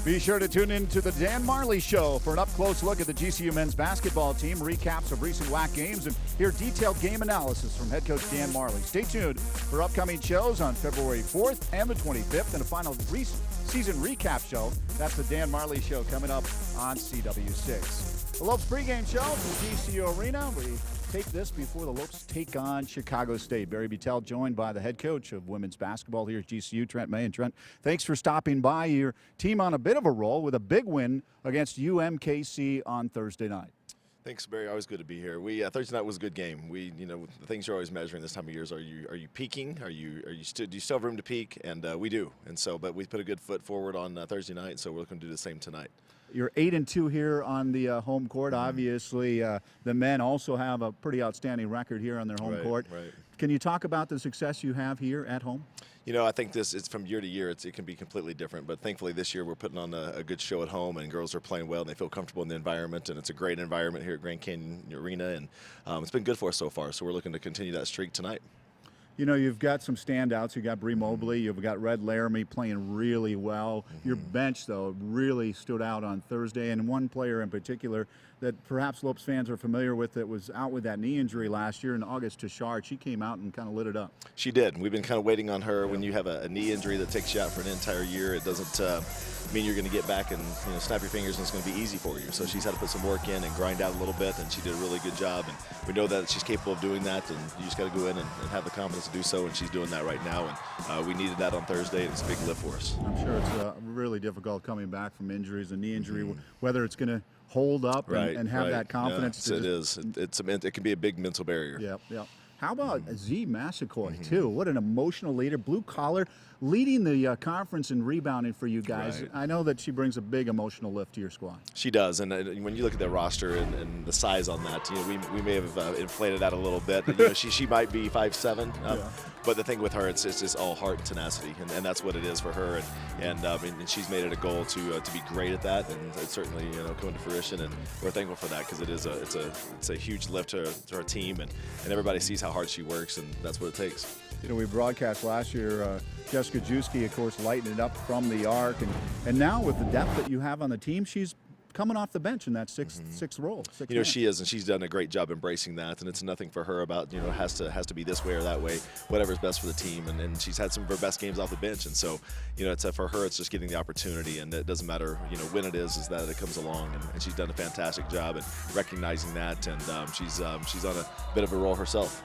Be sure to tune in to the Dan Marley Show for an up-close look at the GCU men's basketball team, recaps of recent WAC games, and hear detailed game analysis from head coach Dan Marley. Stay tuned for upcoming shows on February 4th and the 25th, and a final season recap show. That's the Dan Marley Show coming up on CW6. The Lopes pregame show from the GCU Arena. We take this before the Lopes take on Chicago State. Barry Beutel joined by the head coach of women's basketball here at GCU, Trent May. And Trent, thanks for stopping by. Your team on a bit of a roll with a big win against UMKC on Thursday night. Thanks, Barry. Always good to be here. Thursday night was a good game. The things you're always measuring this time of year is are you peaking? Do you still have room to peak? And we do. And so, but we put a good foot forward on Thursday night, so we're looking to do the same tonight. You're 8-2 here on the home court. Obviously, the men also have a pretty outstanding record here on their home court. Right. Can you talk about the success you have here at home? I think it's from year to year. It can be completely different. But thankfully this year we're putting on a good show at home, and girls are playing well, and they feel comfortable in the environment. And it's a great environment here at Grand Canyon Arena, and it's been good for us so far. So we're looking to continue that streak tonight. You've got some standouts. You've got Bree Mobley. You've got Red Laramie playing really well. Your bench, though, really stood out on Thursday. And one player in particular that perhaps Lopes fans are familiar with that was out with that knee injury last year in August, Tashard. She came out and kind of lit it up. She did. We've been kind of waiting on her. When you have a knee injury that takes you out for an entire year, it doesn't mean you're going to get back and snap your fingers and it's going to be easy for you. So she's had to put some work in and grind out a little bit, and she did a really good job. And we know that she's capable of doing that, and you just got to go in and have the confidence to do so, and she's doing that right now. And we needed that on Thursday, and it's a big lift for us. I'm sure it's really difficult coming back from injuries, a knee injury, whether it's going to hold up and have that confidence. Yes, it is. It can be a big mental barrier. Yep. How about Z Massaquoi, too? What an emotional leader, blue collar, leading the conference in rebounding for you guys. Right. I know that she brings a big emotional lift to your squad. She does, and when you look at the roster and the size on that, we may have inflated that a little bit. She might be 5'7", but the thing with her, it's just all heart and tenacity, and that's what it is for her. And she's made it a goal to be great at that, and it's certainly coming to fruition. And we're thankful for that, because it's a huge lift to our team, and everybody sees how hard she works, and that's what it takes. We broadcast last year, Jessica Juski, of course, lighting it up from the arc, and now with the depth that you have on the team, she's coming off the bench in that sixth role. She is, and she's done a great job embracing that, and it's nothing for her about has to be this way or that way, whatever's best for the team. And she's had some of her best games off the bench, and so it's for her, it's just getting the opportunity, and it doesn't matter when it is that it comes along, and she's done a fantastic job at recognizing that, and she's on a bit of a roll herself.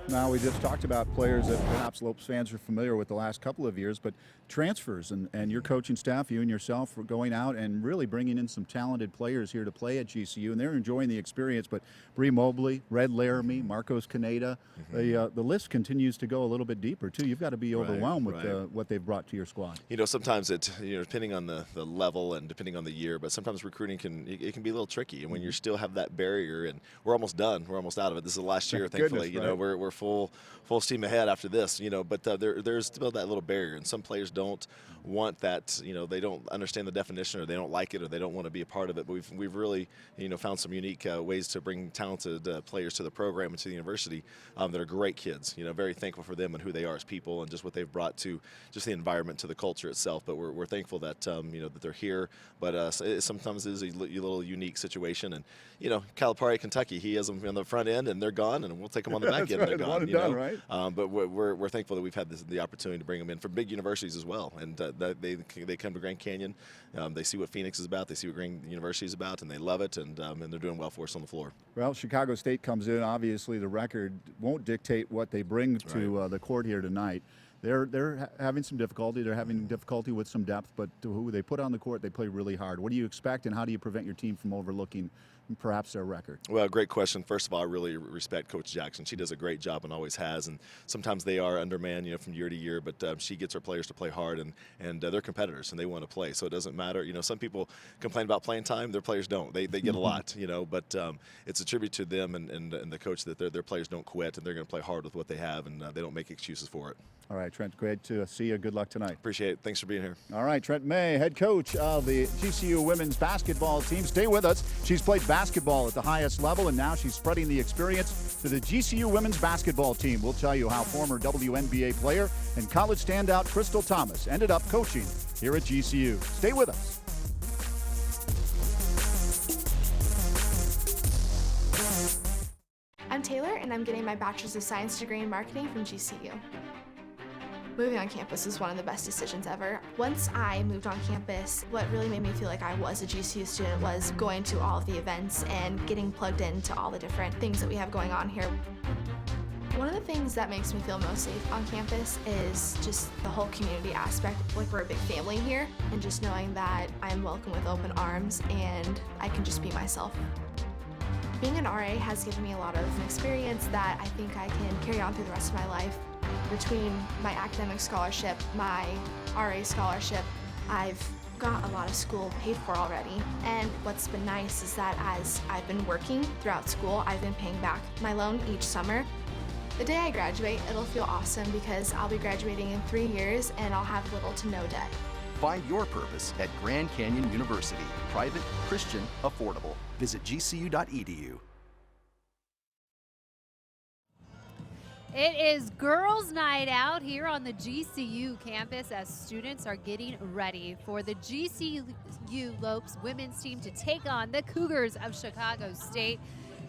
Now, we just talked about players that perhaps Lopes fans are familiar with the last couple of years, but transfers and your coaching staff, you and yourself, were going out and really bringing in some talented players here to play at GCU, and they're enjoying the experience. But Bree Mobley, Red Laramie, Marcos Caneda, the list continues to go a little bit deeper, too. You've got to be overwhelmed with what they've brought to your squad. Sometimes depending on the level and depending on the year, but sometimes recruiting can be a little tricky. And when you still have that barrier, and we're almost done, we're almost out of it. This is the last year, thankfully. We're full steam ahead after this, but there's still that little barrier, and some players don't want that, they don't understand the definition, or they don't like it, or they don't want to be a part of it. But we've really, found some unique ways to bring talented players to the program and to the university that are great kids. Very thankful for them and who they are as people, and just what they've brought to just the environment, to the culture itself. But we're thankful that that they're here. But sometimes it is a little unique situation. And Calipari, Kentucky, he has them on the front end, and they're gone, and we'll take them on the back end. Right. They're gone. Right? But we're thankful that we've had the opportunity to bring them in from big universities as well, and they come to Grand Canyon. They see what Phoenix is about, they see what Grand University is about, and they love it, and they're doing well for us on the floor. Well, Chicago State comes in. Obviously, the record won't dictate what they bring to the court here tonight. They're having some difficulty. They're having difficulty with some depth, but who they put on the court, they play really hard. What do you expect, and how do you prevent your team from overlooking perhaps their record? Well, great question. First of all, I really respect Coach Jackson. She does a great job and always has, and sometimes they are undermanned, from year to year, but she gets her players to play hard, and they're competitors, and they want to play, so it doesn't matter. Some people complain about playing time. Their players don't. They get a lot, but it's a tribute to them and the coach that their players don't quit, and they're going to play hard with what they have, and they don't make excuses for it. All right, Trent, great to see you. Good luck tonight. Appreciate it. Thanks for being here. All right, Trent May, head coach of the GCU women's basketball team. Stay with us. She's played basketball at the highest level, and now she's spreading the experience to the GCU women's basketball team. We'll tell you how former WNBA player and college standout Crystal Thomas ended up coaching here at GCU. Stay with us. I'm getting my Bachelor's of Science degree in marketing from GCU. Moving on campus was one of the best decisions ever. Once I moved on campus, what really made me feel like I was a GCU student was going to all of the events and getting plugged into all the different things that we have going on here. One of the things that makes me feel most safe on campus is just the whole community aspect. Like, we're a big family here, and just knowing that I'm welcome with open arms and I can just be myself. Being an RA has given me a lot of experience that I think I can carry on through the rest of my life. Between my academic scholarship, my RA scholarship, I've got a lot of school paid for already. And what's been nice is that as I've been working throughout school, I've been paying back my loan each summer. The day I graduate, it'll feel awesome because I'll be graduating in 3 years and I'll have little to no debt. Find your purpose at Grand Canyon University. Private, Christian, affordable. Visit gcu.edu. It is girls' night out here on the GCU campus as students are getting ready for the GCU Lopes women's team to take on the Cougars of Chicago State.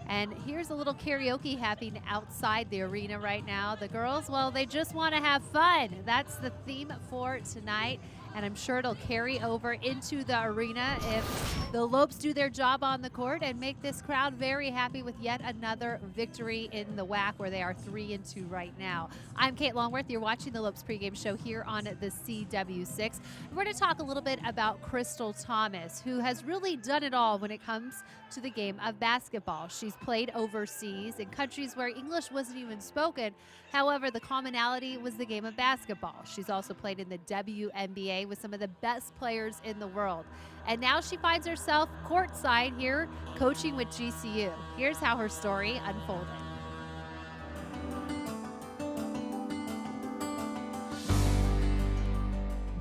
And here's a little karaoke happening outside the arena right now. The girls, well, they just want to have fun. That's the theme for tonight. And I'm sure it'll carry over into the arena if the Lopes do their job on the court and make this crowd very happy with yet another victory in the WAC, where they are 3-2 right now. I'm Kate Longworth. You're watching the Lopes pregame show here on the CW6. We're going to talk a little bit about Crystal Thomas, who has really done it all when it comes to the game of basketball. She's played overseas in countries where English wasn't even spoken. However, the commonality was the game of basketball. She's also played in the WNBA with some of the best players in the world. And now she finds herself courtside here coaching with GCU. Here's how her story unfolded.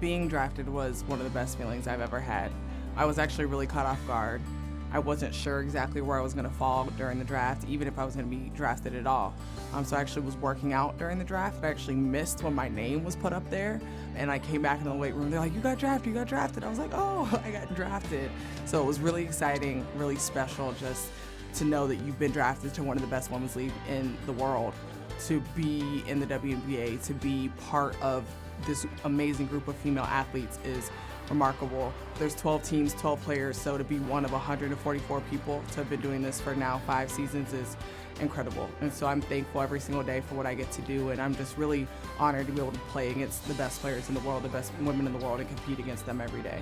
Being drafted was one of the best feelings I've ever had. I was actually really caught off guard. I wasn't sure exactly where I was going to fall during the draft, even if I was going to be drafted at all. So I actually was working out during the draft. I actually missed when my name was put up there, and I came back in the weight room. They're like, you got drafted. I was like, oh, I got drafted. So it was really exciting, really special just to know that you've been drafted to one of the best women's league in the world, to be in the WNBA, to be part of this amazing group of female athletes is remarkable. There's 12 teams, 12 players, so to be one of 144 people to have been doing this for now 5 seasons is incredible. And so I'm thankful every single day for what I get to do, and I'm just really honored to be able to play against the best players in the world, the best women in the world, and compete against them every day.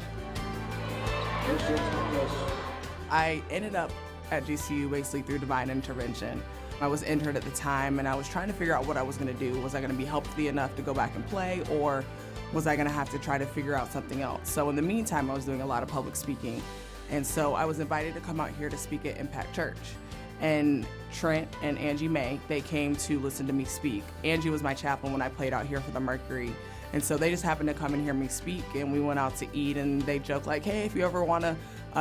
I ended up at GCU basically through divine intervention. I was injured at the time, and I was trying to figure out what I was going to do. Was I going to be healthy enough to go back and play, or was I going to have to try to figure out something else? So in the meantime, I was doing a lot of public speaking. And so I was invited to come out here to speak at Impact Church. And Trent and Trent May, they came to listen to me speak. Angie was my chaplain when I played out here for the Mercury. And so they just happened to come and hear me speak, and we went out to eat, and they joked like, hey, if you ever want to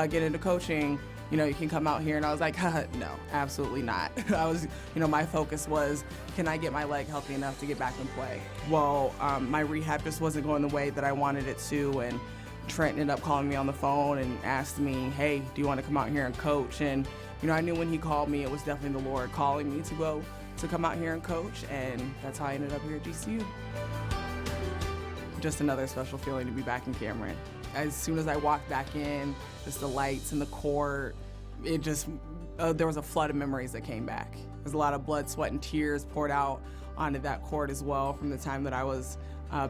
get into coaching, you know, you can come out here. And I was like, no, absolutely not. I was, my focus was, can I get my leg healthy enough to get back and play? Well, my rehab just wasn't going the way that I wanted it to, and Trent ended up calling me on the phone and asked me, hey, do you want to come out here and coach? And, I knew when he called me, it was definitely the Lord calling me to come out here and coach, and that's how I ended up here at GCU. Just another special feeling to be back in Cameron. As soon as I walked back in, just the lights and the court, it just, there was a flood of memories that came back. There's a lot of blood, sweat, and tears poured out onto that court as well from the time that I was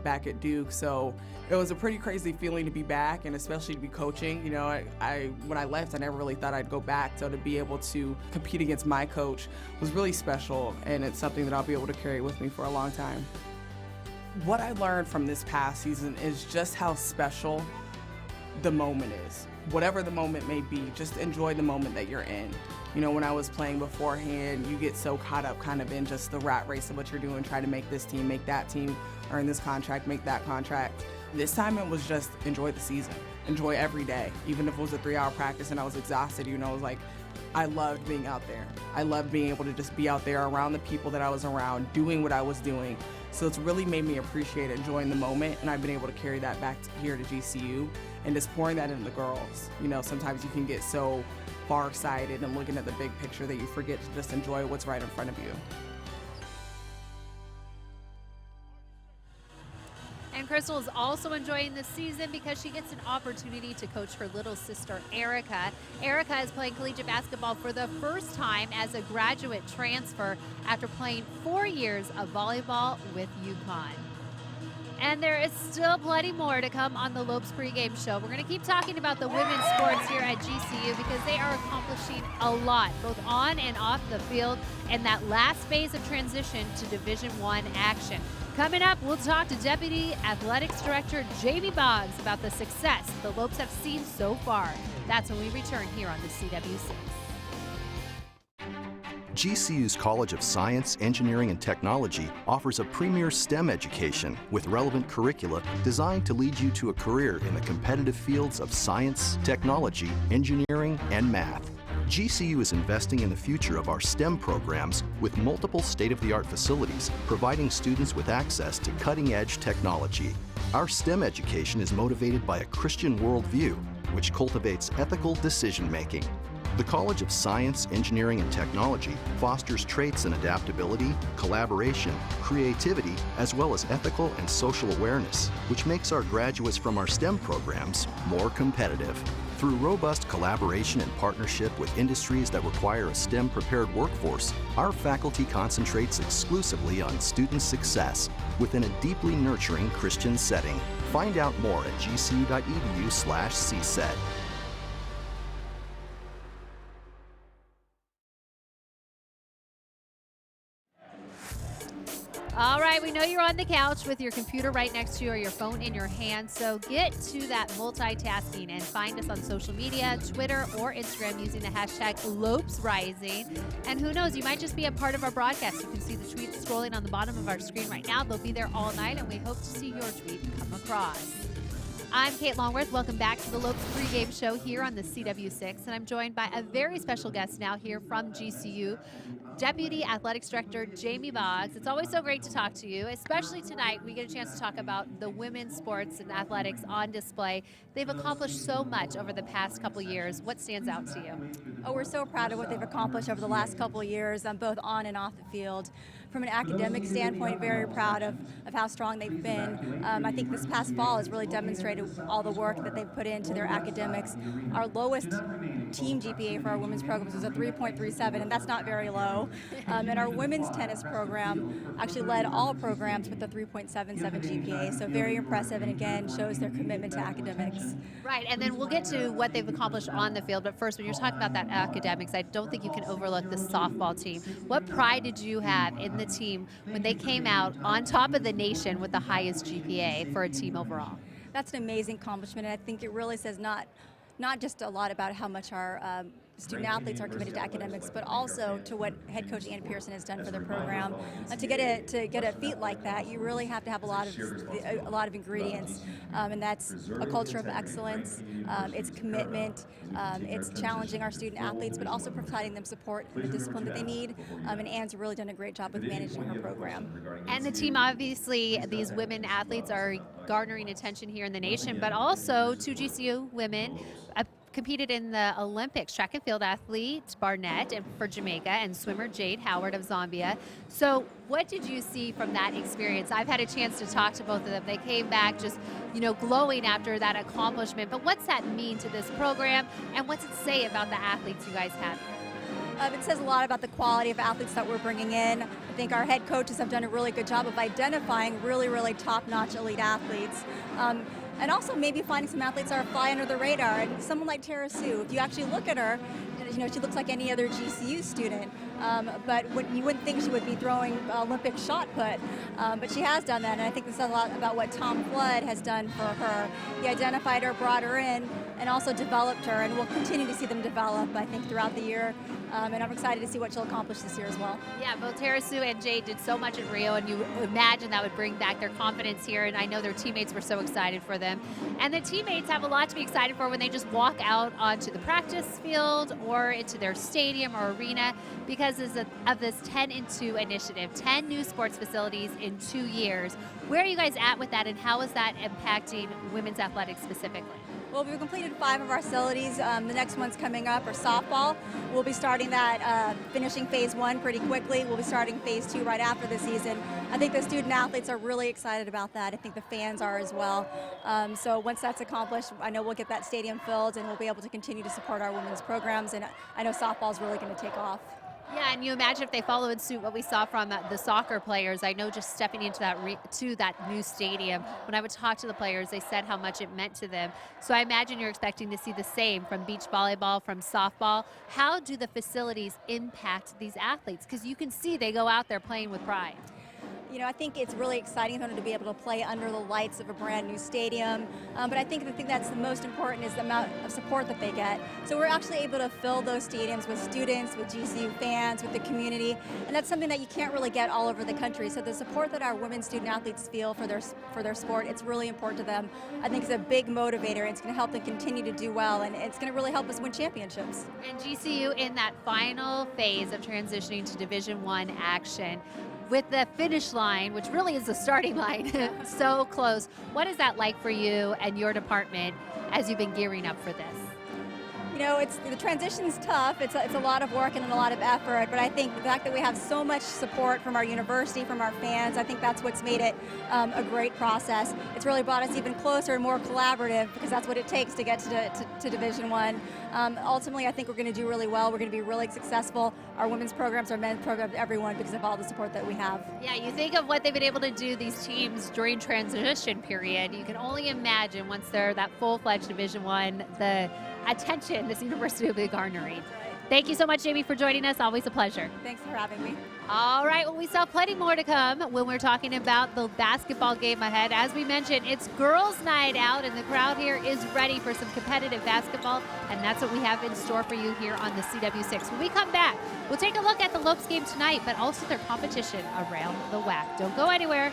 back at Duke. So it was a pretty crazy feeling to be back, and especially to be coaching. When I left, I never really thought I'd go back. So to be able to compete against my coach was really special, and it's something that I'll be able to carry with me for a long time. What I learned from this past season is just how special the moment is. Whatever the moment may be, just enjoy the moment that you're in. When I was playing beforehand, you get so caught up kind of in just the rat race of what you're doing, trying to make this team, make that team, earn this contract, make that contract. This time it was just enjoy the season, enjoy every day. Even if it was a 3-hour practice and I was exhausted, it was like, I loved being out there. I loved being able to just be out there around the people that I was around, doing what I was doing. So it's really made me appreciate enjoying the moment, and I've been able to carry that back here to GCU and just pouring that into the girls. You know, sometimes you can get so farsighted and looking at the big picture that you forget to just enjoy what's right in front of you. And Crystal is also enjoying this season because she gets an opportunity to coach her little sister, Erica. Erica is playing collegiate basketball for the first time as a graduate transfer after playing 4 years of volleyball with UConn. And there is still plenty more to come on the Lopes pregame show. We're going to keep talking about the women's sports here at GCU because they are accomplishing a lot, both on and off the field, in that last phase of transition to Division I action. Coming up, we'll talk to Deputy Athletics Director Jamie Boggs about the success the Lopes have seen so far. That's when we return here on the CW6. GCU's College of Science, Engineering, and Technology offers a premier STEM education with relevant curricula designed to lead you to a career in the competitive fields of science, technology, engineering, and math. GCU is investing in the future of our STEM programs with multiple state-of-the-art facilities, providing students with access to cutting-edge technology. Our STEM education is motivated by a Christian worldview, which cultivates ethical decision-making. The College of Science, Engineering, and Technology fosters traits in adaptability, collaboration, creativity, as well as ethical and social awareness, which makes our graduates from our STEM programs more competitive. Through robust collaboration and partnership with industries that require a STEM-prepared workforce, our faculty concentrates exclusively on student success within a deeply nurturing Christian setting. Find out more at gcu.edu/CSET. All right, we know you're on the couch with your computer right next to you or your phone in your hand, so get to that multitasking and find us on social media, Twitter or Instagram using the hashtag LopesRising. And who knows, you might just be a part of our broadcast. You can see the tweets scrolling on the bottom of our screen right now. They'll be there all night, and we hope to see your tweet come across. I'm Kate Longworth. Welcome back to the Lopes pregame show here on the CW6, and I'm joined by a very special guest now here from GCU, Deputy Athletics Director Jamie Boggs. It's always so great to talk to you, especially tonight. We get a chance to talk about the women's sports and athletics on display. They've accomplished so much over the past couple years. What stands out to you? Oh, we're so proud of what they've accomplished over the last couple of years, both on and off the field. From an academic standpoint, very proud of how strong they've been. I think this past fall has really demonstrated all the work that they've put into their academics. Our lowest team GPA for our women's programs was a 3.37, and that's not very low. And our women's tennis program actually led all programs with a 3.77 GPA, so very impressive, and again, shows their commitment to academics. Right, and then we'll get to what they've accomplished on the field, but first, when you're talking about that academics, I don't think you can overlook the softball team. What pride did you have in the team when they came out on top of the nation with the highest GPA for a team overall? That's an amazing accomplishment, and I think it really says not just a lot about how much our student athletes are committed to academics, but also to what head coach Ann Pearson has done for their program. To get a feat like that, you really have to have a lot of ingredients, and that's a culture of excellence. It's commitment. It's challenging our student athletes, but also providing them support and the discipline that they need. And Ann's really done a great job with managing her program. And the team, obviously, these women athletes are garnering attention here in the nation, but also two GCU women competed in the Olympics, track and field athlete Barnett and for Jamaica, and swimmer Jade Howard of Zambia. So what did you see from that experience? I've had a chance to talk to both of them. They came back just, glowing after that accomplishment. But what's that mean to this program, and what's it say about the athletes you guys have here? It says a lot about the quality of athletes that we're bringing in. I think our head coaches have done a really good job of identifying really, really top-notch elite athletes. And also maybe finding some athletes that are fly under the radar. And someone like Tara Sue, if you actually look at her, she looks like any other GCU student. But you wouldn't think she would be throwing Olympic shot put. But she has done that, and I think this says a lot about what Tom Flood has done for her. He identified her, brought her in, and also developed her, and we'll continue to see them develop, I think, throughout the year. And I'm excited to see what she'll accomplish this year as well. Yeah, both Tara Sue and Jade did so much in Rio, and you imagine that would bring back their confidence here, and I know their teammates were so excited for them. them. And the teammates have a lot to be excited for when they just walk out onto the practice field or into their stadium or arena because of this 10 in 2 initiative, 10 new sports facilities in 2 years. Where are you guys at with that, and how is that impacting women's athletics specifically? Well, we've completed 5 of our facilities. The next one's coming up, or softball. We'll be starting that, finishing phase 1 pretty quickly. We'll be starting phase 2 right after the season. I think the student athletes are really excited about that. I think the fans are as well. So once that's accomplished, I know we'll get that stadium filled and we'll be able to continue to support our women's programs. And I know softball is really going to take off. Yeah, and you imagine if they follow in suit what we saw from the soccer players. I know just stepping into that new stadium, when I would talk to the players, they said how much it meant to them. So I imagine you're expecting to see the same from beach volleyball, from softball. How do the facilities impact these athletes? Because you can see they go out there playing with pride. You know, I think it's really exciting for them to be able to play under the lights of a brand new stadium. But I think the thing that's the most important is the amount of support that they get. So we're actually able to fill those stadiums with students, with GCU fans, with the community, and that's something that you can't really get all over the country. So the support that our women's student athletes feel for their sport, it's really important to them. I think it's a big motivator. It's going to help them continue to do well, and it's going to really help us win championships. And GCU in that final phase of transitioning to Division I action, with the finish line, which really is the starting line, so close. What is that like for you and your department as you've been gearing up for this? You know, the transition's tough. It's a lot of work and a lot of effort, but I think the fact that we have so much support from our university, from our fans, I think that's what's made it a great process. It's really brought us even closer and more collaborative because that's what it takes to get to Division I. Ultimately, I think we're going to do really well. We're going to be really successful. Our women's programs, our men's programs, everyone, because of all the support that we have. Yeah, you think of what they've been able to do, these teams, during transition period. You can only imagine once they're that full-fledged Division I, the attention this university will be garnering. Thank you so much, Jamie, for joining us. Always a pleasure. Thanks for having me. All right, well, we still have plenty more to come when we're talking about the basketball game ahead. As we mentioned, it's girls' night out, and the crowd here is ready for some competitive basketball, and that's what we have in store for you here on the CW6. When we come back, we'll take a look at the Lopes game tonight, but also their competition around the WAC. Don't go anywhere.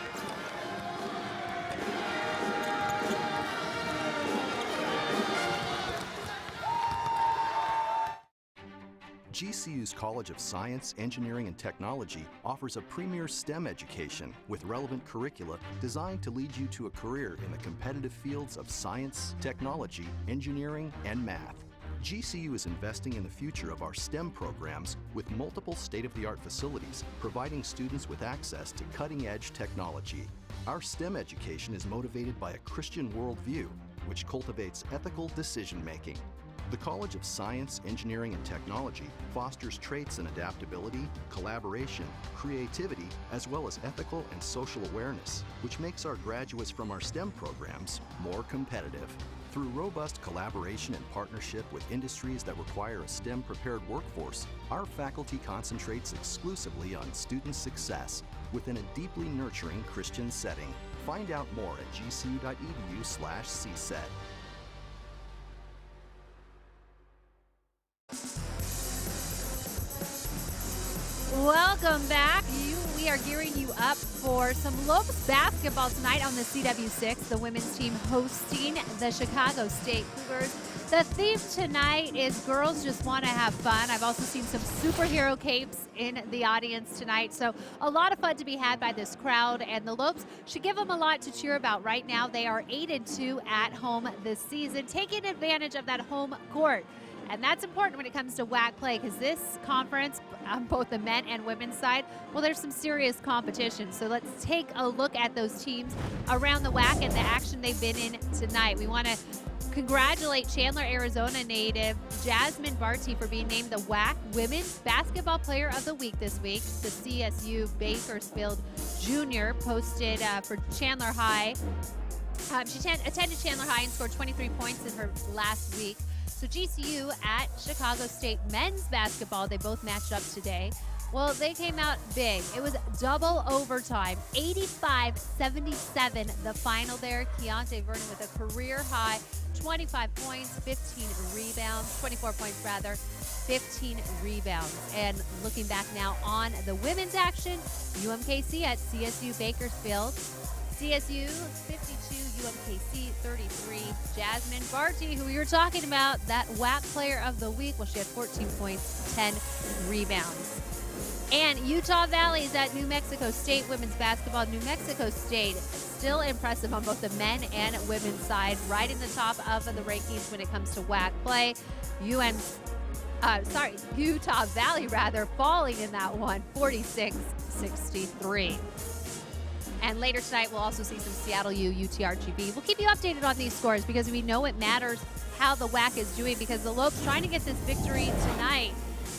GCU's College of Science, Engineering, and Technology offers a premier STEM education with relevant curricula designed to lead you to a career in the competitive fields of science, technology, engineering, and math. GCU is investing in the future of our STEM programs with multiple state-of-the-art facilities, providing students with access to cutting-edge technology. Our STEM education is motivated by a Christian worldview, which cultivates ethical decision-making. The College of Science, Engineering, and Technology fosters traits in adaptability, collaboration, creativity, as well as ethical and social awareness, which makes our graduates from our STEM programs more competitive. Through robust collaboration and partnership with industries that require a STEM-prepared workforce, our faculty concentrates exclusively on student success within a deeply nurturing Christian setting. Find out more at gcu.edu/CSET. Welcome back. We are gearing you up for some Lopes basketball tonight on the CW6. The women's team hosting the Chicago State Cougars. The theme tonight is girls just want to have fun. I've also seen some superhero capes in the audience tonight. So a lot of fun to be had by this crowd, and the Lopes should give them a lot to cheer about. Right now, they are 8-2 at home this season, taking advantage of that home court. And that's important when it comes to WAC play, because this conference, on both the men and women's side, well, there's some serious competition. So let's take a look at those teams around the WAC and the action they've been in tonight. We want to congratulate Chandler, Arizona native Jasmine Barty for being named the WAC Women's Basketball Player of the Week this week. The CSU Bakersfield Junior posted for Chandler High. She attended Chandler High and scored 23 points in her last week. So GCU at Chicago State men's basketball, they both matched up today. Well, they came out big. It was double overtime, 85-77 the final there. Keontae Vernon with a career high 25 points, 15 rebounds, 24 points rather, 15 rebounds. And looking back now on the women's action, UMKC at CSU Bakersfield. CSU 52, UMKC 33. Jasmine Barty, who we were talking about, that WAC Player of the Week. Well, she had 14 points, 10 rebounds. And Utah Valley is at New Mexico State women's basketball. New Mexico State still impressive on both the men and women's side, right in the top of the rankings when it comes to WAC play. Utah Valley falling in that one, 46-63. And later tonight, we'll also see some Seattle U, UTRGV. We'll keep you updated on these scores because we know it matters how the WAC is doing because the Lopes trying to get this victory tonight.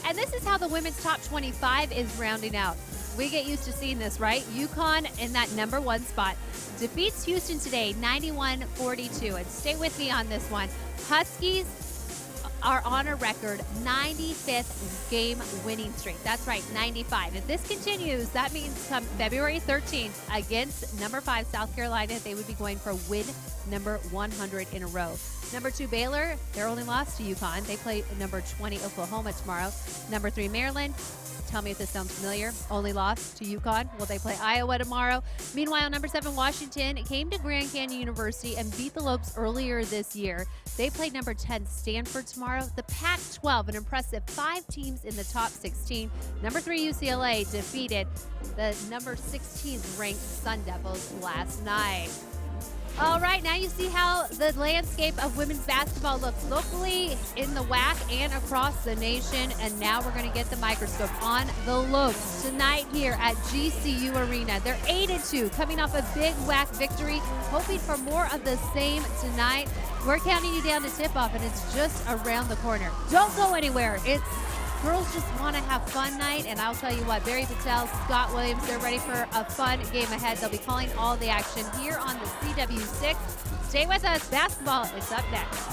And this is how the women's top 25 is rounding out. We get used to seeing this, right? UConn in that #1 spot defeats Houston today, 91-42. And stay with me on this one. Huskies are on a record 95th game winning streak. That's right, 95. If this continues, that means come February 13th against #5 South Carolina, they would be going for win number 100 in a row. #2 Baylor, their only loss to UConn. They play #20 Oklahoma tomorrow. #3 Maryland. Tell me if this sounds familiar. Only loss to UConn. Will they play Iowa tomorrow? Meanwhile, #7 Washington came to Grand Canyon University and beat the Lopes earlier this year. They play #10 Stanford tomorrow. The Pac-12, an impressive 5 teams in the top 16. #3 UCLA defeated the #16 ranked Sun Devils last night. All right, now you see how the landscape of women's basketball looks locally in the WAC and across the nation. And now we're going to get the microscope on the Lopes tonight here at GCU Arena. They're 8-2, coming off a big WAC victory, hoping for more of the same tonight. We're counting you down to tip-off, and it's just around the corner. Don't go anywhere. It's Girls Just Want to Have Fun night, and I'll tell you what, Barry Patel, Scott Williams, they're ready for a fun game ahead. They'll be calling all the action here on the CW6. Stay with us. Basketball is up next.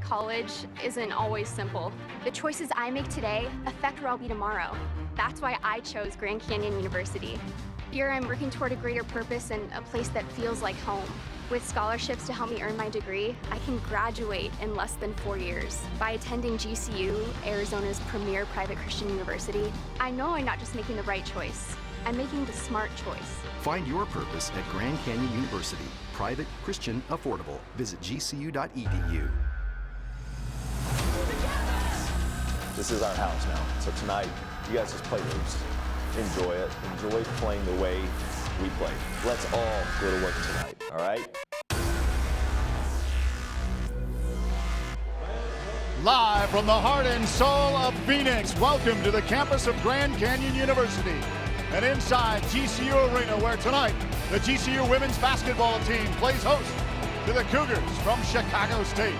College isn't always simple. The choices I make today affect where I'll be tomorrow. That's why I chose Grand Canyon University. Here I'm working toward a greater purpose and a place that feels like home. With scholarships to help me earn my degree, I can graduate in less than 4 years. By attending GCU, Arizona's premier private Christian university, I know I'm not just making the right choice, I'm making the smart choice. Find your purpose at Grand Canyon University. Private, Christian, affordable. Visit gcu.edu. This is our house now. So tonight, you guys just play hoops. Enjoy it. Enjoy playing the way we play. Let's all go to work tonight, all right? Live from the heart and soul of Phoenix, welcome to the campus of Grand Canyon University and inside GCU Arena, where tonight the GCU women's basketball team plays host to the Cougars from Chicago State.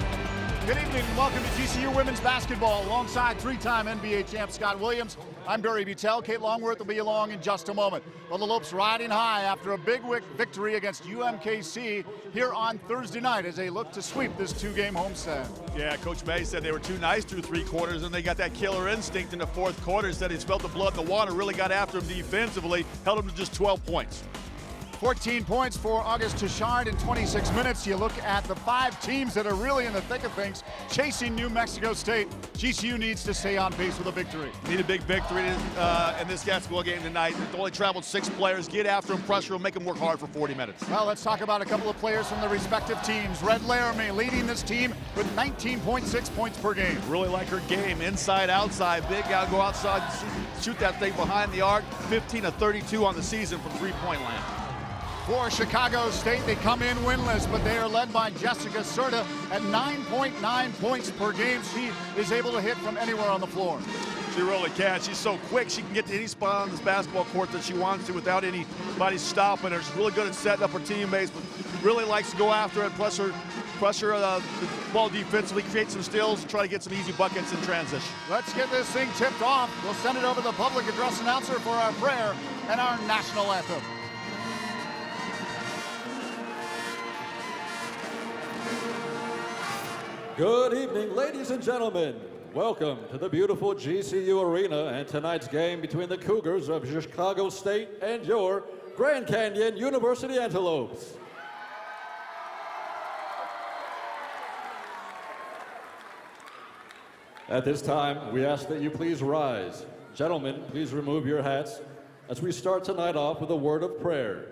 Good evening and welcome to GCU women's basketball alongside 3-time NBA champ Scott Williams. I'm Barry Butel. Kate Longworth will be along in just a moment. Well, the Lopes riding high after a big victory against UMKC here on Thursday night as they look to sweep this 2-game homestand. Yeah, Coach May said they were too nice through 3 quarters and they got that killer instinct in the 4th quarter. Said he smelled the blood in the water, really got after him defensively, held him to just 12 points. 14 points for August Touchard in 26 minutes. You look at the 5 teams that are really in the thick of things, chasing New Mexico State. GCU needs to stay on pace with a victory. Need a big victory in this basketball game tonight. They've only traveled 6 players. Get after them, pressure them, make them work hard for 40 minutes. Well, let's talk about a couple of players from the respective teams. Red Laramie leading this team with 19.6 points per game. Really like her game, inside, outside, big guy, go outside, shoot that thing behind the arc. 15 of 32 on the season from 3-point land. for Chicago State. They come in winless, but they are led by Jessica Serta at 9.9 points per game. She is able to hit from anywhere on the floor. She really can. She's so quick. She can get to any spot on this basketball court that she wants to without anybody stopping her. She's really good at setting up her teammates, but really likes to go after it, pressure the ball defensively, create some steals, try to get some easy buckets in transition. Let's get this thing tipped off. We'll send it over to the public address announcer for our prayer and our national anthem. Good evening, ladies and gentlemen. Welcome to the beautiful GCU Arena and tonight's game between the Cougars of Chicago State and your Grand Canyon University Antelopes. At this time, we ask that you please rise. Gentlemen, please remove your hats as we start tonight off with a word of prayer.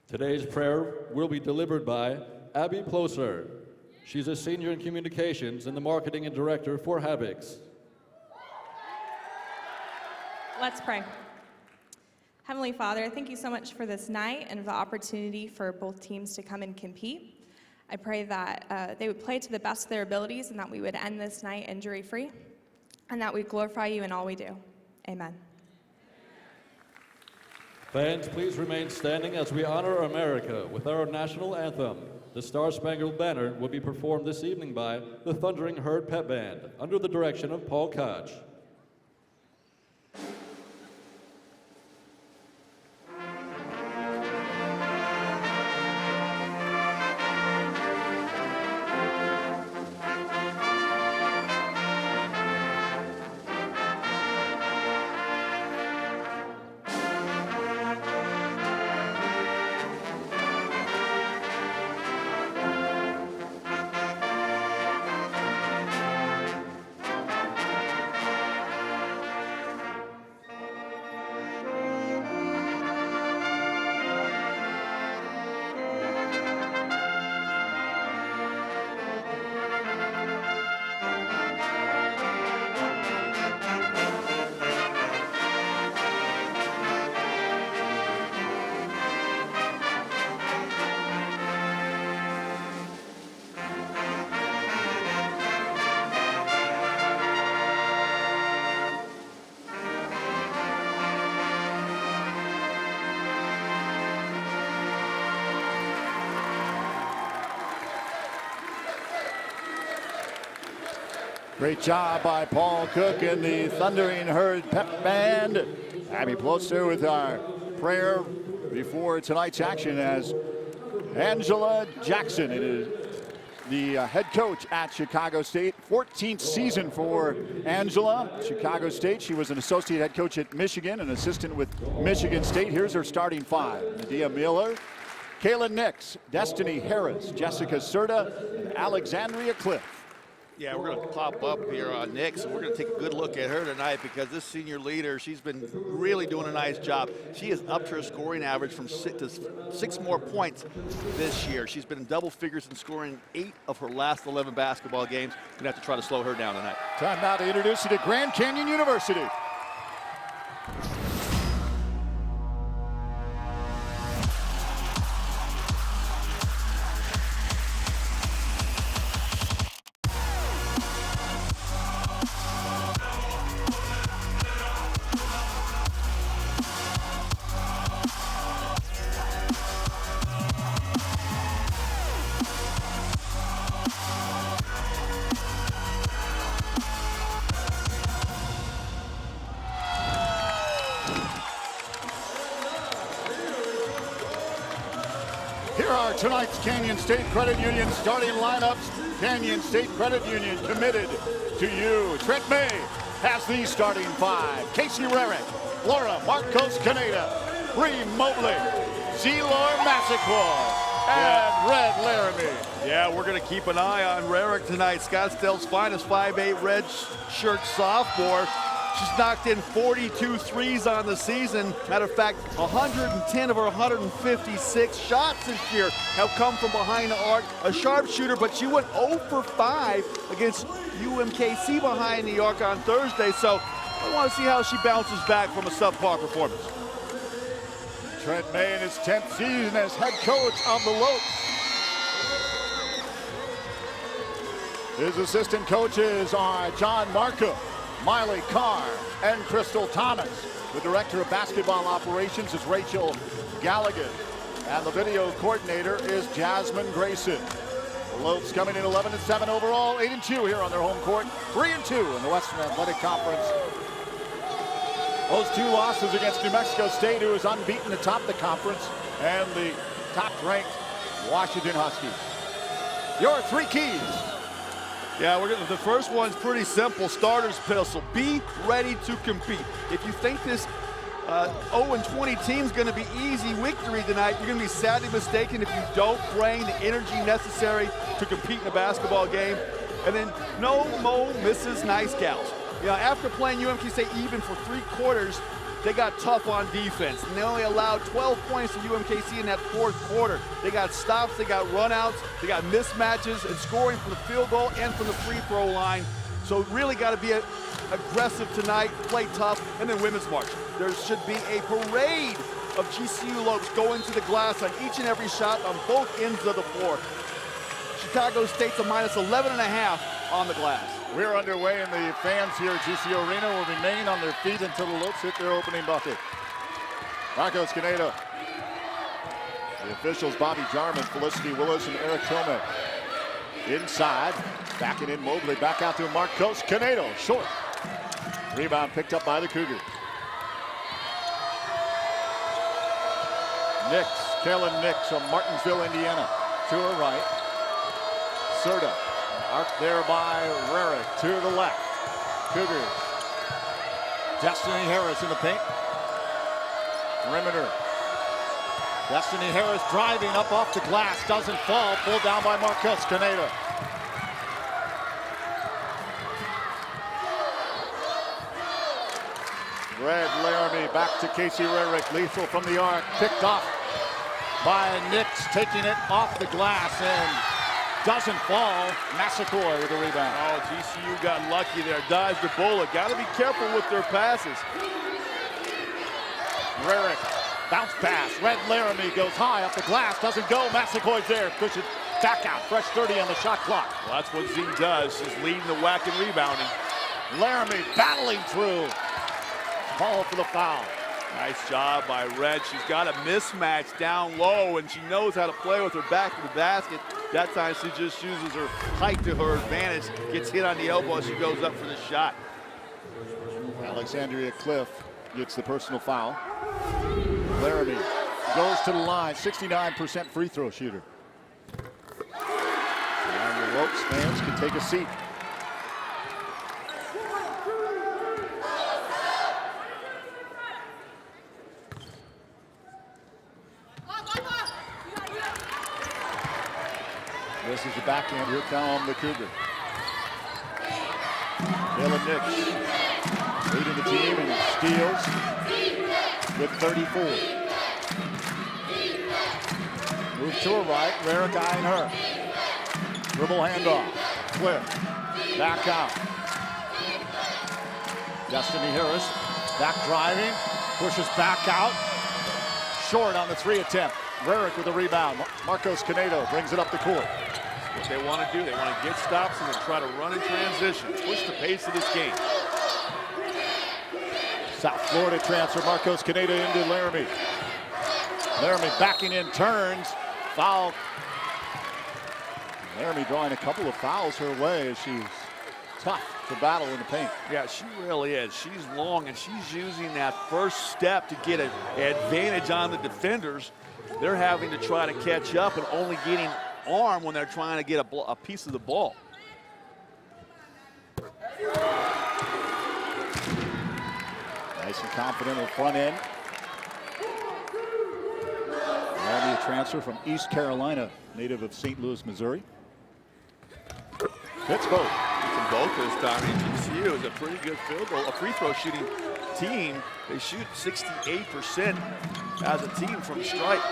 Today's prayer will be delivered by Abby Ploser. She's a senior in communications and the marketing and director for Havix. Let's pray. Heavenly Father, thank you so much for this night and the opportunity for both teams to come and compete. I pray that they would play to the best of their abilities and that we would end this night injury-free and that we glorify you in all we do. Amen. Fans, please remain standing as we honor America with our national anthem. The Star-Spangled Banner will be performed this evening by the Thundering Herd Pep Band under the direction of Paul Koch. Great job by Paul Cook and the Thundering Herd Pep Band. Abby Ploster with our prayer before tonight's action as Angela Jackson is the head coach at Chicago State. 14th season for Angela. Chicago State, she was an associate head coach at Michigan, an assistant with Michigan State. Here's her starting five. Nadia Miller, Kayla Nix, Destiny Harris, Jessica Serta, and Alexandria Cliff. Yeah, we're going to pop up here on Nix, and we're going to take a good look at her tonight because this senior leader, she's been really doing a nice job. She has upped her scoring average from 6 to 6 more points this year. She's been in double figures in scoring 8 of her last 11 basketball games. We're going to have to try to slow her down tonight. Time now to introduce you to Grand Canyon University. Tonight's Canyon State Credit Union starting lineups. Canyon State Credit Union committed to you. Trent May has the starting five. Casey Rarick, Laura Marcos Caneda, Bree Mobley, Zelor Massacor, and Red Laramie. Yeah, we're going to keep an eye on Rarick tonight. Scottsdale's finest 5'8" red shirt sophomore. She's knocked in 42 threes on the season. Matter of fact, 110 of her 156 shots this year have come from behind the arc. A sharpshooter, but she went 0 for 5 against UMKC behind the arc on Thursday. So I want to see how she bounces back from a subpar performance. Trent May in his 10th season as head coach of the Lopes. His assistant coaches are John Markham, Miley Carr, and Crystal Thomas. The director of basketball operations is Rachel Gallagher. And the video coordinator is Jasmine Grayson. The Lopes coming in 11-7 overall, 8-2 here on their home court, 3-2 in the Western Athletic Conference. Those two losses against New Mexico State, who is unbeaten atop the conference, and the top-ranked Washington Huskies. Your three keys. Yeah, the first one's pretty simple. Starter's pistol. Be ready to compete. If you think this 0-20 team's going to be easy victory tonight, you're going to be sadly mistaken if you don't bring the energy necessary to compete in a basketball game. And then no mo misses nice gals. You know, after playing UMK State even for 3 quarters, they got tough on defense. And they only allowed 12 points to UMKC in that 4th quarter. They got stops, they got runouts, they got mismatches, and scoring from the field goal and from the free throw line. So really got to be aggressive tonight, play tough, and then women's march. There should be a parade of GCU Lopes going to the glass on each and every shot on both ends of the floor. Chicago State's a -11.5 on the glass. We're underway, and the fans here at GCU Arena will remain on their feet until the Lopes hit their opening bucket. Marcos Canedo. The officials, Bobby Jarman, Felicity Willis, and Eric Tome. Inside, backing in Mobley, back out to Marcos Canedo, short. Rebound picked up by the Cougars. Kaylin Nix from Martinsville, Indiana, to her right. Serta, arced there by Rarick, to the left. Cougars. Destiny Harris in the paint. Perimeter. Destiny Harris driving up off the glass, doesn't fall, pulled down by Marcos Canedo. Red Laramie back to Casey Rarick, lethal from the arc, picked off by Nix, taking it off the glass and doesn't fall. Massaquoi with the rebound. Oh, GCU got lucky there. Dodged the bullet. Got to be careful with their passes. Rarick, bounce pass. Red Laramie goes high up the glass. Doesn't go. Massaquoi's there. Pushes back out. Fresh 30 on the shot clock. Well, that's what Z does. Is leading the whack and rebounding. Laramie battling through. Call for the foul. Nice job by Red. She's got a mismatch down low, and she knows how to play with her back to the basket. That time she just uses her height to her advantage, gets hit on the elbow as she goes up for the shot. Alexandria Cliff gets the personal foul. Laramie goes to the line, 69% free throw shooter. And the Lopes fans can take a seat. This is the backhand. Here come the Cougars. Kaylin Nix leading the team in steals with 34. Move to her right. Rarick eyeing her. Dribble handoff. Cliff. Back out. Destiny Harris. Back driving. Pushes back out. Short on the 3 attempt. Rarick with the rebound. Marcos Canedo brings it up the court. What they want to do, they want to get stops and then try to run in transition, push the pace of this game. South Florida transfer, Marcos Canedo into Laramie. Laramie backing in, turns, foul. Laramie drawing a couple of fouls her way as she's tough to battle in the paint. Yeah, she really is. She's long, and she's using that first step to get an advantage on the defenders. They're having to try to catch up and only getting arm when they're trying to get a piece of the ball. Nice and confident on the front end. Laramie, a transfer from East Carolina, native of St. Louis, Missouri. Hits both. It's both this time. GCU is a pretty good field goal, a free throw shooting team. They shoot 68% as a team from strike.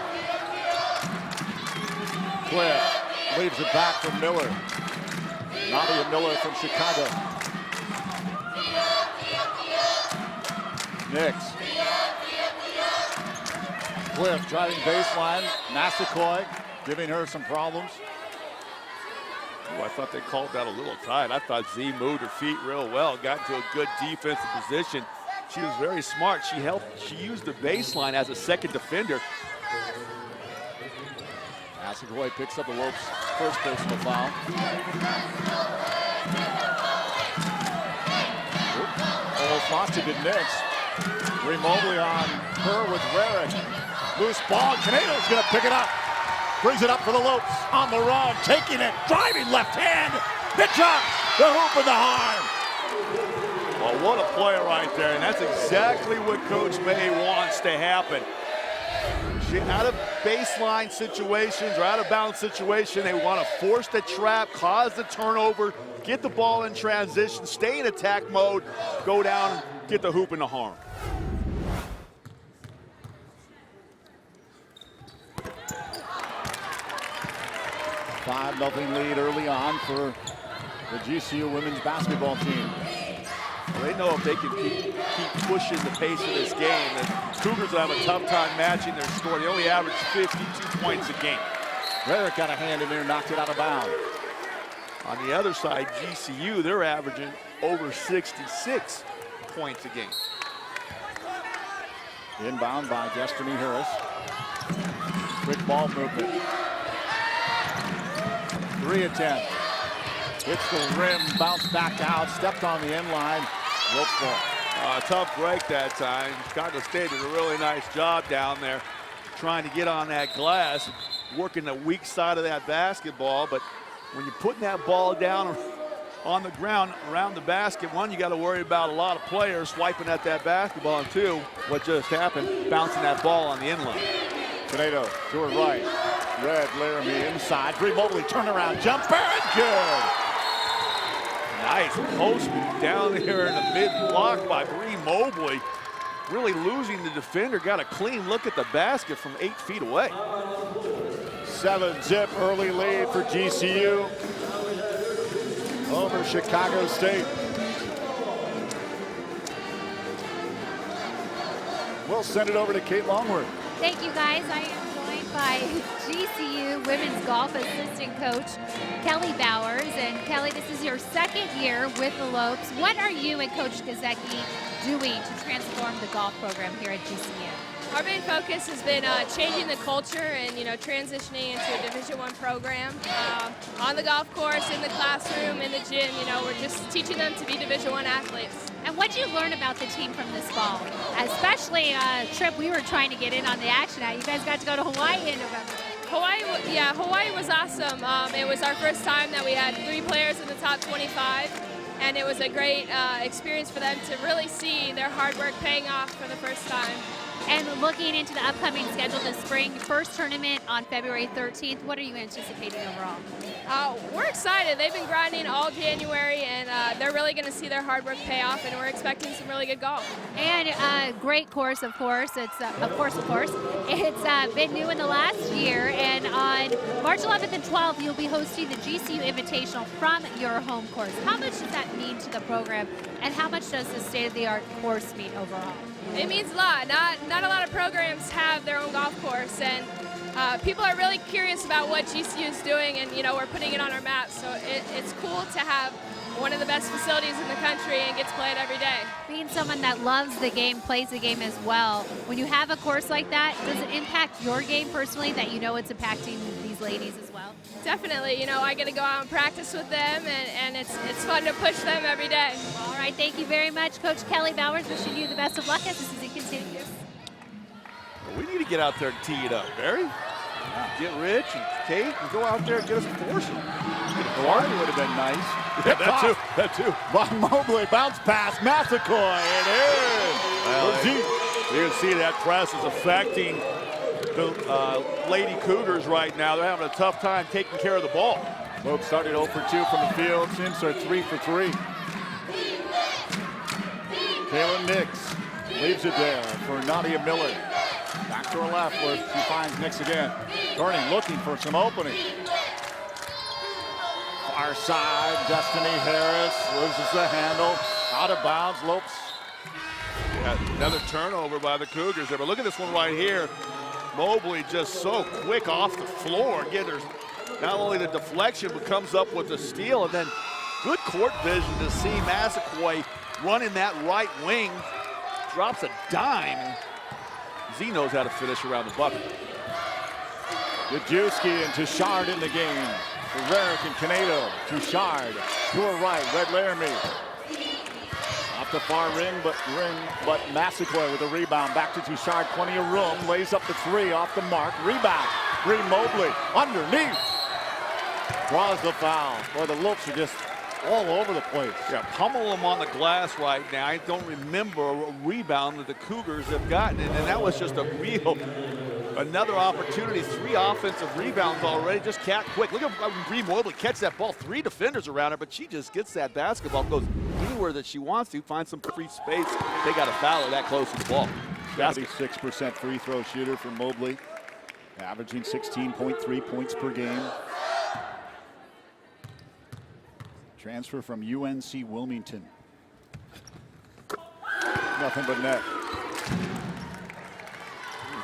Cliff leaves it back from Miller. Nadia Miller from Chicago. Nix. Cliff driving baseline. Massacoy giving her some problems. Ooh, I thought they called that a little tight. I thought Z moved her feet real well, got into a good defensive position. She was very smart. She used the baseline as a second defender. Massacoy picks up the Lopes' first personal foul. Almost lost it to Nix. Mobley on her with Rarick. Loose ball. Canedo's going to pick it up. Brings it up for the Lopes. On the run. Taking it. Driving left hand. Pitch up. The hoop and the harm. Well, what a play right there. And that's exactly what Coach May wants to happen. Out of baseline situations or out of bounds situation, they want to force the trap, cause the turnover, get the ball in transition, stay in attack mode, go down and get the hoop and the harm. Nothing lead early on for the GCU women's basketball team. Well, they know if they can keep pushing the pace of this game, the Cougars will have a tough time matching their score. They only average 52 points a game. Rarick got a hand in there, knocked it out of bounds. On the other side, GCU, they're averaging over 66 points a game. Inbound by Destiny Harris. Quick ball movement. 3 attempt. Hits the rim, bounced back out, stepped on the end line. Lopes ball. Tough break that time. Chicago State did a really nice job down there trying to get on that glass, working the weak side of that basketball. But when you're putting that ball down on the ground around the basket, one, you got to worry about a lot of players swiping at that basketball, and two, what just happened, bouncing that ball on the end line. Canedo to her right. Red Laramie inside. Mobley turnaround jumper and good. Nice post move down here in the mid-block by Mobley. Really losing the defender. Got a clean look at the basket from 8 feet away. 7-zip early lead for GCU over Chicago State. We'll send it over to Kate Longworth. Thank you, guys. I am joined by GCU women's golf assistant coach Kelly Bowers. And Kelly, this is your second year with the Lopes. What are you and Coach Gazecki doing to transform the golf program here at GCU? Our main focus has been changing the culture and transitioning into a Division I program. On the golf course, in the classroom, in the gym, we're just teaching them to be Division I athletes. And what did you learn about the team from this fall? Especially a trip we were trying to get in on the action at. You guys got to go to Hawaii in November. Hawaii was awesome. It was our first time that we had 3 players in the top 25, and it was a great experience for them to really see their hard work paying off for the first time. And looking into the upcoming schedule this spring, first tournament on February 13th, what are you anticipating overall? We're excited. They've been grinding all January, and they're really going to see their hard work pay off, and we're expecting some really good golf. And great course, of course. It's It's been new in the last year, and on March 11th and 12th, you'll be hosting the GCU Invitational from your home course. How much does that mean to the program, and how much does the state-of-the-art course mean overall? It means a lot. Not a lot of programs have their own golf course, and people are really curious about what GCU is doing, and we're putting it on our map. So it's cool to have one of the best facilities in the country and gets played every day. Being someone that loves the game, plays the game as well, when you have a course like that, does it impact your game personally that it's impacting these ladies as well? Definitely. I get to go out and practice with them, and it's fun to push them every day. All right, thank you very much, Coach Kelly Bowers. Wishing you the best of luck as the season continues. Well, we need to get out there and tee it up, Barry. Get Rich and Kate and go out there and get us a foursome. Hawaii would have been nice. Yeah, that too. Von Mobley, bounce pass, Massacoy, it is. You can see that press is affecting the Lady Cougars right now. They're having a tough time taking care of the ball. Lopes started 0 for 2 from the field. Sims are 3 for 3. Kayla Nix leaves it there for Nadia Miller. Back to her left where she finds Nix again. Turning, looking for some opening. Far side, Destiny Harris loses the handle. Out of bounds, Lopes. Yeah, another turnover by the Cougars there. But look at this one right here. Mobley just so quick off the floor. Again, there's not only the deflection, but comes up with the steal. And then good court vision to see Massaquoi running that right wing. Drops a dime. Z knows how to finish around the bucket. Gajewski and Touchard in the game. For Rarick and Canedo. Touchard to her right. Red Laramie. Off the far ring, but Massaquoi with a rebound. Back to Touchard. Plenty of room. Lays up the three off the mark. Rebound. Green Mobley underneath. Draws the foul. Boy, the Lopes are just all over the place. Yeah, pummel them on the glass right now. I don't remember a rebound that the Cougars have gotten, and that was just another opportunity. 3 offensive rebounds already. Just cat quick. Look at Bree Mobley catch that ball. 3 defenders around her, but she just gets that basketball, goes anywhere that she wants to, find some free space. They got to foul her that close to the ball. 76% free throw shooter for Mobley, averaging 16.3 points per game. Transfer from UNC Wilmington. Nothing but net.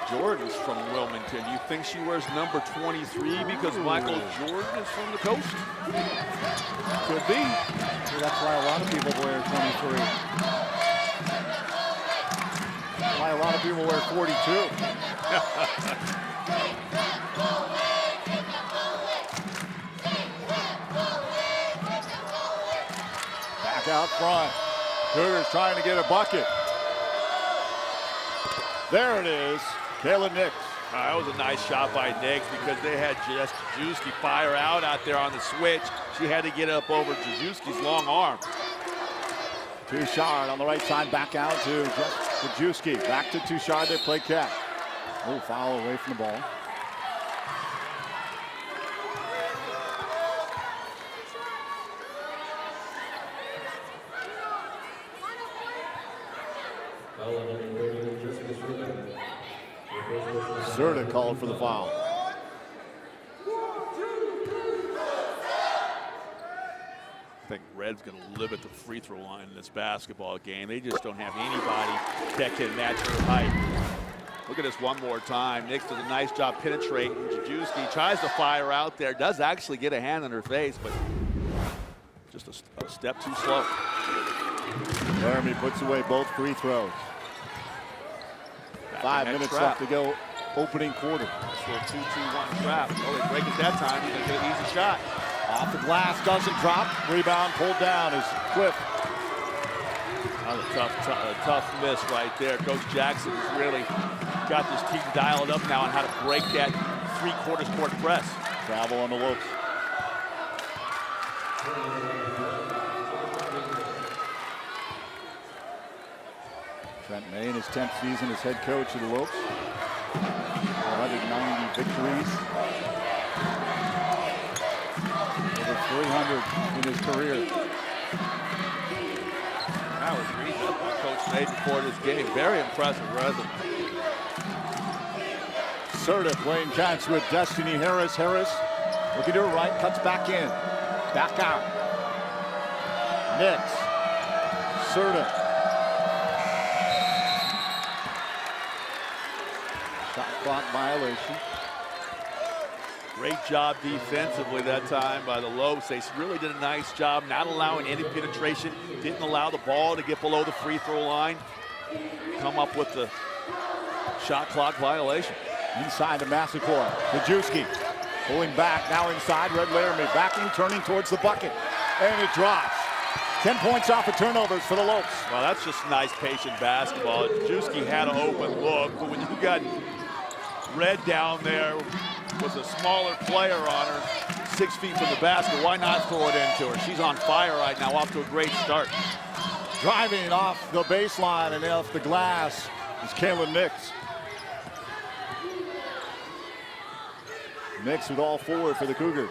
Jordan's from Wilmington. You think she wears number 23 because Michael Jordan is from the coast? Could be. So that's why a lot of people wear 23. Why a lot of people wear 42. Back out front. Cougars trying to get a bucket. There it is. Kayla Nix. That was a nice shot by Nix because they had Jajewski fire out there on the switch. She had to get up over Jajewski's long arm. Touchard on the right side, back out to Jajewski. Back to Touchard, they play catch. Oh, foul away from the ball. Zerda called for the foul. I think Red's going to live at the free throw line in this basketball game. They just don't have anybody that can match her height. Look at this one more time. Nix does a nice job penetrating. Jajewski tries to fire out there. Does actually get a hand on her face, but just a step too slow. Laramie puts away both free throws. 5 minutes left to go. Opening quarter. Nice little 2-2-1 trap. Oh, they break it that time. He's going to get an easy shot. Off the glass, doesn't drop. Rebound pulled down is Cliff. That was a tough miss right there. Coach Jackson has really got this team dialed up now on how to break that 3/4 court press. Travel on the Lopes. Trent May in his 10th season as head coach of the Lopes. 190 victories. Over 300 in his career. That was reading up on Coach May before this game. Very impressive resume. Serta playing catch with Destiny Harris. Harris looking to her right, cuts back in. Back out. Nix. Serta. Shot clock violation. Great job defensively that time by the Lopes. They really did a nice job not allowing any penetration. Didn't allow the ball to get below the free throw line. Come up with the shot clock violation. Inside to Massaquoi. Gajewski pulling back. Now inside. Red Laramie backing, turning towards the bucket. And it drops. 10 points off of turnovers for the Lopes. Well, that's just nice, patient basketball. Gajewski had an open look, but when you got Red down there with a smaller player on her, 6 feet from the basket, why not throw it into her? She's on fire right now, off to a great start. Driving off the baseline and off the glass is Kayla Nix. Nix with all 4 for the Cougars.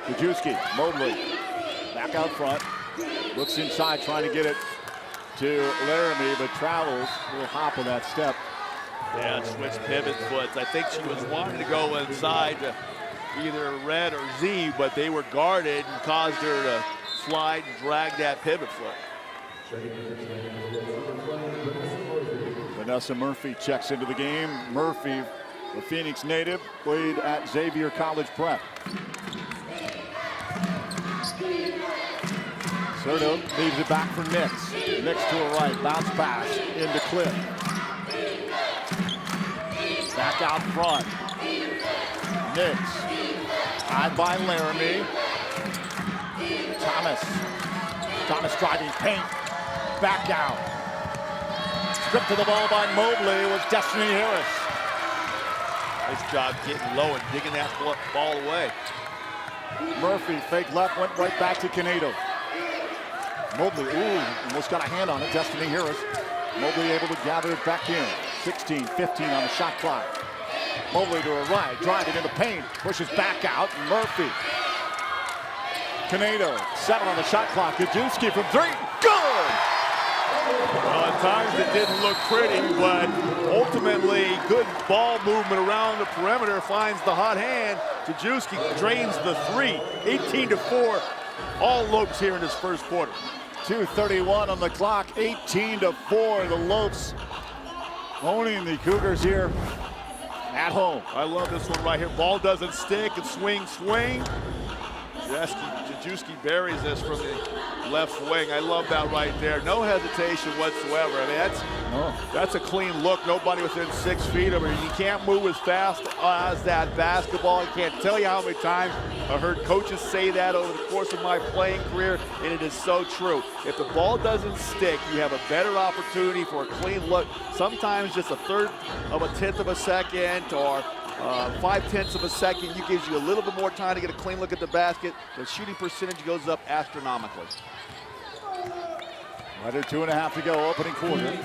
Gajewski, Mobley, back out front. Looks inside, trying to get it to Laramie, but travels. A little hop of that step. Yeah, switch pivot foots. I think she was wanting to go inside to either Red or Z, but they were guarded and caused her to slide and drag that pivot foot. Vanessa Murphy checks into the game. Murphy the Phoenix native, played at Xavier College Prep. Serto leaves it back for Nix. Nix to her right, bounce pass into Cliff. Back out front. Nix. Tied by Laramie. Thomas driving paint. Back out. Stripped to the ball by Mobley with Destiny Harris. Nice job getting low and digging that ball away. Murphy, fake left, went right back to Canedo. Mobley, almost got a hand on it. Destiny Harris. Mobley able to gather it back in. 16-15 on the shot clock. Mobley to her right, driving into paint, pushes back out. Murphy. Canedo, 7 on the shot clock. Gajewski from 3, good! Well, at times it didn't look pretty, but ultimately good ball movement around the perimeter, finds the hot hand. Gajewski drains the 3, 18-4. All Lopes here in this first quarter. 2:31 on the clock, 18-4. The Lopes owning the Cougars here at home. I love this one right here. Ball doesn't stick, and swing. Gajewski buries this from the left wing. I love that right there. No hesitation whatsoever. I mean, that's a clean look. Nobody within 6 feet of her. You can't move as fast as that basketball. I can't tell you how many times I heard coaches say that over the course of my playing career, and it is so true. If the ball doesn't stick, you have a better opportunity for a clean look. Sometimes just a 1/3 of a 1/10 of a second or 5/10 of a second, it gives you a little bit more time to get a clean look at the basket. The shooting percentage goes up astronomically. Under 2.5 to go, opening quarter.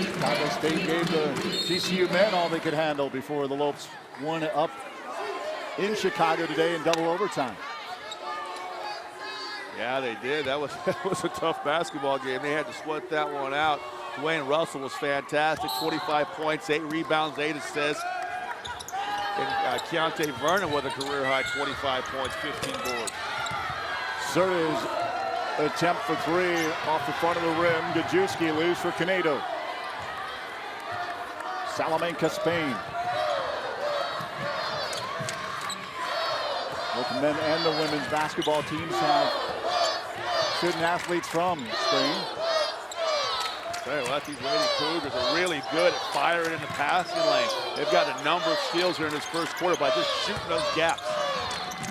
Chicago State gave the GCU men all they could handle before the Lopes won it up in Chicago today in double overtime. Yeah, they did. That was a tough basketball game. They had to sweat that one out. Dwayne Russell was fantastic. 25 points, 8 rebounds, 8 assists. And Keontae Vernon with a career high 25 points, 15 boards. Serta's attempt for 3 off the front of the rim. Gajewski leaves for Canedo. Salamanca, Spain. Both the men and the women's basketball teams have student athletes from Spain. Well, these Lady Cougars are really good at firing in the passing lane. They've got a number of steals here in this first quarter by just shooting those gaps.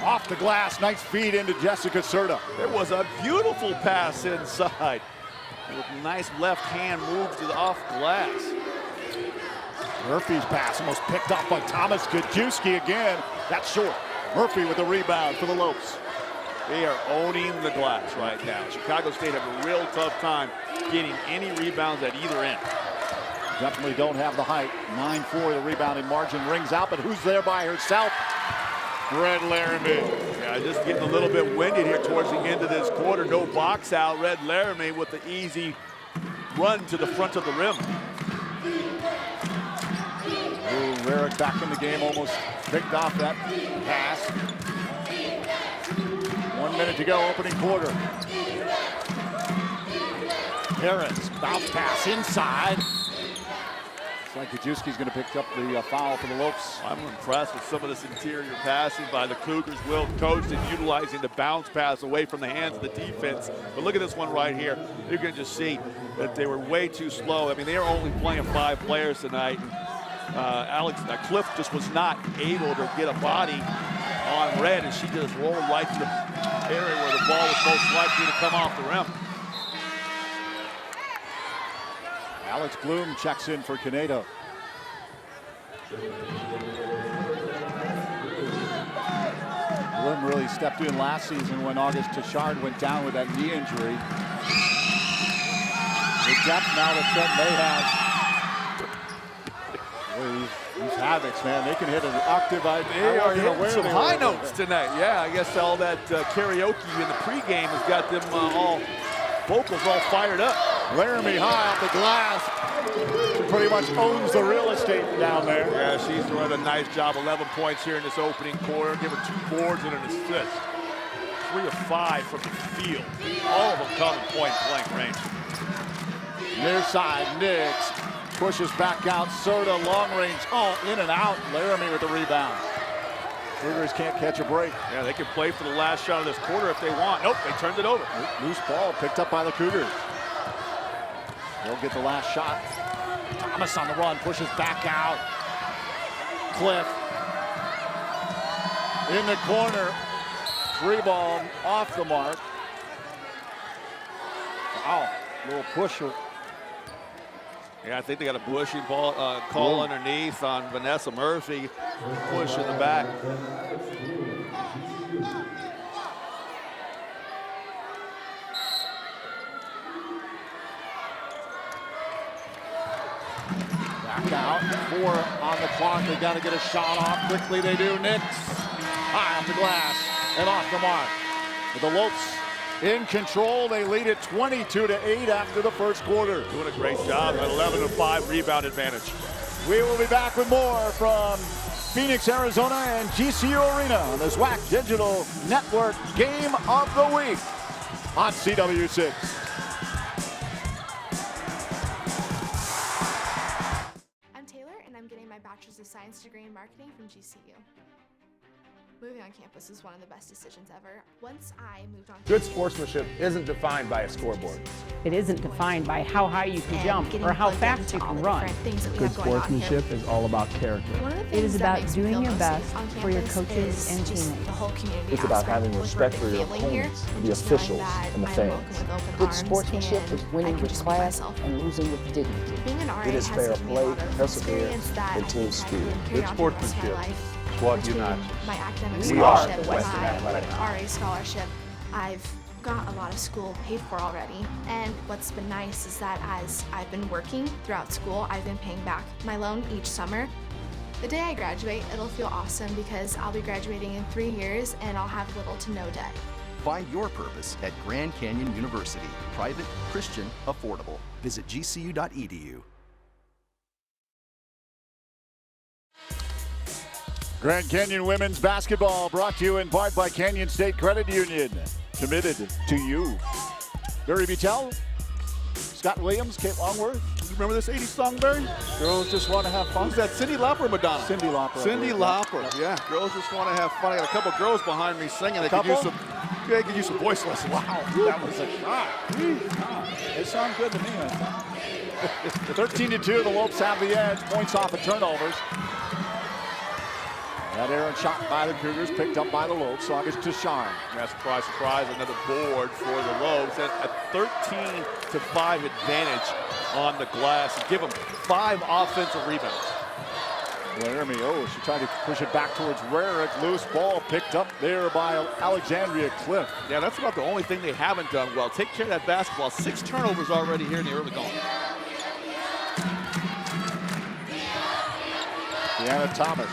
Off the glass, nice feed into Jessica Serta. There was a beautiful pass inside. With a nice left hand move to the off glass. Murphy's pass almost picked off by Thomas. Gajewski again. That's short. Murphy with the rebound for the Lopes. They are owning the glass right now. Chicago State have a real tough time getting any rebounds at either end. Definitely don't have the height. 9-4, the rebounding margin rings out, but who's there by herself? Red Laramie. Yeah, just getting a little bit winded here towards the end of this quarter. No box out. Red Laramie with the easy run to the front of the rim. Rarick back in the game, almost picked off that pass. 1 minute to go, opening quarter. Harris, bounce pass inside. It's like Gajewski's going to pick up the foul for the Lopes. I'm impressed with some of this interior passing by the Cougars. Will coached and utilizing the bounce pass away from the hands of the defense. But look at this one right here. You can just see that they were way too slow. I mean, they are only playing 5 players tonight. Cliff just was not able to get a body on Red, and she just rolled right to the area where the ball was most likely to come off the rim. Alex Bloom checks in for Canedo. Bloom really stepped in last season when August Tachard went down with that knee injury. The depth now that Trent May has. These Havocs, man, they can hit an octave. They are hitting some high notes tonight. Yeah, I guess all that karaoke in the pregame has got them all vocals all fired up. Laramie high off the glass. She pretty much owns the real estate down there. Yeah, she's doing a nice job. 11 points here in this opening quarter. Give her 2 boards and an assist. 3 of 5 from the field. All of them coming point blank range. Near side, Nix pushes back out. Serta, long range, in and out. Laramie with the rebound. Cougars can't catch a break. Yeah, they can play for the last shot of this quarter if they want. Nope, they turned it over. Loose ball picked up by the Cougars. They'll get the last shot. Thomas on the run, pushes back out. Cliff in the corner. Free ball off the mark. Wow, little push. Yeah, I think they got a bushy ball call underneath on Vanessa Murphy. Push in the back. Back out, 4 on the clock. They got to get a shot off quickly. They do. Nix high off the glass and off the mark. With the Lopes in control, they lead it 22-8 after the first quarter. Doing a great job. 11-5 rebound advantage. We will be back with more from Phoenix, Arizona and GCU Arena on the SWAC Digital Network Game of the Week on CW6. I'm Taylor, and I'm getting my Bachelor's of Science degree in marketing from GCU. Moving on campus was one of the best decisions ever. Once I moved on Good sportsmanship isn't defined by a scoreboard. It isn't defined by how high you can jump or how fast you can run. Good sportsmanship is all about character. It is about doing your best for your coaches and teammates. The whole community. It's about having respect for your opponents, the officials, and the fans. Good sportsmanship is winning with class and losing with dignity. Being an RA It is has fair given me a play, lot of perseverance, experience that and team spirit. I've been Good carrying on for the rest of my sportsmanship life. is what Between unites us. my academic We are scholarship, the Western Athletic my RA scholarship, I've got a lot of school paid for already. And what's been nice is that as I've been working throughout school, I've been paying back my loan each summer. The day I graduate, it'll feel awesome because I'll be graduating in 3 years and I'll have little to no debt. Find your purpose at Grand Canyon University. Private, Christian, affordable. Visit gcu.edu. Grand Canyon women's basketball brought to you in part by Canyon State Credit Union. Committed to you. Barry Vitale, Scott Williams, Kate Longworth. You remember this 80s song, Barry? Girls just want to have fun. Who's that, Cyndi Lauper or Madonna? Cyndi Lauper. Cyndi Lauper, yeah. Girls just want to have fun. I got a couple girls behind me singing. They could use some voice lessons. Wow, that was a shot. It sounds good to me. 13-2, the Lopes have the edge. Points off of turnovers. That errant shot by the Cougars, picked up by the Lopes. August Tashard. Yeah, surprise, surprise, another board for the Lopes. And a 13-5 advantage on the glass. Give them 5 offensive rebounds. Laramie, she tried to push it back towards Rarick. Loose ball picked up there by Alexandria Cliff. Yeah, that's about the only thing they haven't done well. Take care of that basketball. 6 turnovers already here in the early going. Deanna Thomas.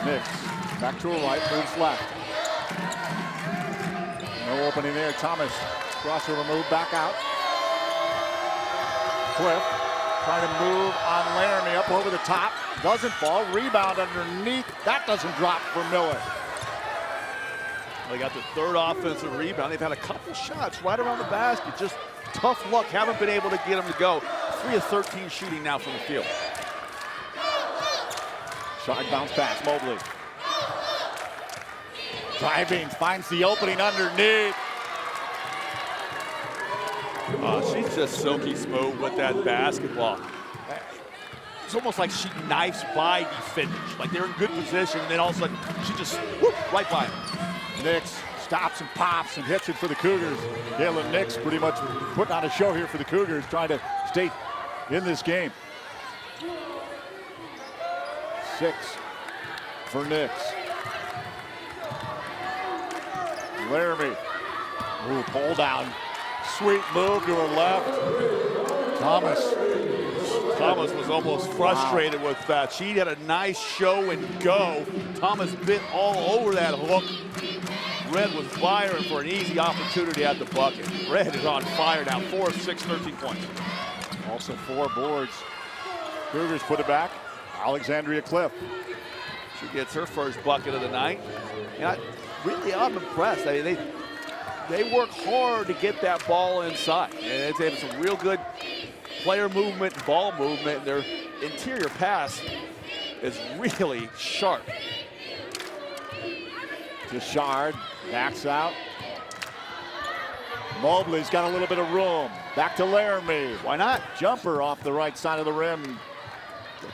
Nix, back to her right, moves left. No opening there. Thomas, crossover move, back out. Cliff, trying to move on Laramie, up over the top. Doesn't fall, rebound underneath. That doesn't drop for Miller. They got the 3rd offensive rebound. They've had a couple shots right around the basket. Just tough luck. Haven't been able to get them to go. 3 of 13 shooting now from the field. Shot bounce pass, Mobley. Driving, finds the opening underneath. She's just silky smooth with that basketball. It's almost like she knifes by the finish. Like they're in good position, and then all of a sudden, she just whoop, right by them. Nix stops and pops and hits it for the Cougars. Galen Nix pretty much putting on a show here for the Cougars, trying to stay in this game. 6 for Nix. Laramie. Ooh, pull down. Sweet move to her left. Thomas was almost frustrated with that. She had a nice show and go. Thomas bit all over that hook. Red was firing for an easy opportunity at the bucket. Red is on fire now. 4 of 6, 13 points. Also 4 boards. Cougars put it back. Alexandria Cliff. She gets her first bucket of the night. And I'm impressed. I mean, they work hard to get that ball inside. And they have some real good player movement, ball movement. Their interior pass is really sharp. Deshard backs out. Mobley's got a little bit of room. Back to Laramie. Why not? Jumper off the right side of the rim.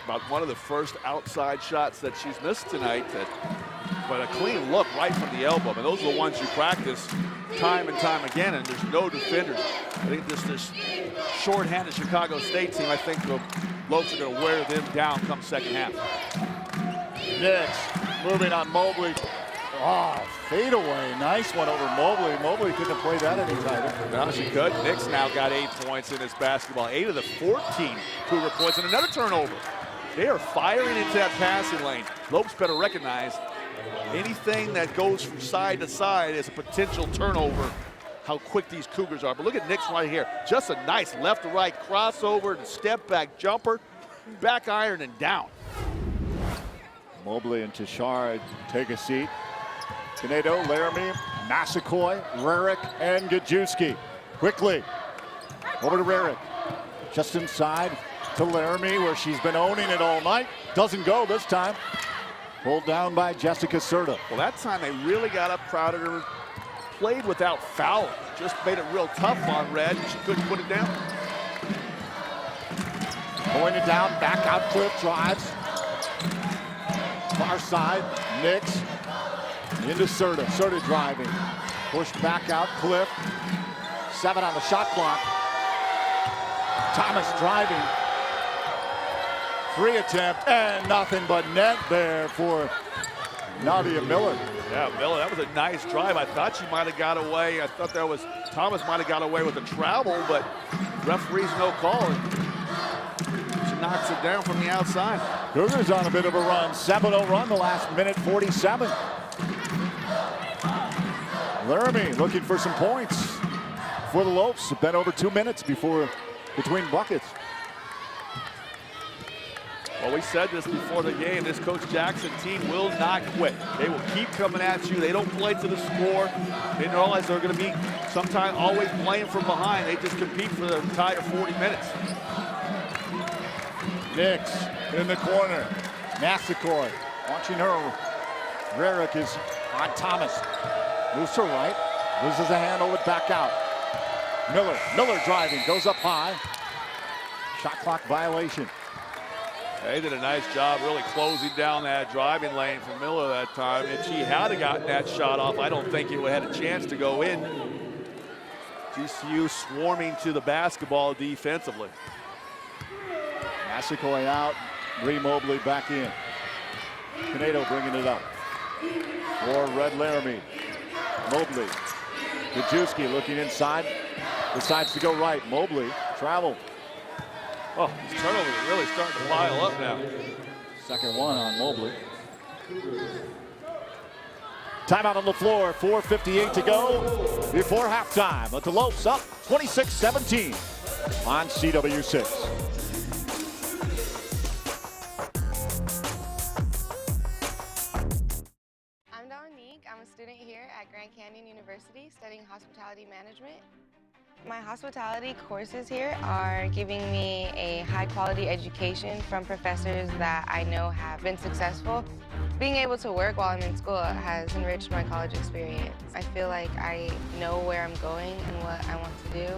About one of the first outside shots that she's missed tonight. But a clean look right from the elbow. And those are the ones you practice time and time again, and there's no defenders. I think this short-handed Chicago State team, I think the Lopes are going to wear them down come second half. Nix moving on Mobley. Oh, fade away. Nice one over Mobley. Mobley couldn't have played that any tighter. No, she could. Nix now got 8 points in this basketball. 8 of the 14 Cougar points, and another turnover. They are firing into that passing lane. Lopes better recognize anything that goes from side to side is a potential turnover, how quick these Cougars are. But look at Nix right here. Just a nice left to right crossover and step back jumper, back iron and down. Mobley and Tashard take a seat. Canedo, Laramie, Massaquoi, Rarick, and Gajewski. Quickly, over to Rarick. Just inside to Laramie, where she's been owning it all night. Doesn't go this time. Pulled down by Jessica Serta. Well, that time they really got up, crowded her, played without foul. Just made it real tough on Red. She couldn't put it down. Pointed down, back out, Cliff drives. Far side, Nix. Into Serta. Serta driving. Pushed back out, Cliff. 7 on the shot clock. Thomas driving. 3 attempt, and nothing but net there for Nadia Miller. Yeah, Miller, that was a nice drive. I thought she might have got away. I thought that was Thomas might have got away with the travel, but referee's no call. She knocks it down from the outside. Cougars on a bit of a run. 7-0 run the last minute 47. Laramie looking for some points for the Lopes. It's been over 2 minutes between buckets. Well, we said this before the game. This Coach Jackson team will not quit. They will keep coming at you. They don't play to the score. They realize they're going to be sometimes always playing from behind. They just compete for the entire 40 minutes. Nix in the corner. Massaquoi watching her. Rarick is on Thomas. Moves to right. Loses a handle it back out. Miller driving. Goes up high. Shot clock violation. They did a nice job really closing down that driving lane for Miller that time. If she had gotten that shot off, I don't think it would have had a chance to go in. GCU swarming to the basketball defensively. Massaquoi out. Bree Mobley back in. Canedo bringing it up. For Red Laramie. Mobley. Gajewski looking inside. Decides to go right. Mobley travel. Oh, these turnovers are really starting to pile up now. Second one on Mobley. Timeout on the floor. 4:58 to go before halftime. But the Lopes up 26-17 on CW6. I'm Dominique. I'm a student here at Grand Canyon University studying hospitality management. My hospitality courses here are giving me a high-quality education from professors that I know have been successful. Being able to work while I'm in school has enriched my college experience. I feel like I know where I'm going and what I want to do.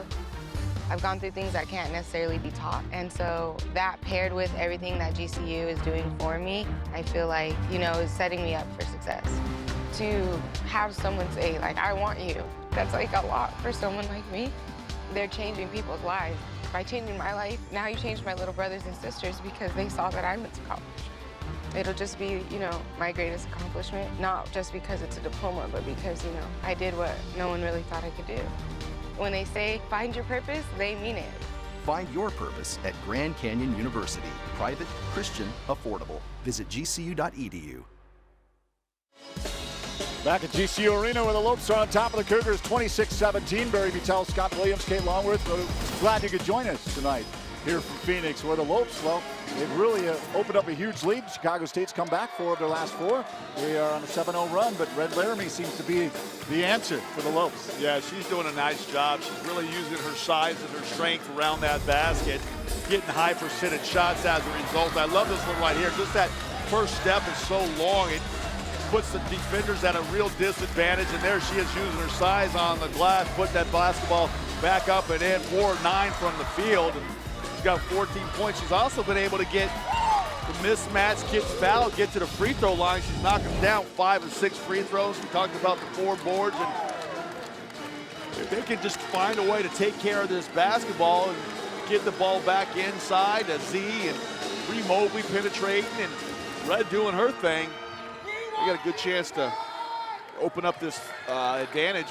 I've gone through things that can't necessarily be taught, and so that paired with everything that GCU is doing for me, I feel like, is setting me up for success. To have someone say, I want you, that's a lot for someone like me. They're changing people's lives. By changing my life, now you changed my little brothers and sisters because they saw that I went to college. It'll just be, my greatest accomplishment, not just because it's a diploma, but because, I did what no one really thought I could do. When they say, find your purpose, they mean it. Find your purpose at Grand Canyon University. Private, Christian, affordable. Visit gcu.edu. Back at GCU Arena where the Lopes are on top of the Cougars 26-17. Barry Butel, Scott Williams, Kate Longworth. Glad you could join us tonight here from Phoenix, where the Lopes, well, they've really opened up a huge lead. Chicago State's come back 4 of their last 4. They are on a 7-0 run, but Red Laramie seems to be the answer for the Lopes. Yeah, she's doing a nice job. She's really using her size and her strength around that basket, getting high percentage shots as a result. I love this one right here. Just that first step is so long. It puts the defenders at a real disadvantage, and there she is using her size on the glass, put that basketball back up and in, 4-9 from the field. And she's got 14 points. She's also been able to get the mismatch, kids foul, get to the free throw line. She's knocking down 5 of 6 free throws. We talked about the 4 boards, and if they can just find a way to take care of this basketball and get the ball back inside to Z and Bree Mobley penetrating and Red doing her thing, they got a good chance to open up this advantage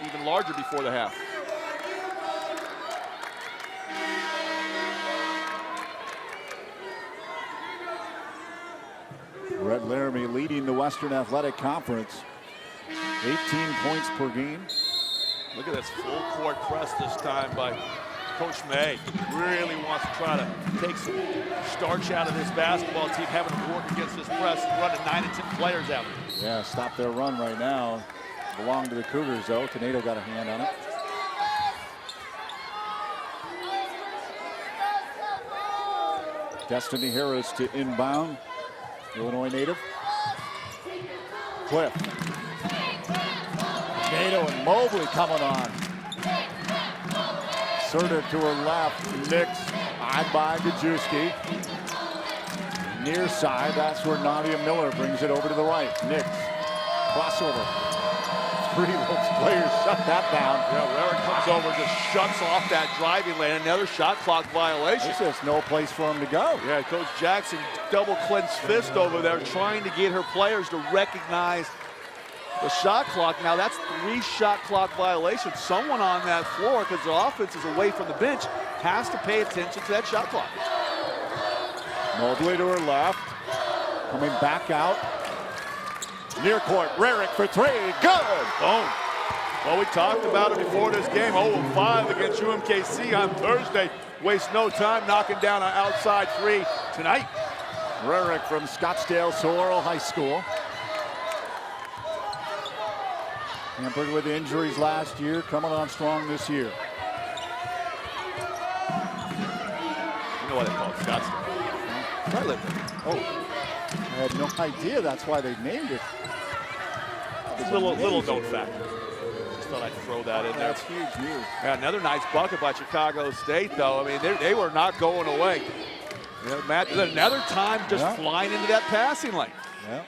even larger before the half. Red Laramie leading the Western Athletic Conference. 18 points per game. Look at this full court press this time by Coach May. Really wants to try to take some starch out of this basketball team, having to work against this press and running 9 and 10 players out. Yeah, stop their run right now. Belong to the Cougars, though. Tornado got a hand on it. Destiny Harris to inbound. Illinois native. Cliff. Tornado and Mobley coming on. Serta to her left. Nix. Eyed by Gajewski. Near side. That's where Nadia Miller brings it over to the right. Nix. Crossover. 3 Lopes players shut that down. Yeah, Rarick comes over, just shuts off that driving lane. Another shot clock violation. There's just no place for him to go. Yeah, Coach Jackson double clenched fist over there, trying to get her players to recognize the shot clock. Now that's 3 shot clock violations. Someone on that floor, because the offense is away from the bench, has to pay attention to that shot clock. Mobley to her left. Coming back out. Near court, Rarick for 3, good! Boom. Well, we talked about it before this game, 0-5 against UMKC on Thursday. Waste no time knocking down an outside 3 tonight. Rarick from Scottsdale Sorrel High School. Hampered with injuries last year, coming on strong this year. You know what they call it, Scottsdale? I lived there. Oh, I had no idea that's why they named it. Little known fact. Just thought I'd throw that in there. That's huge news. Yeah, another nice bucket by Chicago State, though. I mean, they were not going away. Yeah, Matt, another time just flying into that passing lane. Yeah.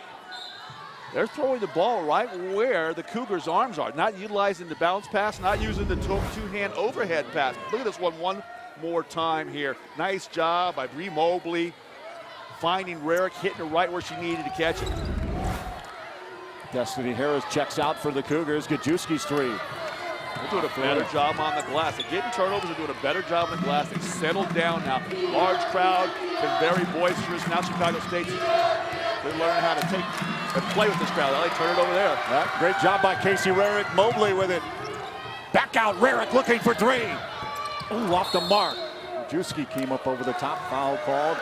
They're throwing the ball right where the Cougars' arms are, not utilizing the bounce pass, not using the two-hand overhead pass. Look at this one more time here. Nice job by Bree Mobley, finding Rarick, hitting it right where she needed to catch it. Destiny Harris checks out for the Cougars. Gajewski's 3. They're doing a better job on the glass. They're getting turnovers. They're doing a better job on the glass. They've settled down now. Large crowd, been very boisterous. Now Chicago State's they're learning how to take and play with this crowd. They turn it over there. Yeah, great job by Casey Rarick. Mobley with it. Back out. Rarick looking for 3. Ooh, off the mark. Gajewski came up over the top. Foul called.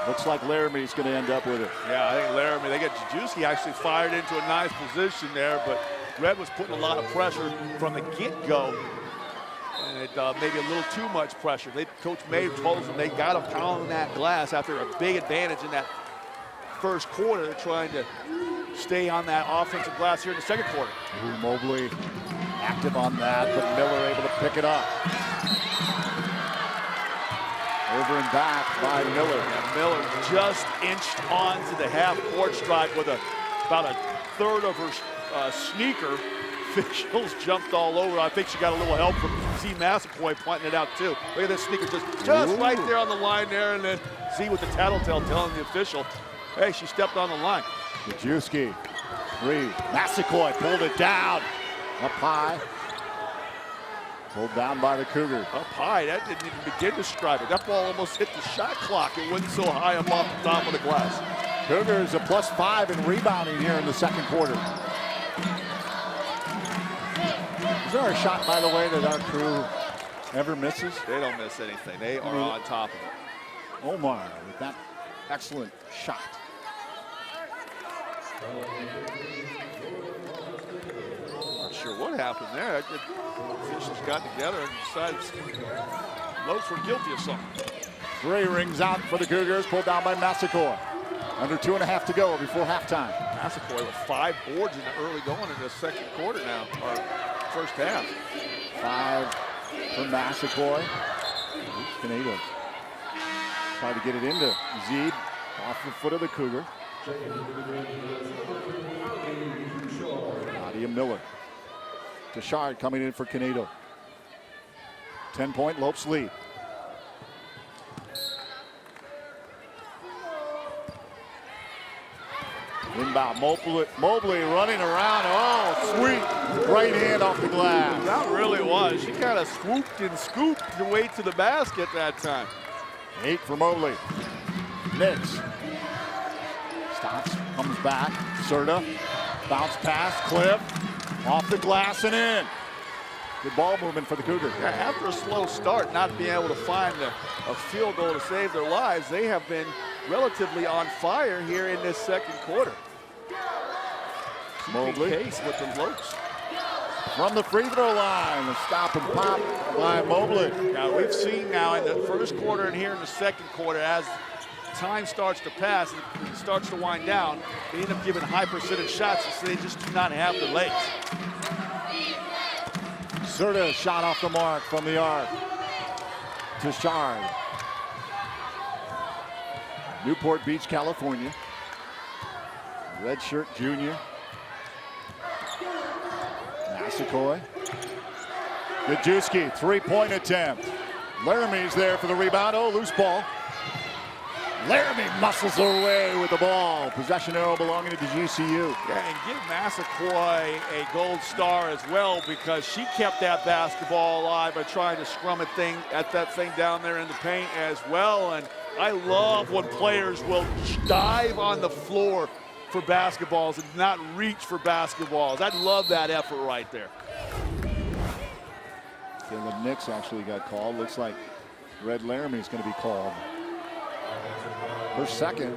Looks like Laramie's going to end up with it. Yeah, I think Laramie, they get Gajewski actually fired into a nice position there, but Red was putting a lot of pressure from the get-go, and it maybe a little too much pressure. Coach May told them they got to pound that glass after a big advantage in that first quarter. They're trying to stay on that offensive glass here in the second quarter. Ooh, Mobley active on that, but Miller able to pick it up. Over and back by Miller. Yeah, Miller just inched onto the half-court stripe with about a third of her sneaker. Officials jumped all over. I think she got a little help from Z Massaquoi pointing it out too. Look at this sneaker just right there on the line there, and then Z with the tattletale telling the official, hey, she stepped on the line. Gajewski, 3. Massaquoi pulled it down. Up high. Pulled down by the Cougars. Up high, that didn't even begin to strike it. That ball almost hit the shot clock. It wasn't so high up off the top of the glass. Cougars a +5 in rebounding here in the second quarter. Is there a shot, by the way, that our crew ever misses. They don't miss anything. They are on top of it. Omar with that excellent shot. Not sure what happened there. Officials got together and decided Lopes were guilty of something. 3 rings out for the Cougars, pulled down by Massaquoi. Under 2.5 to go before halftime. Massaquoi with 5 boards in the early going into the second quarter now, or first half. 5 for Massaquoi. Canado tried to get it into Zeeb off the foot of the Cougar. Nadia Miller. Tashard coming in for Canado. 10-point Lopes lead. Inbound, Mobley running around. Oh, sweet right hand off the glass. That really was. She kind of swooped and scooped the way to the basket that time. 8 for Mobley. Nix stops, comes back. Serta, bounce pass, Cliff, off the glass and in. Good ball movement for the Cougars. Yeah, after a slow start, not being able to find a field goal to save their lives, they have been relatively on fire here in this second quarter. Mobley Case with the Lopes. From the free throw line, the stop and pop by Mobley. Now we've seen now in the first quarter and here in the second quarter, as time starts to pass, it starts to wind down, they end up giving high percentage shots, so they just do not have the legs. Serta shot off the mark from the arc. Tashard. Newport Beach, California. Redshirt junior. Massaquoi. Gajewski, 3-point attempt. Laramie's there for the rebound. Oh, loose ball. Laramie muscles away with the ball. Possession arrow belonging to the GCU. Yeah, and give Massaquoi a gold star as well, because she kept that basketball alive by trying to scrum that thing down there in the paint as well. And I love when players will dive on the floor for basketballs and not reach for basketballs. I love that effort right there. Caleb Nix actually got called. Looks like Red Laramie is going to be called. Her second.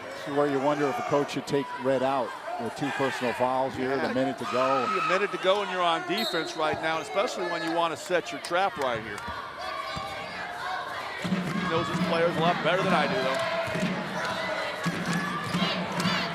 This is where you wonder if a coach should take Red out with 2 personal fouls here, the minute to go. A minute to go and you're on defense right now, especially when you want to set your trap right here. He knows his players a lot better than I do, though.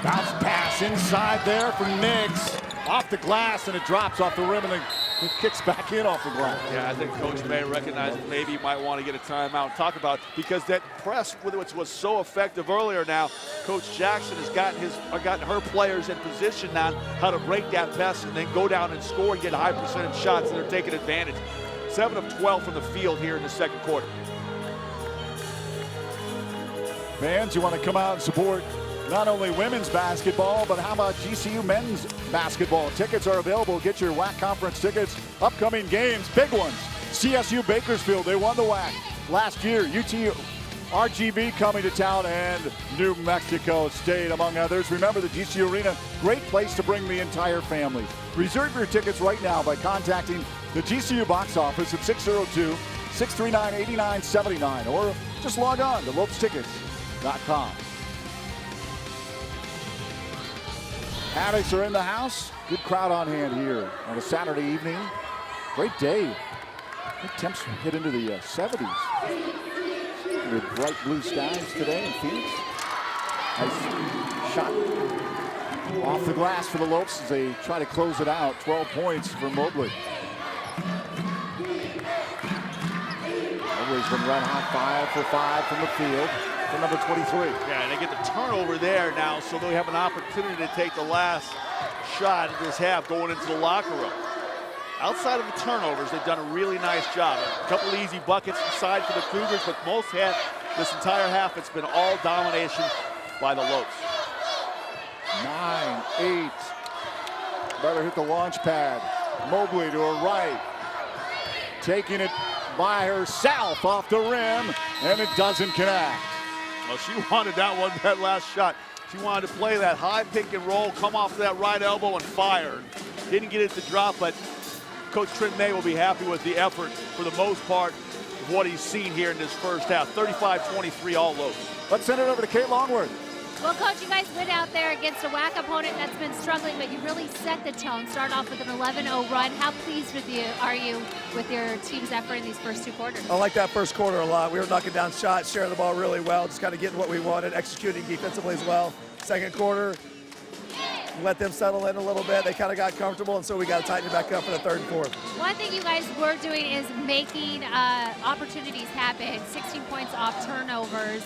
Bounce pass inside there for Nix. Off the glass, and it drops off the rim, and then it kicks back in off the glass. Yeah, I think Coach May recognized maybe he might want to get a timeout and talk about, because that press, which was so effective earlier now, Coach Jackson has gotten her players in position now how to break that press and then go down and score and get high percentage shots, and they're taking advantage. 7 of 12 from the field here in the second quarter. Fans, you want to come out and support not only women's basketball, but how about GCU men's basketball? Tickets are available. Get your WAC conference tickets. Upcoming games, big ones. CSU Bakersfield, they won the WAC last year. UT RGV coming to town, and New Mexico State, among others. Remember, the GCU Arena, great place to bring the entire family. Reserve your tickets right now by contacting the GCU box office at 602-639-8979, or just log on to lopestickets.com. Addicts are in the house. Good crowd on hand here on a Saturday evening. Great day. I think temps hit into the 70s. With bright blue skies today in Phoenix. Nice shot off the glass for the Lopes as they try to close it out. 12 points for Mobley. Mobley's been run hot 5 for 5 from the field. For number 23. Yeah, and they get the turnover there now, so they have an opportunity to take the last shot of this half going into the locker room. Outside of the turnovers, they've done a really nice job. A couple of easy buckets inside for the Cougars, but this entire half, it's been all domination by the Lopes. 9-8. Better hit the launch pad. Mobley to her right. Taking it by herself off the rim, and it doesn't connect. Well, she wanted that last shot. She wanted to play that high pick and roll, come off that right elbow and fire. Didn't get it to drop, but Coach Trent May will be happy with the effort for the most part of what he's seen here in this first half. 35-23 all Lopes. Let's send it over to Kate Longworth. Well, Coach, you guys went out there against a WAC opponent that's been struggling, but you really set the tone. Start off with an 11-0 run. How pleased are you with your team's effort in these first two quarters? I like that first quarter a lot. We were knocking down shots, sharing the ball really well, just kind of getting what we wanted, executing defensively as well. Second quarter, let them settle in a little bit. They kind of got comfortable, and so we got to tighten it back up for the third and fourth. One thing you guys were doing is making opportunities happen, 16 points off turnovers.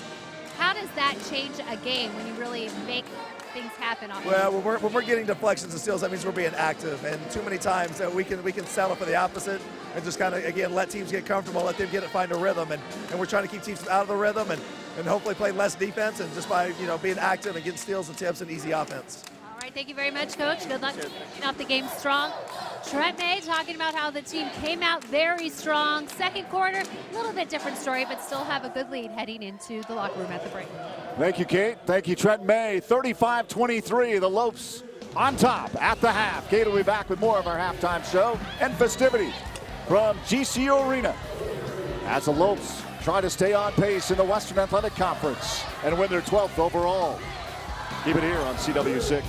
How does that change a game when you really make things happen? Well, when we're getting deflections and steals, that means we're being active. And too many times we can settle for the opposite and just kind of, again, let teams get comfortable, let them find a rhythm. And we're trying to keep teams out of the rhythm and hopefully play less defense and just by being active and getting steals and tips and easy offense. All right, thank you very much, Coach. Good luck getting off the game strong. Trent May talking about how the team came out very strong. Second quarter, a little bit different story, but still have a good lead heading into the locker room at the break. Thank you, Kate. Thank you, Trent May. 35-23, the Lopes on top at the half. Kate will be back with more of our halftime show and festivities from GCU Arena as the Lopes try to stay on pace in the Western Athletic Conference and win their 12th overall. Keep it here on CW6.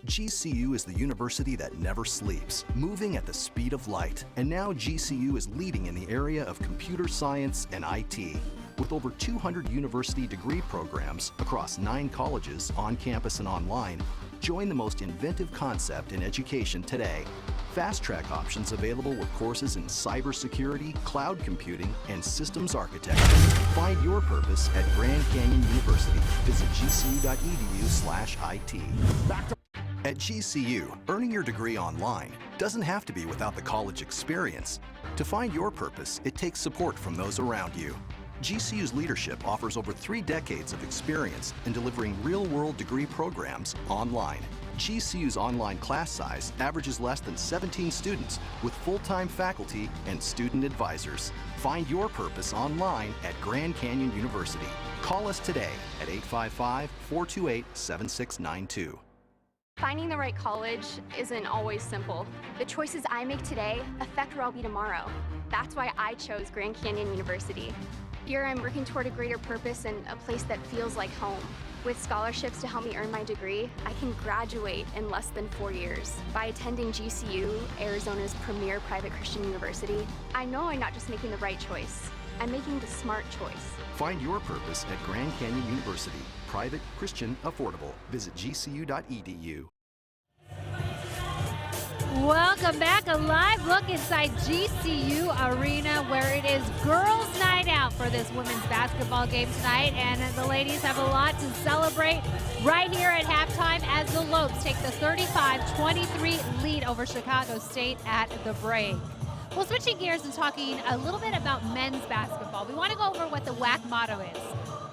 GCU is the university that never sleeps, moving at the speed of light. And now GCU is leading in the area of computer science and IT. With over 200 university degree programs across 9 colleges on campus and online, join the most inventive concept in education today. Fast track options available with courses in cybersecurity, cloud computing, and systems architecture. Find your purpose at Grand Canyon University. Visit gcu.edu/IT. At GCU, earning your degree online doesn't have to be without the college experience. To find your purpose, it takes support from those around you. GCU's leadership offers over 3 decades of experience in delivering real-world degree programs online. GCU's online class size averages less than 17 students with full-time faculty and student advisors. Find your purpose online at Grand Canyon University. Call us today at 855-428-7692. Finding the right college isn't always simple. The choices I make today affect where I'll be tomorrow. That's why I chose Grand Canyon University. Here I'm working toward a greater purpose and a place that feels like home. With scholarships to help me earn my degree, I can graduate in less than 4 years. By attending GCU, Arizona's premier private Christian university, I know I'm not just making the right choice, I'm making the smart choice. Find your purpose at Grand Canyon University. Private, Christian, affordable. Visit gcu.edu. Welcome back. A live look inside GCU Arena where it is girls' night out for this women's basketball game tonight. And the ladies have a lot to celebrate right here at halftime as the Lopes take the 35-23 lead over Chicago State at the break. Well, switching gears and talking a little bit about men's basketball, we want to go over what the WAC motto is.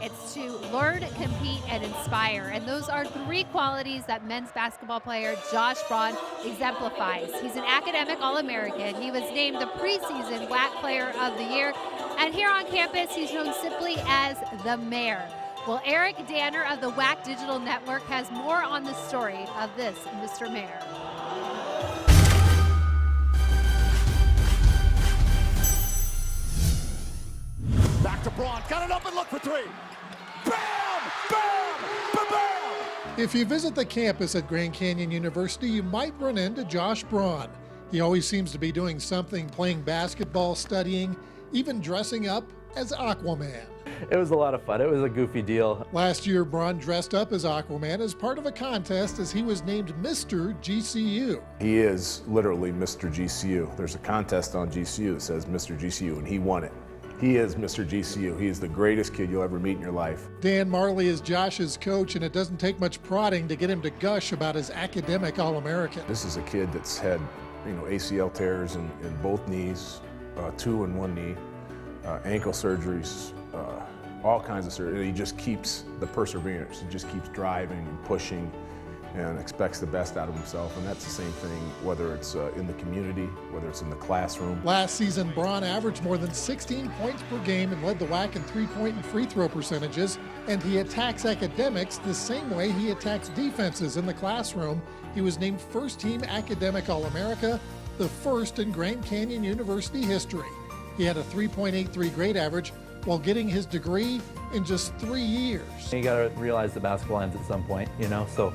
It's to learn, compete, and inspire. And those are 3 qualities that men's basketball player Josh Braun exemplifies. He's an academic All-American. He was named the preseason WAC Player of the Year. And here on campus, he's known simply as the Mayor. Well, Eric Danner of the WAC Digital Network has more on the story of this Mr. Mayor. Back to Braun, got it up and look for 3. Bam! Bam! Bam! If you visit the campus at Grand Canyon University, you might run into Josh Braun. He always seems to be doing something, playing basketball, studying, even dressing up as Aquaman. It was a lot of fun. It was a goofy deal. Last year, Braun dressed up as Aquaman as part of a contest as he was named Mr. GCU. He is literally Mr. GCU. There's a contest on GCU that says Mr. GCU, and he won it. He is Mr. GCU. He is the greatest kid you'll ever meet in your life. Dan Marley is Josh's coach, and it doesn't take much prodding to get him to gush about his academic All-American. This is a kid that's had, ACL tears in both knees, 2 in 1 knee, ankle surgeries, all kinds of surgery. And he just keeps the perseverance. He just keeps driving and pushing and expects the best out of himself. And that's the same thing, whether it's in the community, whether It's in the classroom. Last season, Braun averaged more than 16 points per game and led the WAC in three-point and free throw percentages. And he attacks academics the same way he attacks defenses in the classroom. He was named first-team academic All-America, the first in Grand Canyon University history. He had a 3.83 grade average while getting his degree in just 3 years. You got to realize the basketball ends at some point, you know, so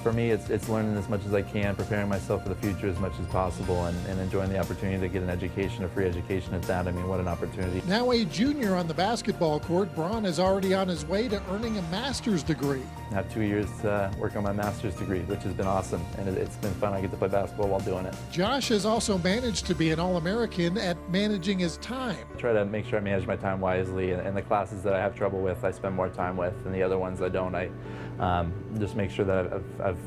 for me it's learning as much as I can, preparing myself for the future as much as possible, and enjoying the opportunity to get an education, a free education at that. I mean, what an opportunity. Now a junior on the basketball court, Braun is already on his way to earning a master's degree. I have 2 years to work on my master's degree, which has been awesome, and it's been fun. I get to play basketball while doing it. Josh has also managed to be an All-American at managing his time. I try to make sure I manage my time wisely, and the classes that I have trouble with, I spend more time with, and the other ones I don't. I just make sure that I've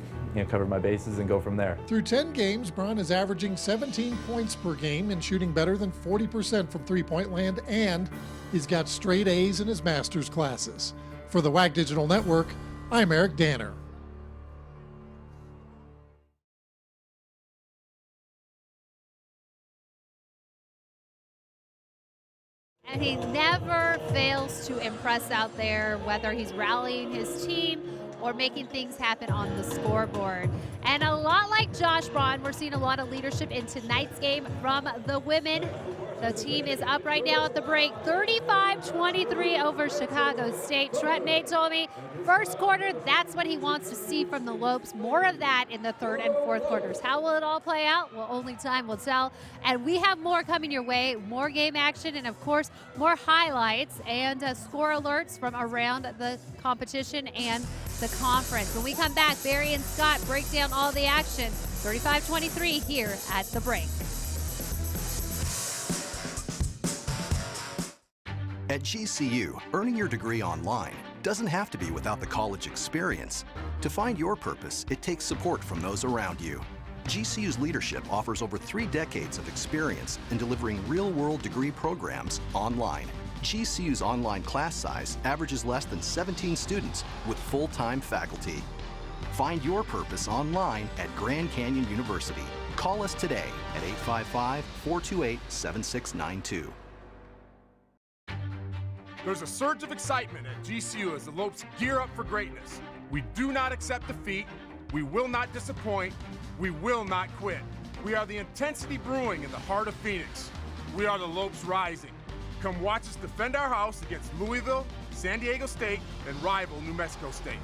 covered my bases and go from there. Through 10 games, Braun is averaging 17 points per game and shooting better than 40% from three-point land, and he's got straight A's in his master's classes. For the WAC Digital Network, I'm Eric Danner. And he never fails to impress out there, whether he's rallying his team or making things happen on the scoreboard. And a lot like Josh Braun, we're seeing a lot of leadership in tonight's game from the women. The team is up right now at the break, 35-23 over Chicago State. Trent May told me first quarter, that's what he wants to see from the Lopes. More of that in the third and fourth quarters. How will it all play out? Well, only time will tell. And we have more coming your way, more game action, and of course, more highlights and score alerts from around the competition and the conference. When we come back, Barry and Scott break down all the action. 35-23 here at the break. At GCU, earning your degree online doesn't have to be without the college experience. To find your purpose, it takes support from those around you. GCU's leadership offers over 3 decades of experience in delivering real-world degree programs online. GCU's online class size averages less than 17 students with full-time faculty. Find your purpose online at Grand Canyon University. Call us today at 855-428-7692. There's a surge of excitement at GCU as the Lopes gear up for greatness. We do not accept defeat. We will not disappoint. We will not quit. We are the intensity brewing in the heart of Phoenix. We are the Lopes rising. Come watch us defend our house against Louisville, San Diego State, and rival New Mexico State.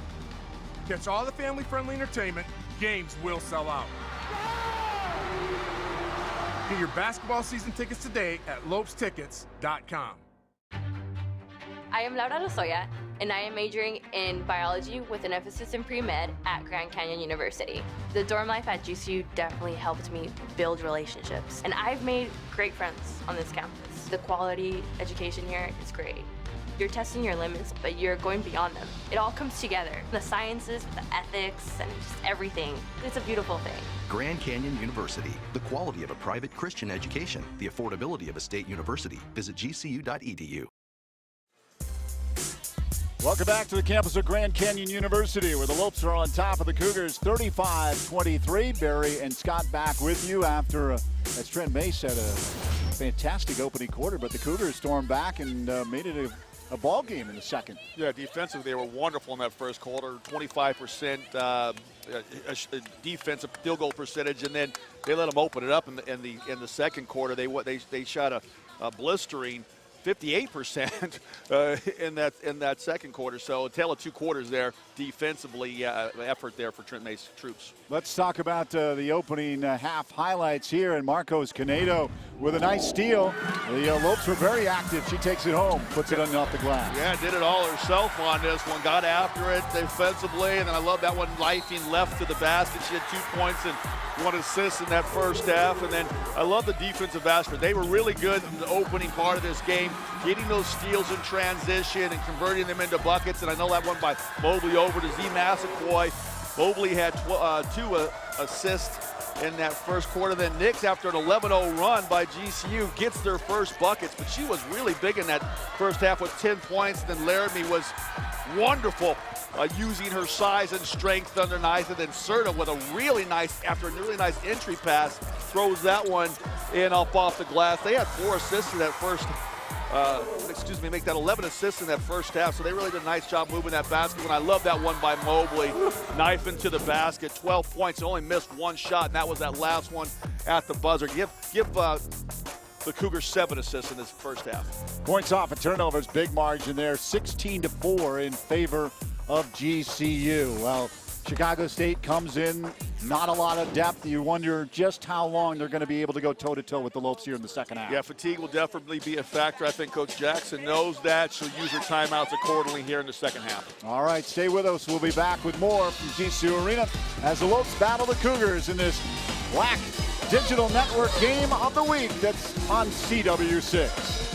Catch all the family-friendly entertainment. Games will sell out. Get your basketball season tickets today at lopestickets.com. I am Laura Lozoya, and I am majoring in biology with an emphasis in pre-med at Grand Canyon University. The dorm life at GCU definitely helped me build relationships, and I've made great friends on this campus. The quality education here is great. You're testing your limits, but you're going beyond them. It all comes together. The sciences, the ethics, and just everything. It's a beautiful thing. Grand Canyon University, the quality of a private Christian education, the affordability of a state university. Visit gcu.edu. Welcome back to the campus of Grand Canyon University, where the Lopes are on top of the Cougars, 35-23. Barry and Scott back with you after, as Trent May said, a fantastic opening quarter, but the Cougars stormed back and made it a ball game in the second. Yeah, defensively they were wonderful in that first quarter, 25% defensive field goal percentage, and then they let them open it up in the second quarter. They shot a blistering 58% in that second quarter. So a tale of 2 quarters there defensively, effort there for Trent May's troops. Let's talk about the opening half highlights here, and Marcos Canedo with a nice steal. The Lopes were very active. She takes it home, puts it off the glass. Yeah, did it all herself on this one. Got after it defensively, and then I love that one knifing left to the basket. She had 2 points and 1 assist in that first half, and then I love the defensive aspect. They were really good in the opening part of this game, getting those steals in transition and converting them into buckets, and I know that one by Mobley over to Z Massaquoi. Mobley had 2 assists in that first quarter. Then Nix, after an 11-0 run by GCU, gets their first buckets, but she was really big in that first half with 10 points. Then Laramie was wonderful using her size and strength underneath it. Then Serta with a really nice, after a really nice entry pass, throws that one and up off the glass. They had 4 assists in that first, make that 11 assists in that first half, so they really did a nice job moving that basket. And I love that one by Mobley, knife into the basket, 12 points, only missed 1 shot, and that was that last one at the buzzer. Give the Cougars 7 assists in this first half. Points off and turnovers, big margin there, 16-4 in favor of GCU. Well, Chicago State comes in, not a lot of depth. You wonder just how long they're going to be able to go toe-to-toe with the Lopes here in the second half. Yeah, fatigue will definitely be a factor. I think Coach Jackson knows that. She'll use her timeouts accordingly here in the second half. All right, stay with us. We'll be back with more from GCU Arena as the Lopes battle the Cougars in this WAC Digital Network game of the week that's on CW6.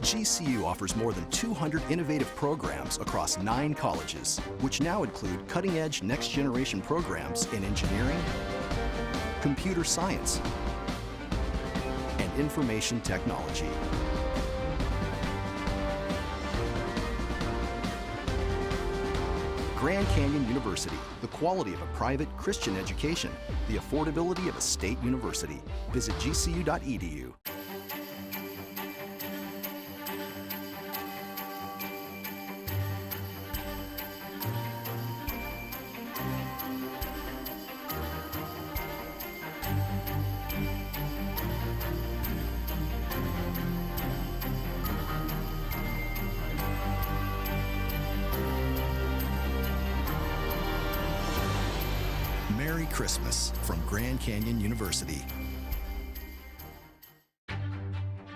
GCU offers more than 200 innovative programs across 9 colleges, which now include cutting-edge next-generation programs in engineering, computer science, and information technology. Grand Canyon University, the quality of a private Christian education, the affordability of a state university. Visit gcu.edu. Merry Christmas from Grand Canyon University.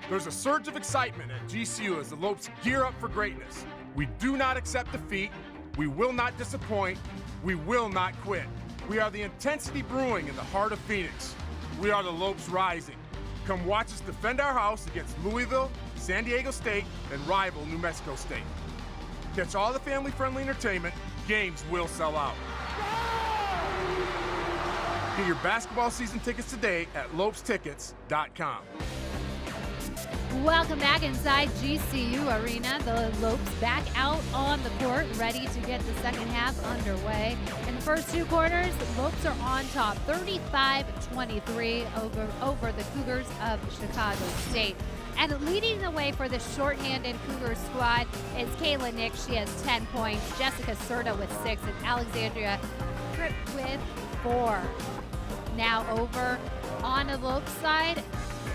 There's a surge of excitement at GCU as the Lopes gear up for greatness. We do not accept defeat. We will not disappoint. We will not quit. We are the intensity brewing in the heart of Phoenix. We are the Lopes rising. Come watch us defend our house against Louisville, San Diego State, and rival New Mexico State. Catch all the family-friendly entertainment. Games will sell out. Get your basketball season tickets today at lopestickets.com. Welcome back inside GCU Arena. The Lopes back out on the court, ready to get the second half underway. In the first 2 quarters, the Lopes are on top, 35-23 over the Cougars of Chicago State. And leading the way for the shorthanded Cougar squad is Kayla Nick. She has 10 points, Jessica Serta with 6, and Alexandria Tripp with 4. Now over on the Lopes side,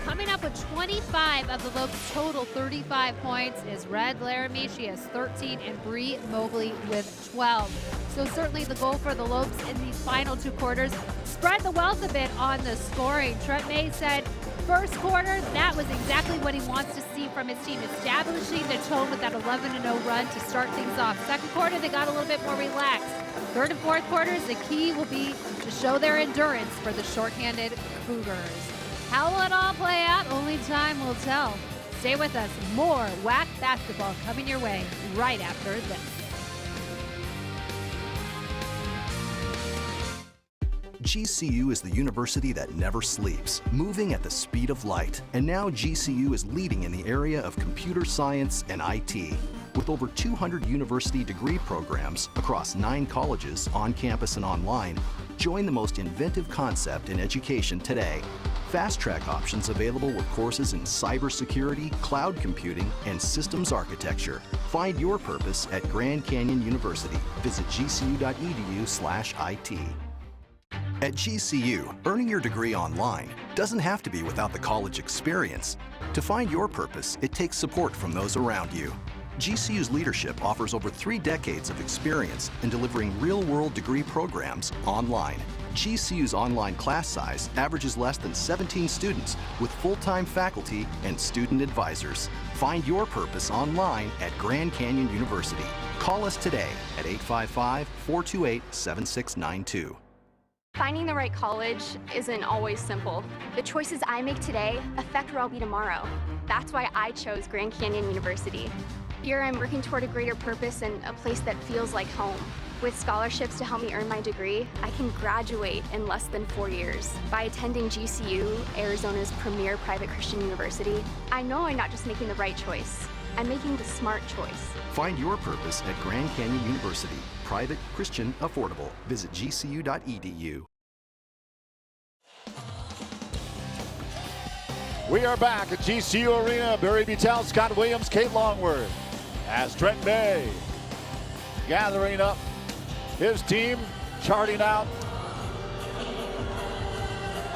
coming up with 25 of the Lopes' total 35 points is Red Laramie. She has 13, and Bree Mobley with 12. So certainly the goal for the Lopes in these final 2 quarters, spread the wealth a bit on the scoring. Trent May said first quarter, that was exactly what he wants to see from his team, establishing the tone with that 11-0 run to start things off. Second quarter, they got a little bit more relaxed. Third and fourth quarters, the key will be to show their endurance for the shorthanded Cougars. How will it all play out? Only time will tell. Stay with us. More WAC basketball coming your way right after this. GCU is the university that never sleeps, moving at the speed of light. And now GCU is leading in the area of computer science and IT. With over 200 university degree programs across 9 colleges, on campus and online, join the most inventive concept in education today. Fast track options available with courses in cybersecurity, cloud computing, and systems architecture. Find your purpose at Grand Canyon University. Visit gcu.edu/IT. At GCU, earning your degree online doesn't have to be without the college experience. To find your purpose, it takes support from those around you. GCU's leadership offers over 3 decades of experience in delivering real-world degree programs online. GCU's online class size averages less than 17 students with full-time faculty and student advisors. Find your purpose online at Grand Canyon University. Call us today at 855-428-7692. Finding the right college isn't always simple. The choices I make today affect where I'll be tomorrow. That's why I chose Grand Canyon University. Here I'm working toward a greater purpose and a place that feels like home. With scholarships to help me earn my degree, I can graduate in less than 4 years. By attending GCU, Arizona's premier private Christian university, I know I'm not just making the right choice, I'm making the smart choice. Find your purpose at Grand Canyon University. Private, Christian, affordable. Visit gcu.edu. We are back at GCU Arena. Barry Buttel, Scott Williams, Kate Longworth. As Trent May gathering up his team, charting out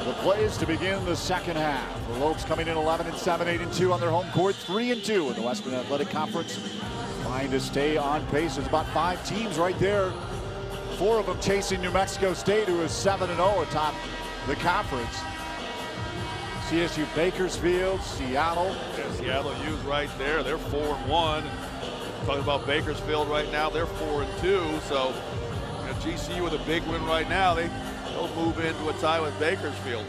the plays to begin the second half. The Lopes coming in 11-7, 8-2 on their home court, 3-2 in the Western Athletic Conference. Trying to stay on pace. There's about 5 teams right there. 4 of them chasing New Mexico State, who is 7-0 atop the conference. CSU Bakersfield, Seattle. Yeah, Seattle U's right there. They're 4-1. Talking about Bakersfield right now, they're 4-2. So, GCU with a big win right now, they'll move into a tie with Bakersfield.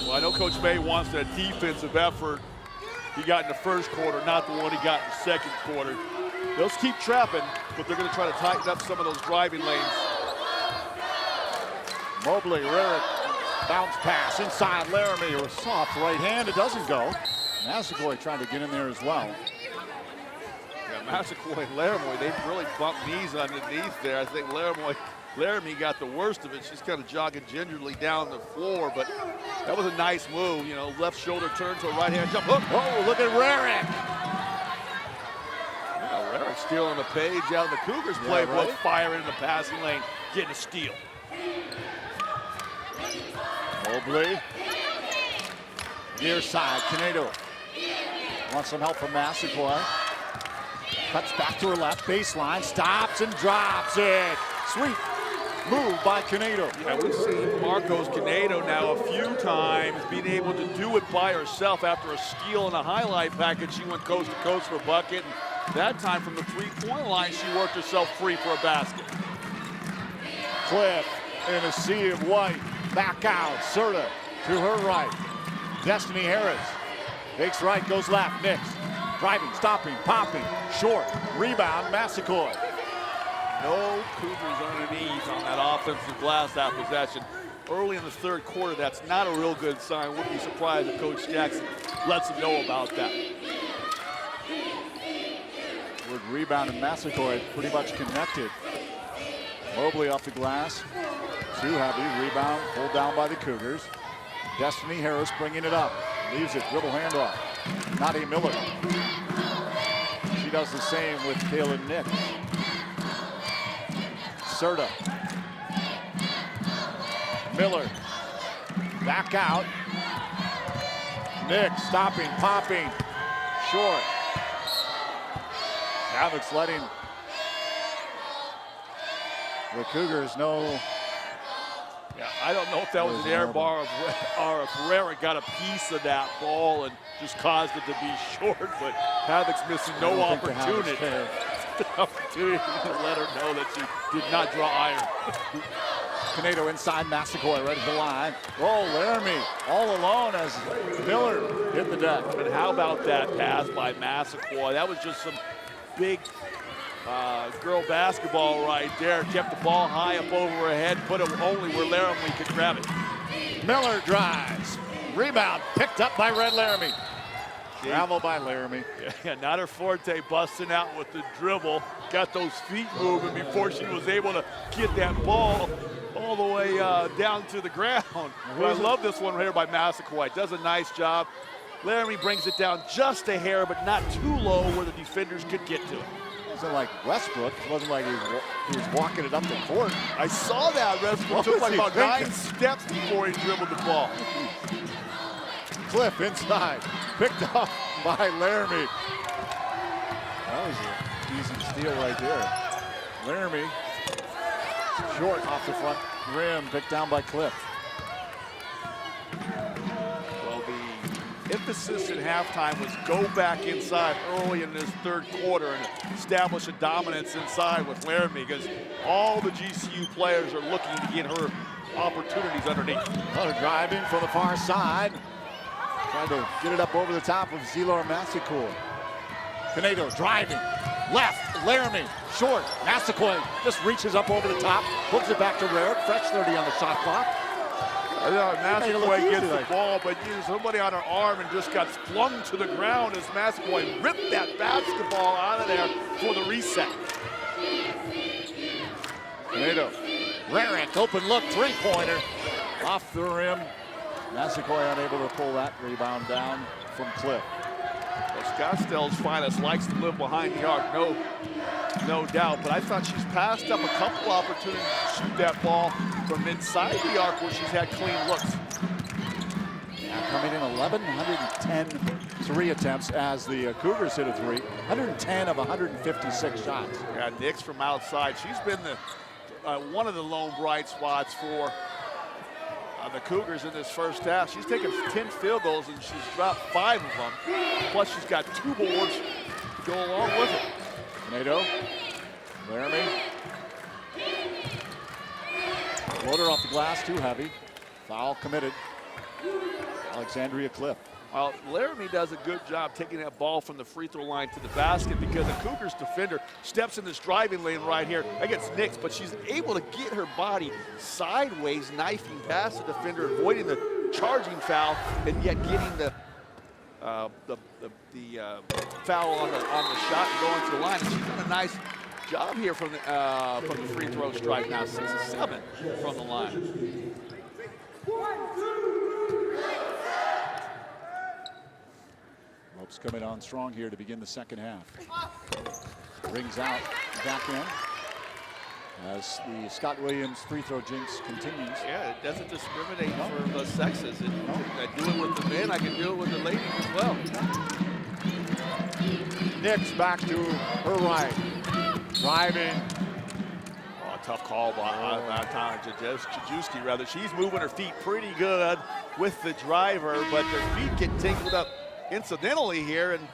Well, I know Coach May wants that defensive effort he got in the first quarter, not the one he got in the second quarter. They'll keep trapping, but they're going to try to tighten up some of those driving lanes. Mobley, Rarick, bounce pass inside Laramie, or a soft right hand. It doesn't go. Massaquoi trying to get in there as well. Yeah, Massaquoi and Laramie, they really bumped knees underneath there. I think Laramie got the worst of it. She's kind of jogging gingerly down the floor, but that was a nice move. Left shoulder turn to a right hand jump hook. Oh, look at Rarick. Yeah, Rarick stealing the page out of the Cougars playbook, right? Firing in the passing lane, getting a steal. Mobley. Near side, Canedo. Wants some help from Massaquoi. Cuts back to her left, baseline, stops and drops it. Sweet move by Canedo. Yeah, we've seen Marcos Canedo now a few times being able to do it by herself after a steal in a highlight package. She went coast to coast for a bucket, and that time from the three-point line, she worked herself free for a basket. Cliff in a sea of white, back out, Serta to her right. Destiny Harris fakes right, goes left, Nix. Driving, stopping, popping, short, rebound, Massaquoi. No Cougars underneath on that offensive glass that possession. Early in the third quarter, that's not a real good sign. Wouldn't be surprised if Coach Jackson lets them know about that. Good rebound, and Massaquoi pretty much connected. Mobley off the glass. Too heavy, rebound, pulled down by the Cougars. Destiny Harris bringing it up. Leaves it, dribble handoff. Nadia Miller. She does the same with Kaylin Nix. Serta. Miller. Back out. Nix stopping, popping. Short. Havoc's letting the Cougars know. Yeah, I don't know if that was an air bar or if Rarick got a piece of that ball and just caused it to be short, but Havoc's missing no opportunity. Opportunity to let her know that she did not draw iron. Canedo inside, Massaquoi right at the line. Oh, Laramie all alone as Miller hit the deck. And how about that pass by Massaquoi? That was just some big girl basketball right there. Kept the ball high up over her head, put it only where Laramie could grab it. Miller drives. Rebound picked up by Red Laramie. Travel by Laramie. Yeah, not her forte, busting out with the dribble. Got those feet moving before she was able to get that ball all the way down to the ground. But I love this one right here by Massaquoi. Does a nice job. Laramie brings it down just a hair, but not too low where the defenders could get to it. It wasn't like Westbrook. It wasn't like he was walking it up the court. I saw that. Westbrook took like about 9 steps before he dribbled the ball. Cliff inside, picked up by Laramie. That was an easy steal right there. Laramie, short off the front rim, picked down by Cliff. Well, the emphasis at halftime was go back inside early in this third quarter and establish a dominance inside with Laramie, because all the GCU players are looking to get her opportunities underneath. Another driving from the far side. Trying to get it up over the top of Zelor Massaquoi. Canedo driving. Left, Laramie, short. Massaquoi just reaches up over the top, hooks it back to Rarick. Fresh 30 on the shot clock. Massaquoi gets the ball, but used somebody on her arm and just got flung to the ground as Massaquoi ripped that basketball out of there for the reset. Canedo. Rarick, open look, three-pointer. Off the rim. Massaquoi unable to pull that rebound down from Cliff. Well, Scottsdale's finest likes to live behind the arc, no doubt. But I thought she's passed up a couple opportunities to shoot that ball from inside the arc where she's had clean looks. Now coming in 110 three attempts as the Cougars hit a three. 110 of 156 shots. Yeah, Nix from outside. She's been the one of the lone bright spots for the Cougars in this first half. She's taken 10 field goals and she's dropped 5 of them. Plus she's got 2 boards to go along with it. Canedo, Laramie. Floater off the glass, too heavy. Foul committed. Alexandria Cliff. Well, Laramie does a good job taking that ball from the free throw line to the basket because the Cougars defender steps in this driving lane right here against Nix, but she's able to get her body sideways, knifing past the defender, avoiding the charging foul, and yet getting the foul on the shot and going to the line. And she's done a nice job here from the free throw strike now, 6 of 7 from the line. Lopes coming on strong here to begin the second half. Rings out, back in. As the Scott Williams free throw jinx continues. Yeah, it doesn't discriminate for the sexes. I do it with the men, I can do it with the ladies as well. Nix back to her right. Driving. Oh, tough call by Jajewski, rather. She's moving her feet pretty good with the driver, but their feet get tangled up incidentally here, and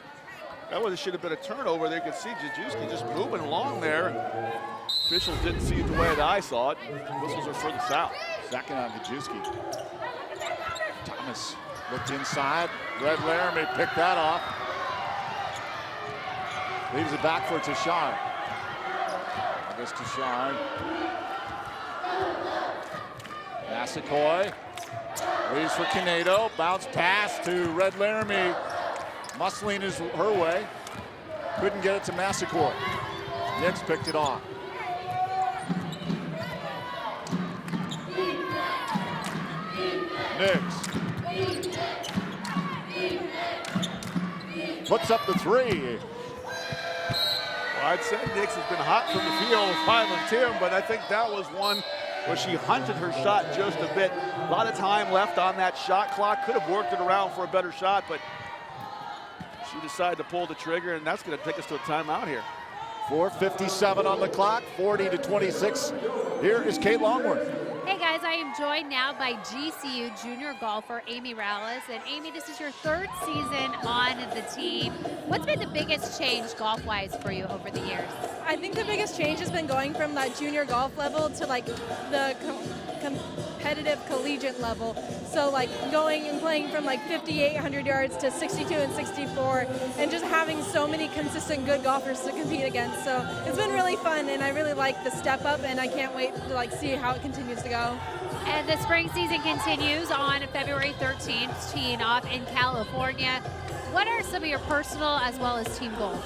that should have been a turnover there. You can see Jajewski just moving along there. Officials didn't see it the way that I saw it. Whistles are for the foul. Second on Jajewski. Thomas looked inside. Red Laramie picked that off. Leaves it back for Tashard. I guess Tashard. Massaquoi. Leaves for Canedo. Bounce pass to Red Laramie. Muscling is her way. Couldn't get it to Massaquoi. Nix picked it off. Nix. Puts up the three. Well, I'd say Nix has been hot from the field, 5 of 10, but I think that was one where she hunted her shot just a bit. A lot of time left on that shot clock. Could have worked it around for a better shot, but she decided to pull the trigger, and that's going to take us to a timeout here. 4:57 on the clock, 40-26. Here is Kate Longworth. Hey guys, I am joined now by GCU junior golfer Amy Rallis. And Amy, this is your 3rd season on the team. What's been the biggest change golf-wise for you over the years? I think the biggest change has been going from that junior golf level to like the competitive collegiate level. So like going and playing from like 5800 yards to 62 and 64 and just having so many consistent good golfers to compete against. So it's been really fun, and I really like the step up, and I can't wait to like see how it continues to go. And the spring season continues on February 13th, teeing off in California. What are some of your personal as well as team goals?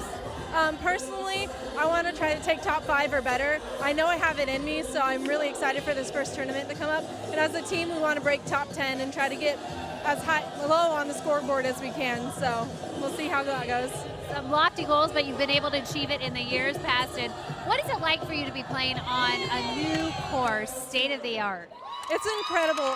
Personally, I want to try to take top 5 or better. I know I have it in me, so I'm really excited for this first tournament to come up. And as a team, we want to break top 10 and try to get as low on the scoreboard as we can. So we'll see how that goes. Some lofty goals, but you've been able to achieve it in the years past. And what is it like for you to be playing on a new course, state of the art? It's incredible.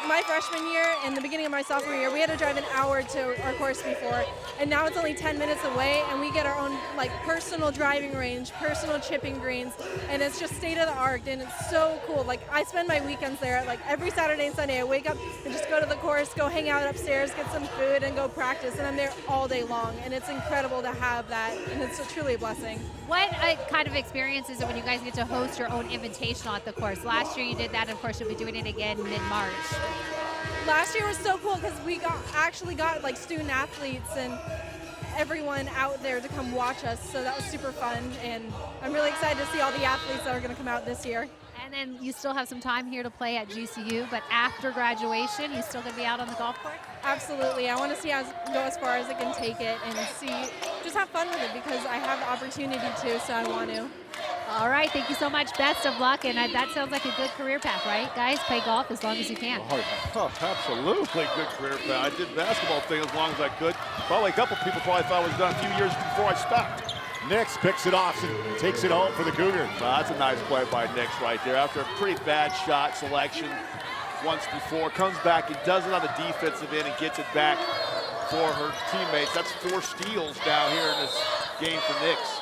My freshman year and the beginning of my sophomore year, we had to drive an hour to our course before, and now it's only 10 minutes away, and we get our own like personal driving range, personal chipping greens, and it's just state of the art, and it's so cool. Like I spend my weekends there. Like every Saturday and Sunday, I wake up and just go to the course, go hang out upstairs, get some food, and go practice, and I'm there all day long, and it's incredible to have that, and it's truly a blessing. What kind of experience is it when you guys get to host your own invitational at the course? Last year you did that, and of course you'll be doing it again mid-March. Last year was so cool because we actually got like student athletes and everyone out there to come watch us, so that was super fun, and I'm really excited to see all the athletes that are going to come out this year. And then you still have some time here to play at GCU, but after graduation, you still going to be out on the golf course? Absolutely. I want to go as far as I can take it and just have fun with it because I have the opportunity to, so I want to. All right, thank you so much. Best of luck, and that sounds like a good career path, right, guys? Play golf as long as you can. Oh, absolutely good career path. I did basketball thing as long as I could. Probably a couple people probably thought I was done a few years before I stopped. Nix picks it off and takes it home for the Cougars. That's a nice play by Nix right there. After a pretty bad shot selection once before, comes back and does it on the defensive end and gets it back for her teammates. That's 4 steals down here in this game for Nix.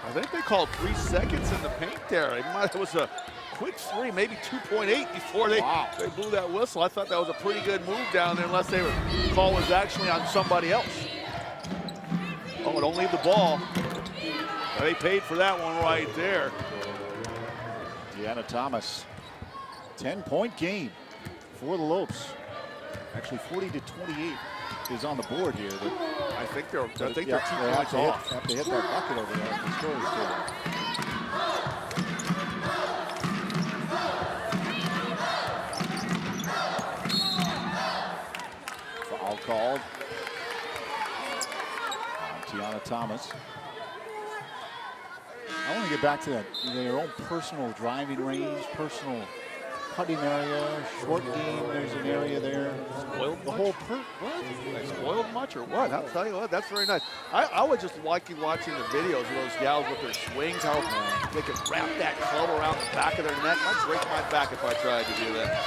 I think they called 3 seconds in the paint there. It was a quick 3, maybe 2.8 before they blew that whistle. I thought that was a pretty good move down there, unless they were call was actually on somebody else. Oh, don't leave the ball. They paid for that one right there. Deanna Thomas, 10-point game for the Lopes. Actually, 40-28 is on the board here. I think they're 2 points off. Have to hit that bucket over there. The score is good. Foul called. Tiana Thomas. I want to get back to that. Their own personal driving range, personal putting area, short game. There's an area there. Spoiled the much? whole What? Spoiled much or what? I'll tell you what, that's very nice. I was just liking watching the videos of those gals with their swings, how they could wrap that club around the back of their neck. I'd break my back if I tried to do that.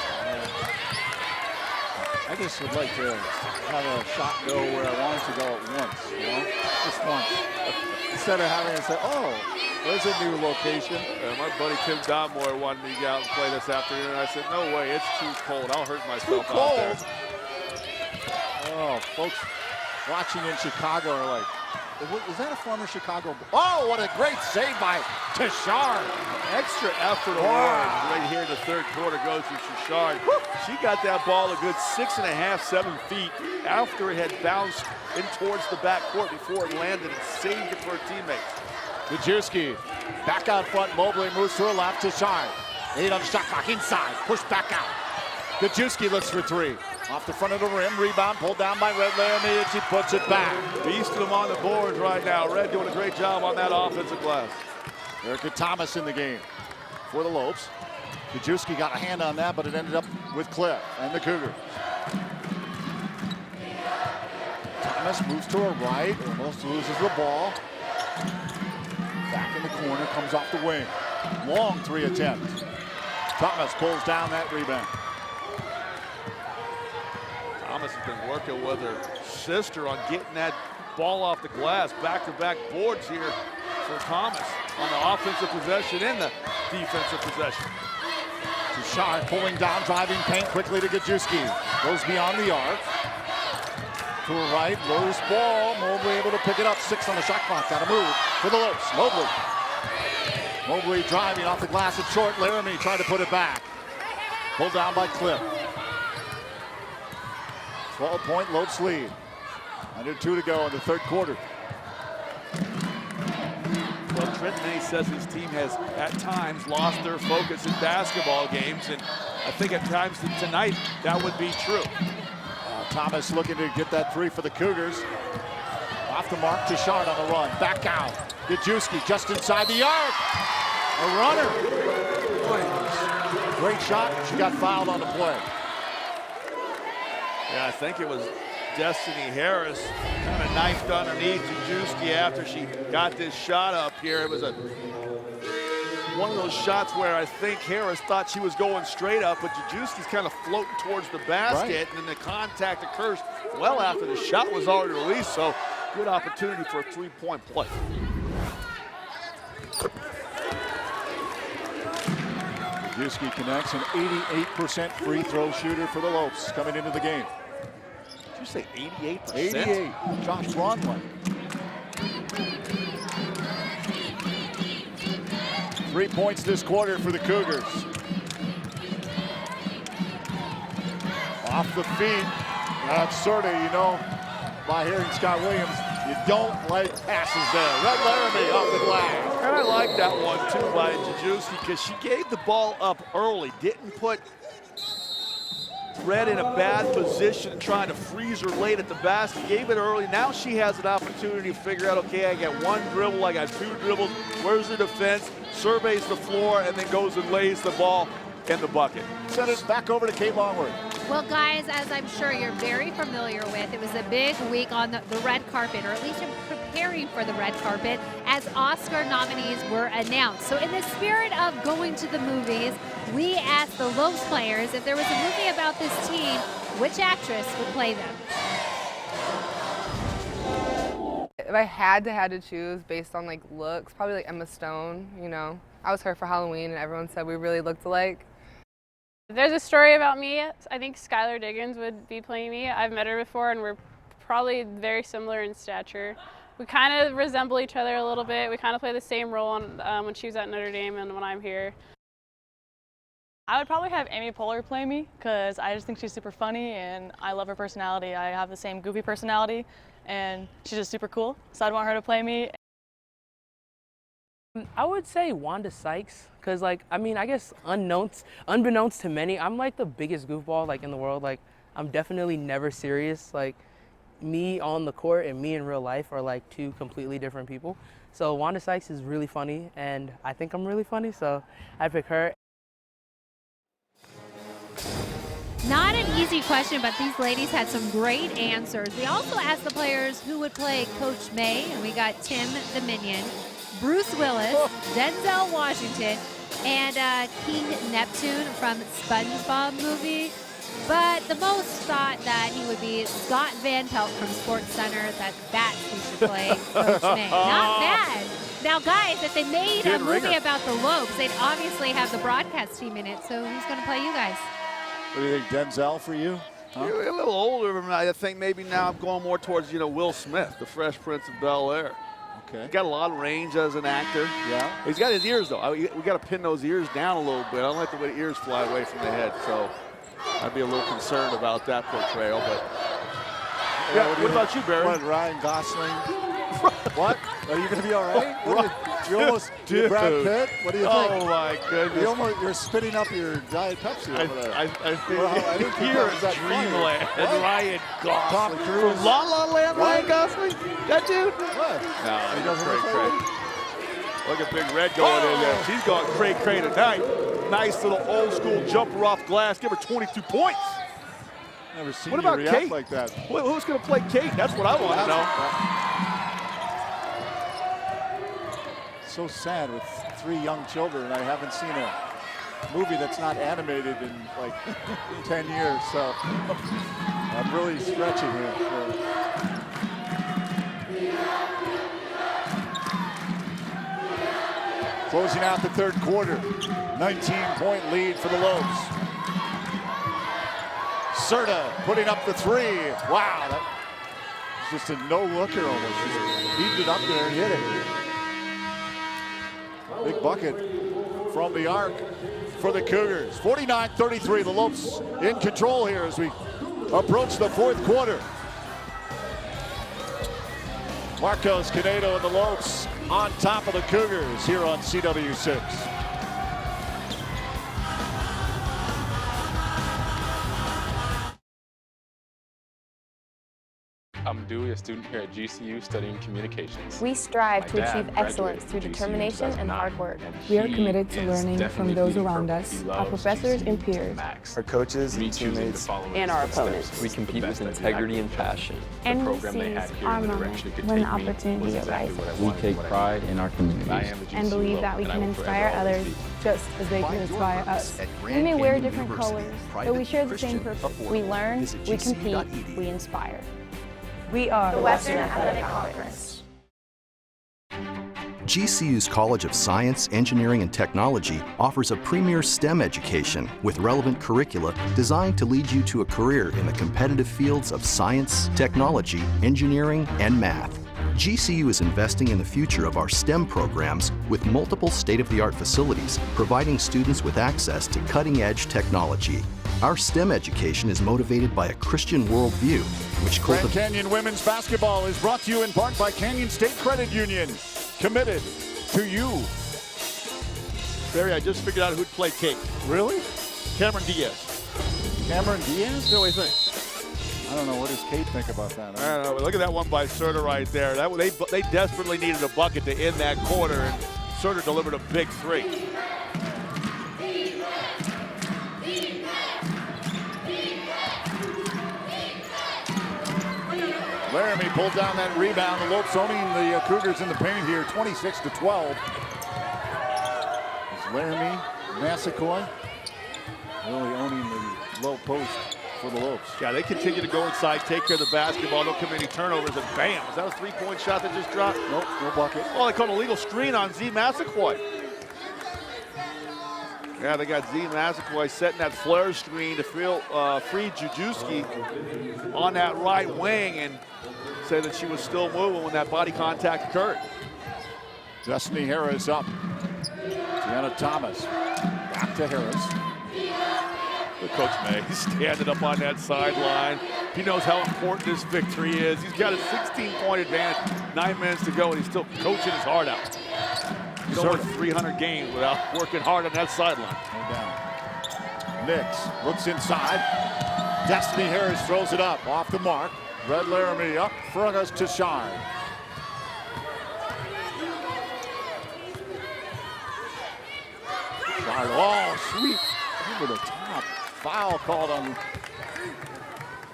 I just would like to have a shot go where I want it to go at once, you know? Just once. Instead of having to say, oh, there's a new location. My buddy Tim Donmore wanted me to get out and play this afternoon, and I said, no way, it's too cold. I'll hurt myself out there. Oh, folks watching in Chicago are like, is that a former Chicago? Oh, what a great save by Tashard. Extra effort award right here in the third quarter goes to Tashard. She got that ball a good 6.5, 7 feet after it had bounced in towards the back court before it landed and saved it for her teammates. Gajewski back out front. Mobley moves to her left. Tashard 8 on the shot clock inside. Push back out. Gajewski looks for 3. Off the front of the rim, rebound pulled down by Red Laramie, and she puts it back. Beasting them on the boards right now. Red doing a great job on that offensive glass. Erica Thomas in the game for the Lopes. Gajewski got a hand on that, but it ended up with Cliff and the Cougars. Thomas moves to her right, almost loses the ball. Back in the corner, comes off the wing. Long 3 attempt. Thomas pulls down that rebound. Thomas has been working with her sister on getting that ball off the glass. Back-to-back boards here for Thomas on the offensive possession and the defensive possession. Tashard pulling down, driving paint quickly to Gajewski. Goes beyond the arc. To her right, loose ball. Mobley able to pick it up. 6 on the shot clock. Got to move for the Lopes. Mobley driving off the glass. It's short. Laramie trying to put it back. Pulled down by Cliff. 12-point Lopes lead. Under 2 to go in the third quarter. Well, Trent May says his team has, at times, lost their focus in basketball games, and I think at times tonight that would be true. Thomas looking to get that 3 for the Cougars. Off the mark, Tashard on the run. Back out. Gajewski just inside the arc. A runner. Great shot. She got fouled on the play. Yeah, I think it was Destiny Harris kind of knifed underneath Gajewski after she got this shot up here. It was one of those shots where I think Harris thought she was going straight up, but Gajewski's kind of floating towards the basket, and then the contact occurs well after the shot was already released, so good opportunity for a 3-point play. Gajewski connects, an 88% free throw shooter for the Lopes coming into the game. Did you say 88%? 88. Josh Braun. 3 points this quarter for the Cougars. Off the feet. That's sort of, by hearing Scott Williams, you You don't like passes there. Red Laramie off the glass. And I like that one too by Jajewski because she gave the ball up early, didn't put Red in a bad position trying to freeze her late at the basket, gave it early. Now she has an opportunity to figure out, okay, I got one dribble, I got two dribbles, where's the defense, surveys the floor, and then goes and lays the ball in the bucket. Send it back over to Kate Longworth. Well, guys, as I'm sure you're very familiar with, it was a big week on the red carpet, or at least preparing for the red carpet, as Oscar nominees were announced. So in the spirit of going to the movies, we asked the Lopes players if there was a movie about this team, which actress would play them? If I had to choose based on like looks, probably like Emma Stone, you know. I was her for Halloween and everyone said we really looked alike. There's a story about me. I think Skylar Diggins would be playing me. I've met her before and we're probably very similar in stature. We kind of resemble each other a little bit. We kind of play the same role on, when she was at Notre Dame and when I'm here. I would probably have Amy Poehler play me because I just think she's super funny and I love her personality. I have the same goofy personality and she's just super cool, so I'd want her to play me. I would say Wanda Sykes, because like, I mean, I guess unbeknownst to many, I'm like the biggest goofball like in the world. Like, I'm definitely never serious. Like, me on the court and me in real life are like two completely different people. So Wanda Sykes is really funny and I think I'm really funny, so I'd pick her. Not an easy question, but these ladies had some great answers. We also asked the players who would play Coach May, and we got Tim the Minion, Bruce Willis, Denzel Washington, and King Neptune from SpongeBob movie. But the most thought that he would be Scott Van Pelt from SportsCenter. That's who should play Coach May. Not bad. Now, guys, if they made a movie about the Lopes, they'd obviously have the broadcast team in it. So who's going to play you guys? What do you think, Denzel for you? Huh? You're a little older, but I think maybe now I'm going more towards, Will Smith, the Fresh Prince of Bel-Air. Okay. He's got a lot of range as an actor. Yeah. He's got his ears, though. We got to pin those ears down a little bit. I don't like the way the ears fly away from the head, so I'd be a little concerned about that portrayal. But yeah, what about you, Barry? What, Ryan Gosling? What? Are you going to be all right? You almost, Dude. Brad Pitt? What do you think? Oh, my goodness. You're spitting up your Diet Pepsi over there. I think you're in dreamland. Ryan Gosling. Tom Cruise. From La La Land, Ryan Gosling? That dude? What? No, He he's doesn't cray. Look at Big Red going in there. She's going cray tonight. Nice little old school jumper off glass. Give her 22 points. Never seen What you about react Kate? like that. Who's going to play Kate? That's what I want to know. So sad with 3 young children. I haven't seen a movie that's not animated in like 10 years. So I'm really stretching here. Closing out the third quarter. 19-point lead for the Lopes. Serta putting up the 3. Wow, that was just a no-looker almost. Just heaved it up there and hit it. Big bucket from the arc for the Cougars. 49-33, the Lopes in control here as we approach the fourth quarter. Marcos Canedo and the Lopes on top of the Cougars here on CW6. I'm Dewey, a student here at GCU studying communications. We strive to achieve excellence through determination and hard work. We are committed to learning from those around us, our professors and peers, our coaches and teammates, and our opponents. We compete with integrity and passion. And we seize our moment when the opportunity arises. We take pride in our communities And believe that we can inspire others just as they can inspire us. We may wear different colors, but we share the same purpose. We learn, we compete, we inspire. We are the Western Athletic Conference. GCU's College of Science, Engineering, and Technology offers a premier STEM education with relevant curricula designed to lead you to a career in the competitive fields of science, technology, engineering, and math. GCU is investing in the future of our STEM programs with multiple state-of-the-art facilities, providing students with access to cutting-edge technology. Our STEM education is motivated by a Christian worldview, which Grand cultivates. Canyon Women's Basketball is brought to you in part by Canyon State Credit Union. Committed to you. Barry, I just figured out who'd play Kate. Really? Cameron Diaz. Cameron Diaz? What do you think? I don't know. What does Kate think about that? I don't know. Look at that one by Serta right there. They desperately needed a bucket to end that quarter, and Serta delivered a big three. Laramie pulled down that rebound. The Lopes owning the Cougars in the paint here, 26-12. It's Laramie, Massaquoi really owning the low post for the Lopes. Yeah, they continue to go inside, take care of the basketball, don't commit any turnovers, and bam, is that a three-point shot that just dropped? Nope, no bucket. Oh, they called a legal screen on Z Massaquoi. Yeah, they got Z Massaquoi setting that flare screen to free Jujewski on that right wing and say that she was still moving when that body contact occurred. Destiny Harris up. Tiana Thomas back to Harris. Look, Coach May, he's standing up on that sideline. He knows how important this victory is. He's got a 16-point advantage, 9 minutes to go, and he's still coaching his heart out. You don't win 300 games without working hard on that sideline. No doubt. Nix looks inside. Destiny Harris throws it up off the mark. Red Laramie up front us to Shard. Shard, oh, sweep over the top. Foul called on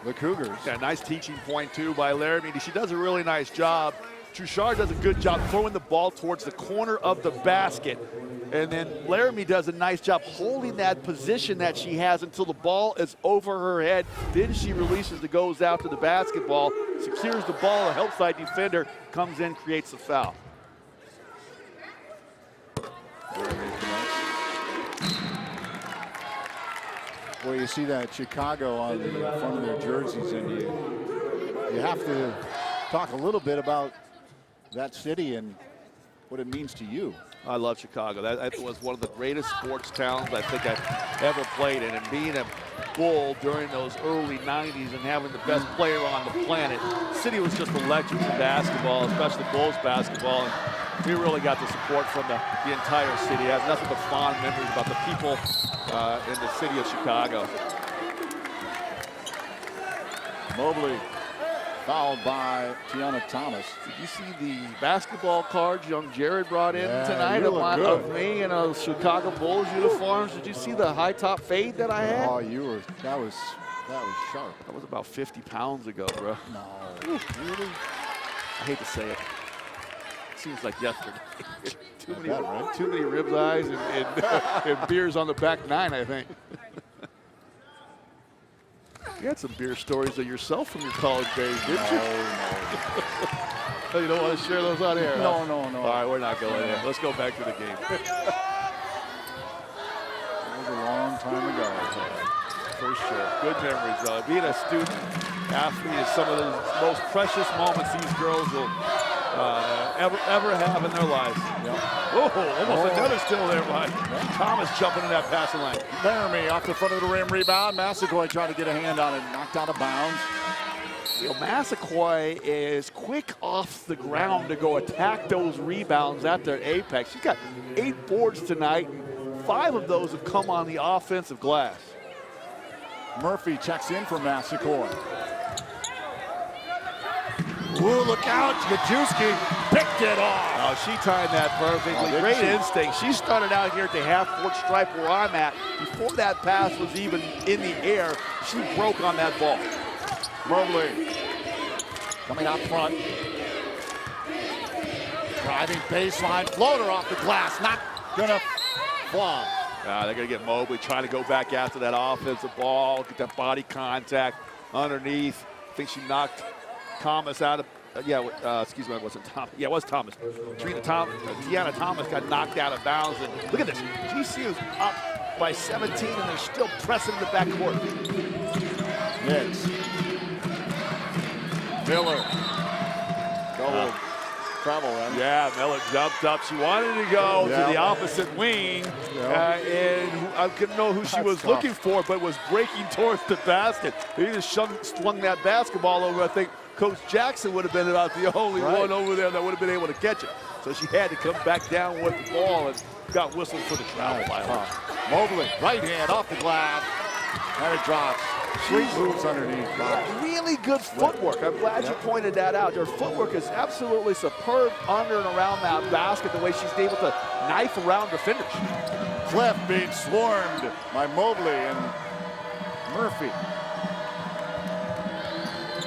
the Cougars. Yeah, nice teaching point, too, by Laramie. She does a really nice job. Trouchard does a good job throwing the ball towards the corner of the basket. And then Laramie does a nice job holding that position that she has until the ball is over her head. Then she releases it, goes out to the basketball, secures the ball, a help side defender comes in, creates the foul. Well, you see that Chicago on the front of their jerseys, and you have to talk a little bit about that city and what it means to you. I love Chicago. That was one of the greatest sports towns I think I've ever played in. And being a Bull during those early 90s and having the best player on the planet, the city was just electric for basketball, especially Bulls basketball. And we really got the support from the entire city. I have nothing but fond memories about the people in the city of Chicago. Mobley fouled by Tiana Thomas. Did you see the basketball cards young Jared brought in tonight of me in a Chicago Bulls uniforms? Did you see the high top fade that I had? Oh, that was sharp. That was about 50 pounds ago, bro. No. Really? I hate to say it. Seems like yesterday. Too many ribeyes and beers on the back nine, I think. You had some beer stories of yourself from your college days, didn't you? No. You don't want to share those out here? No. All right, we're not going there. Let's go back to the game. That was a long time ago. For sure. Good memories, though. Being a student athlete is some of the most precious moments these girls will ever have in their lives. Yep. Oh, almost another steal there by Thomas jumping in that passing lane. Laramie off the front of the rim rebound. Massaquoi trying to get a hand on it, knocked out of bounds. You know, Massaquoi is quick off the ground to go attack those rebounds at their apex. She's got 8 boards tonight. 5 of those have come on the offensive glass. Murphy checks in for Massaquoi. Ooh, look out, Jujewski picked it off. Oh, she timed that perfectly. Great instinct. She started out here at the half-court stripe where I'm at. Before that pass was even in the air, she broke on that ball. Mobley coming out front. Driving baseline, floater off the glass, not gonna fly. They're gonna get Mobley trying to go back after that offensive ball, get that body contact underneath. I think she knocked Thomas out of, excuse me, it wasn't Thomas. Yeah, it was Thomas. Tiana Thomas got knocked out of bounds. And look at this. GCU's up by 17, and they're still pressing the backcourt. Nix. Miller. travel run. Yeah, Miller jumped up. She wanted to go to the opposite wing, and I couldn't know who she was looking for, but was breaking towards the basket. He just swung that basketball over. I think Coach Jackson would have been about the only one over there that would have been able to catch it. So she had to come back down with the ball and got whistled for the travel violation. Mobley, right hand off the glass, and it drops. Sweet moves underneath. Really good footwork. I'm glad you pointed that out. Her footwork is absolutely superb under and around that basket, the way she's able to knife around defenders. Cliff being swarmed by Mobley and Murphy.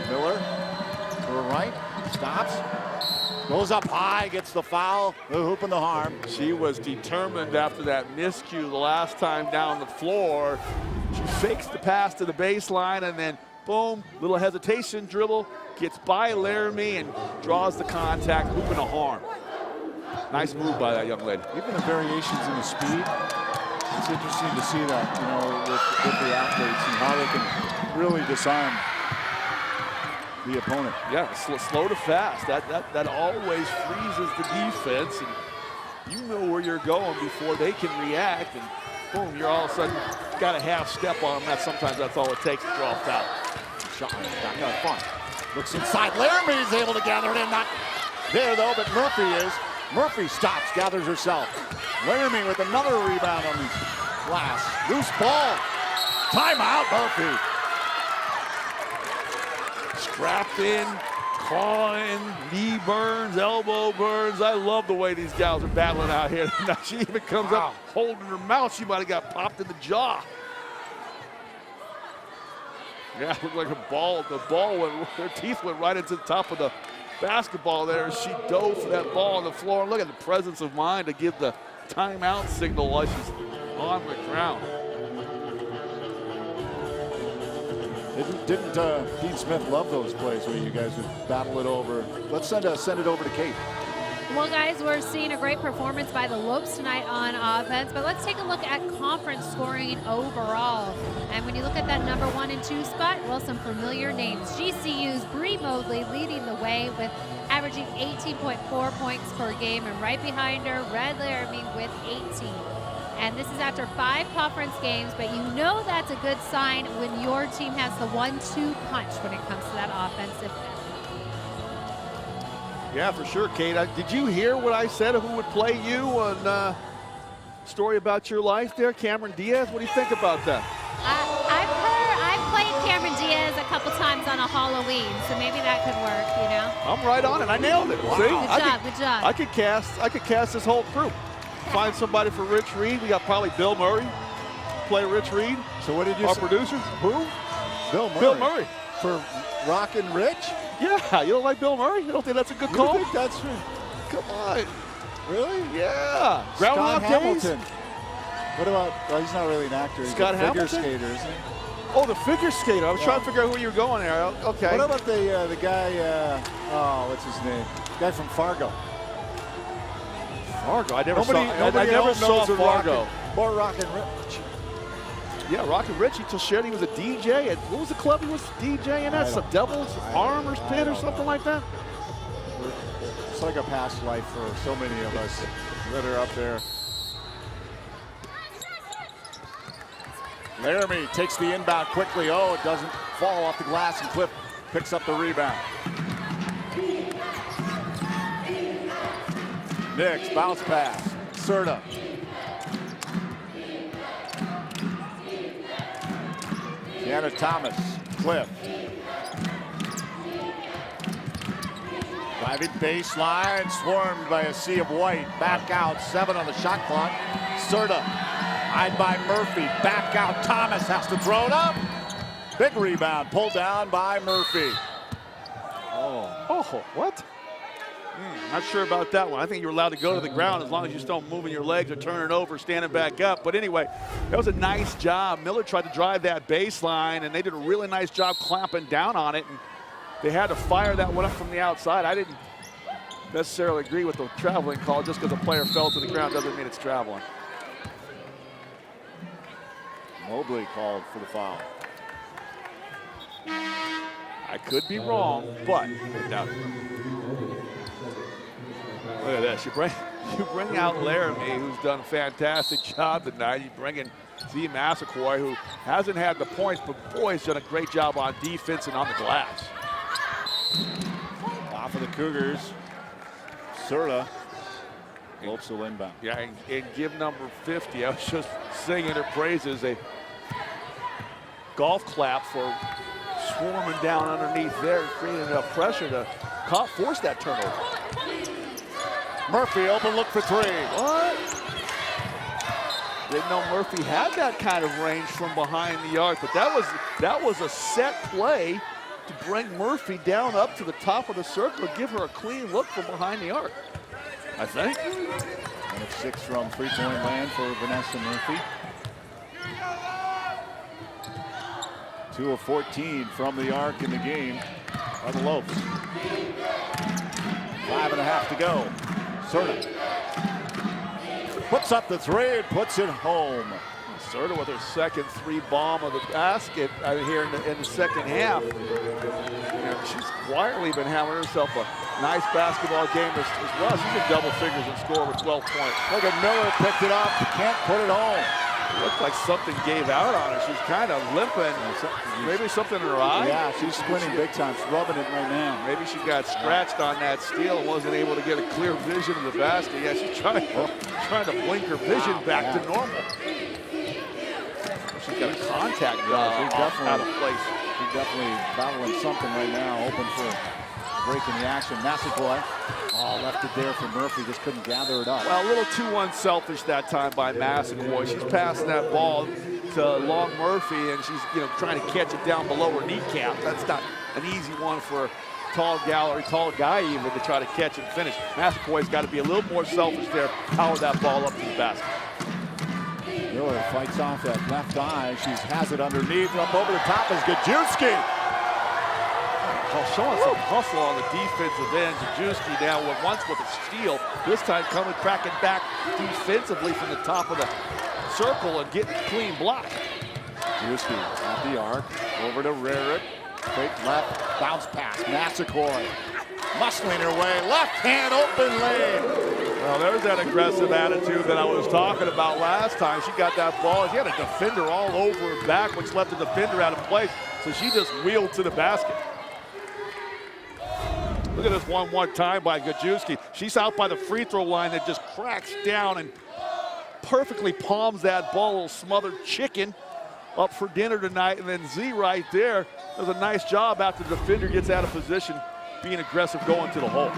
Miller to her right, stops, goes up high, gets the foul, the hoop and the harm. She was determined after that miscue the last time down the floor. She fakes the pass to the baseline and then boom, little hesitation dribble, gets by Laramie and draws the contact, hoop and a harm. Nice move by that young lady. Even the variations in the speed, it's interesting to see that, you know, with the athletes and how they can really disarm the opponent. Yeah, slow to fast. That always freezes the defense, and you know where you're going before they can react, and boom, you're all of a sudden got a half step on them. Sometimes that's all it takes to draw a foul. Shot back out front. Looks inside. Laramie's able to gather it in. Not there though, but Murphy is. Murphy stops, gathers herself. Laramie with another rebound on the glass. Loose ball. Timeout, Murphy. Strapped in, clawing, knee burns, elbow burns. I love the way these gals are battling out here. Now she even comes up holding her mouth. She might have got popped in the jaw. Yeah, it looked like the ball went, her teeth went right into the top of the basketball there. She dove for that ball on the floor. And look at the presence of mind to give the timeout signal while she's on the ground. Didn't Dean Smith love those plays where you guys would battle it over? Let's send it over to Kate. Well, guys, we're seeing a great performance by the Lopes tonight on offense, but let's take a look at conference scoring overall. And when you look at that number 1 and 2 spot, well, some familiar names. GCU's Bree Mobley leading the way with averaging 18.4 points per game, and right behind her, Red Laramie with 18. And this is after 5 conference games, but you know that's a good sign when your team has the 1-2 punch when it comes to that offensive end. Yeah, for sure, Kate. Did you hear what I said of who would play you on Story About Your Life there? Cameron Diaz? What do you think about that? I've played Cameron Diaz a couple times on a Halloween, so maybe that could work, you know? I'm right on it. I nailed it. Wow. See? Good job. I could cast this whole crew. Find somebody for Rich Reed. We got probably Bill Murray play Rich Reed. So what did you Our say? producer? Who? Bill Murray. Bill Murray. For Rockin' Rich? Yeah, you don't like Bill Murray? You don't think that's a good You call? think that's true? Come on. Really? Yeah. Scott Groundhog Days? Hamilton. What about, well, he's not really an actor. He's Scott a figure Hamilton? skater, isn't he? Oh, the figure skater. I was trying to figure out who you were going there. Okay. What about the guy, what's his name? Guy from Fargo. Fargo. I never Nobody saw Fargo. More Rockin' Rich. Yeah, Rockin' Rich. He shared he was a DJ at, what was the club he was DJing at? Some Devil's Armor's Pit or something like that? It's like a past life for so many of us that are up there. Laramie takes the inbound quickly. Oh, it doesn't fall off the glass, and Cliff picks up the rebound. Nix, bounce pass. Serta. Deanna Thomas, Cliff. Driving baseline, swarmed by a sea of white. Back out, 7 on the shot clock. Serta, eyed by Murphy. Back out, Thomas has to throw it up. Big rebound, pulled down by Murphy. Oh, what? Not sure about that one. I think you're allowed to go to the ground as long as you just don't move your legs or turn it over, standing back up. But anyway, that was a nice job. Miller tried to drive that baseline, and they did a really nice job clamping down on it. And they had to fire that one up from the outside. I didn't necessarily agree with the traveling call. Just because a player fell to the ground doesn't mean it's traveling. Mobley called for the foul. I could be wrong, but no. Look at this. You bring out Laramie, who's done a fantastic job tonight. You bring in Z. Massaquoi, who hasn't had the points, but boy, he's done a great job on defense and on the glass. Off of the Cougars. Serta. Lopes will inbound. Yeah, and give number 50. I was just singing her praises. A golf clap for swarming down underneath there, creating enough pressure to force that turnover. Murphy open look for three. What? Didn't know Murphy had that kind of range from behind the arc, but that was a set play to bring Murphy down up to the top of the circle and give her a clean look from behind the arc, I think. 1 of 6 from three-point land for Vanessa Murphy. 2 of 14 from the arc in the game are the Lopes. 5.5 to go. Serta puts up the three and puts it home. Serta with her second 3-bomb of the basket here in the second half. And she's quietly been having herself a nice basketball game as well. She's in double figures and score with 12 points. Look at Miller, picked it up, can't put it home. It looked like something gave out on her. She's kind of limping. Maybe something in her eye. Yeah, she's squinting big time. She's rubbing it right now. Maybe she got scratched on that steal and wasn't able to get a clear vision of the basket. Yeah, she's trying to blink her vision back to normal. She's got a contact out of place. She's definitely battling something right now, open for breaking the action. Massaquoi, left it there for Murphy, just couldn't gather it up. Well, a little too unselfish that time by Massaquoi. She's passing that ball to Long Murphy, and she's trying to catch it down below her kneecap. That's not an easy one for a tall guy even to try to catch and finish. Massaquoi's got to be a little more selfish there, power that ball up to the basket. Miller fights off that left eye. She has it underneath. Up over the top is Gajewski. Showing some hustle on the defensive end. Gajewski now once with a steal. This time cracking back defensively from the top of the circle and getting a clean block. Gajewski at the arc. Over to Rarick. Fake left. Bounce pass. Massaquoi. Muscling her way. Left hand open lane. Well, there's that aggressive attitude that I was talking about last time. She got that ball. She had a defender all over her back, which left the defender out of place. So she just wheeled to the basket. Look at this one more time by Gajewski. She's out by the free throw line that just cracks down and perfectly palms that ball, a little smothered chicken up for dinner tonight. And then Z right there does a nice job after the defender gets out of position, being aggressive going to the hole.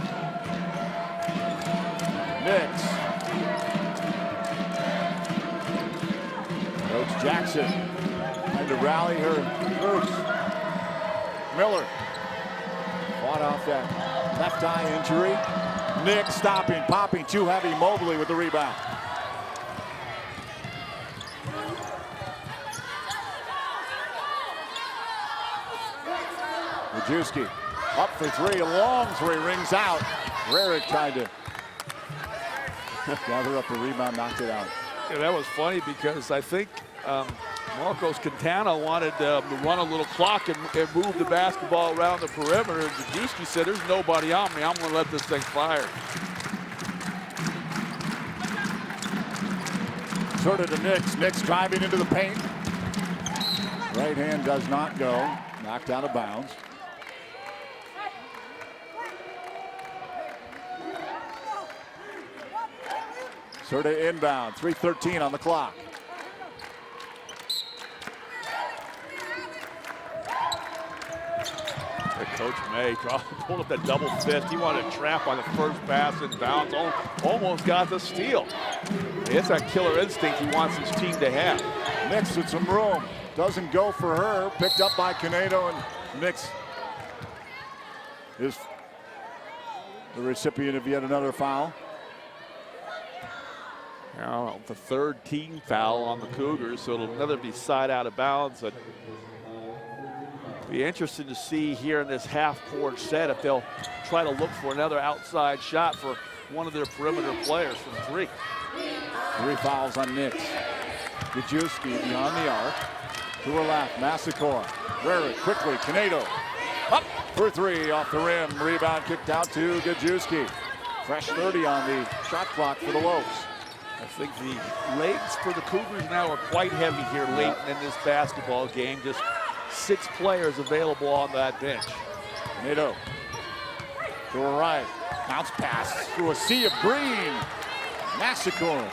Nix. Coach Jackson trying to rally her troops. Miller fought off that left eye injury. Nix stopping, popping, too heavy. Mobley with the rebound. Gajewski up for three, a long three, rings out. Rarick tried to gather up the rebound, knocked it out. Yeah, that was funny because I think Marcos Quintana wanted to run a little clock and move the basketball around the perimeter. And Gajewski said, there's nobody on me. I'm going to let this thing fire. Serta to Nix. Nix driving into the paint. Right hand does not go. Knocked out of bounds. Serta inbound, 3:13 on the clock. Coach May pulled up that double fist. He wanted a trap on the first pass in bounds. Almost got the steal. It's that killer instinct he wants his team to have. Nix with some room. Doesn't go for her. Picked up by Canedo, and Nix is the recipient of yet another foul. Now, the third team foul on the Cougars, so it'll another be side out of bounds. But be interesting to see here in this half-court set if they'll try to look for another outside shot for one of their perimeter players from three. 3 fouls on Nix. Gajewski beyond the arc. To her left, Massaquoi. Rarick quickly, Canedo. Up for three off the rim. Rebound kicked out to Gajewski. Fresh 30 on the shot clock for the Lopes. I think the legs for the Cougars now are quite heavy here late in this basketball game. Just 6 players available on that bench. Nato to her right. Bounce pass through a sea of green. Massacre.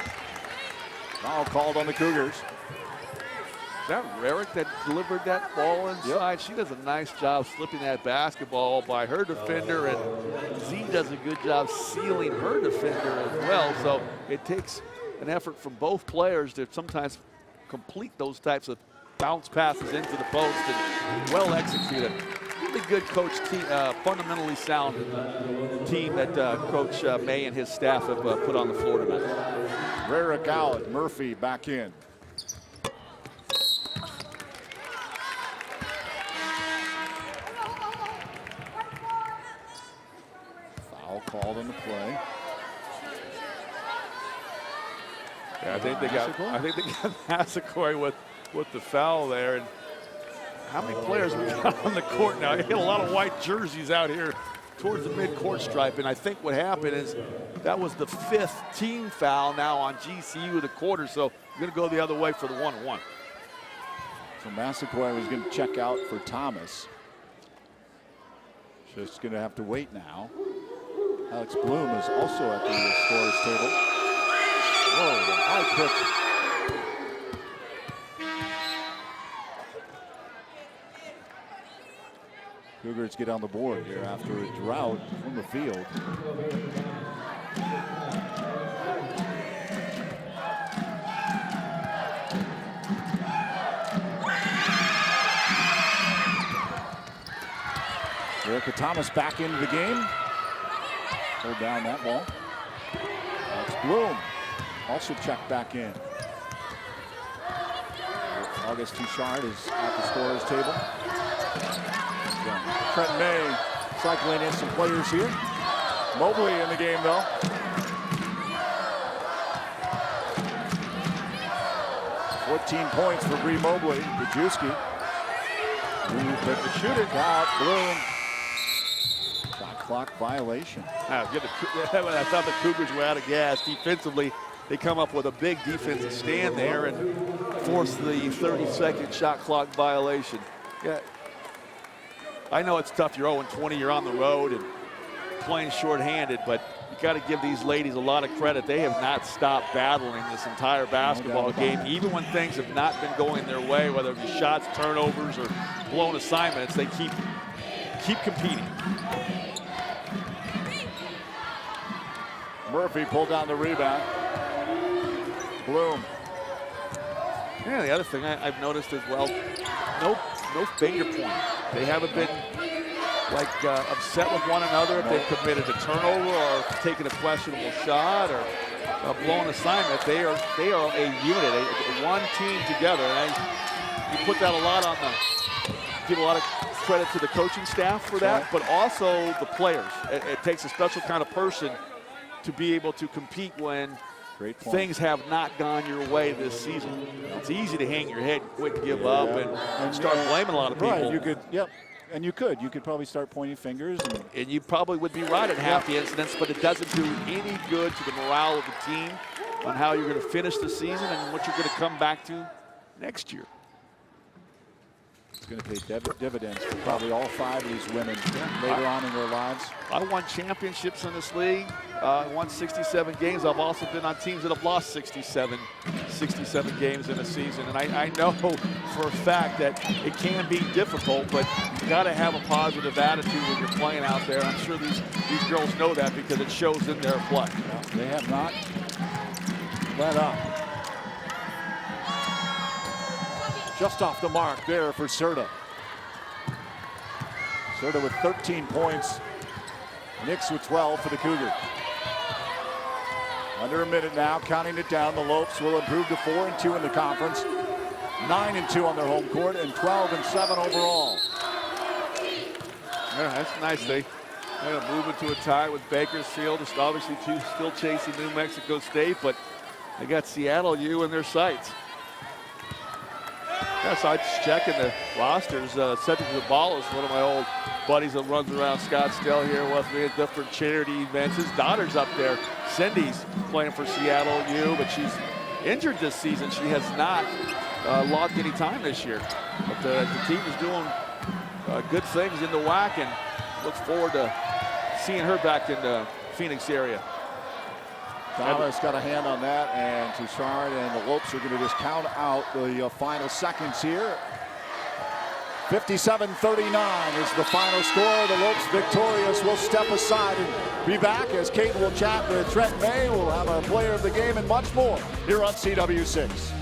Foul called on the Cougars. Is that Rarick that delivered that ball inside? Yep. She does a nice job slipping that basketball by her defender, and Z does a good job sealing her defender as well. So it takes an effort from both players to sometimes complete those types of bounce passes into the post, and well executed. Really good coach team, fundamentally sound team that Coach May and his staff have put on the floor tonight. Rarick out, Murphy back in. Foul called on the play. Yeah, I think they got Massacre with the foul there. And how many players we got on the court now? You get a lot of white jerseys out here towards the mid-court stripe, and I think what happened is that was the 5th team foul now on GCU of the quarter, so we're going to go the other way for the 1-1. So Massacre was going to check out for Thomas. Just going to have to wait now. Alex Bloom is also at the scorer's table. Whoa, high pitch. Cougars get on the board here after a drought from the field. Erica Thomas back into the game. Hold down that ball. Alex Bloom also checked back in. August Touchard is at the scorer's table. Trent May cycling in some players here. Mobley in the game though. "14 points for Bree Mobley. Bajewski. Quick to shoot it. Out. Bloom. Shot clock violation. I thought the Cougars were out of gas defensively. They come up with a big defensive stand there and force the 30-second shot clock violation. Yeah. I know it's tough. You're 0-20. You're on the road and playing shorthanded, but you got to give these ladies a lot of credit. They have not stopped battling this entire basketball game, even when things have not been going their way, whether it be shots, turnovers, or blown assignments. They keep competing. Murphy pulled down the rebound. Bloom. Yeah, the other thing I've noticed as well, no finger point. They haven't been like upset with one another if they've committed a turnover or taken a questionable shot or a blown assignment. They are a unit, one team together. And you put that a lot on give a lot of credit to the coaching staff for that, but also the players. It takes a special kind of person to be able to compete when things have not gone your way this season. It's easy to hang your head and quit, give up, and start blaming a lot of people. Right, you could, and you could probably start pointing fingers. And you probably would be right at half the incidents, but it doesn't do any good to the morale of the team on how you're going to finish the season and what you're going to come back to next year. It's going to pay dividends for probably all 5 of these women later on in their lives. I won championships in this league. I won 67 games. I've also been on teams that have lost 67 games in a season. And I know for a fact that it can be difficult, but you got to have a positive attitude when you're playing out there. I'm sure these girls know that because it shows in their play. They have not let up. Just off the mark there for Serta. Serta with 13 points. Nix with 12 for the Cougars. Under a minute now, counting it down. The Lopes will improve to 4-2 in the conference, 9-2 on their home court, and 12-7 overall. Yeah, that's nice. They move into a tie with Bakersfield. Just obviously still chasing New Mexico State, but they got Seattle U in their sights. Yeah, so I just checking the rosters. Cedric Zabalos, one of my old buddies that runs around Scottsdale here with me at different charity events. His daughter's up there. Cindy's playing for Seattle U, but she's injured this season. She has not logged any time this year. But the team is doing good things in the WAC, and looks forward to seeing her back in the Phoenix area. Dallas got a hand on that, and Touchard and the Lopes are going to just count out the final seconds here. 57-39 is the final score. The Lopes victorious. Will step aside and be back as Kate will chat with Trent May. We'll have our player of the game and much more here on CW6.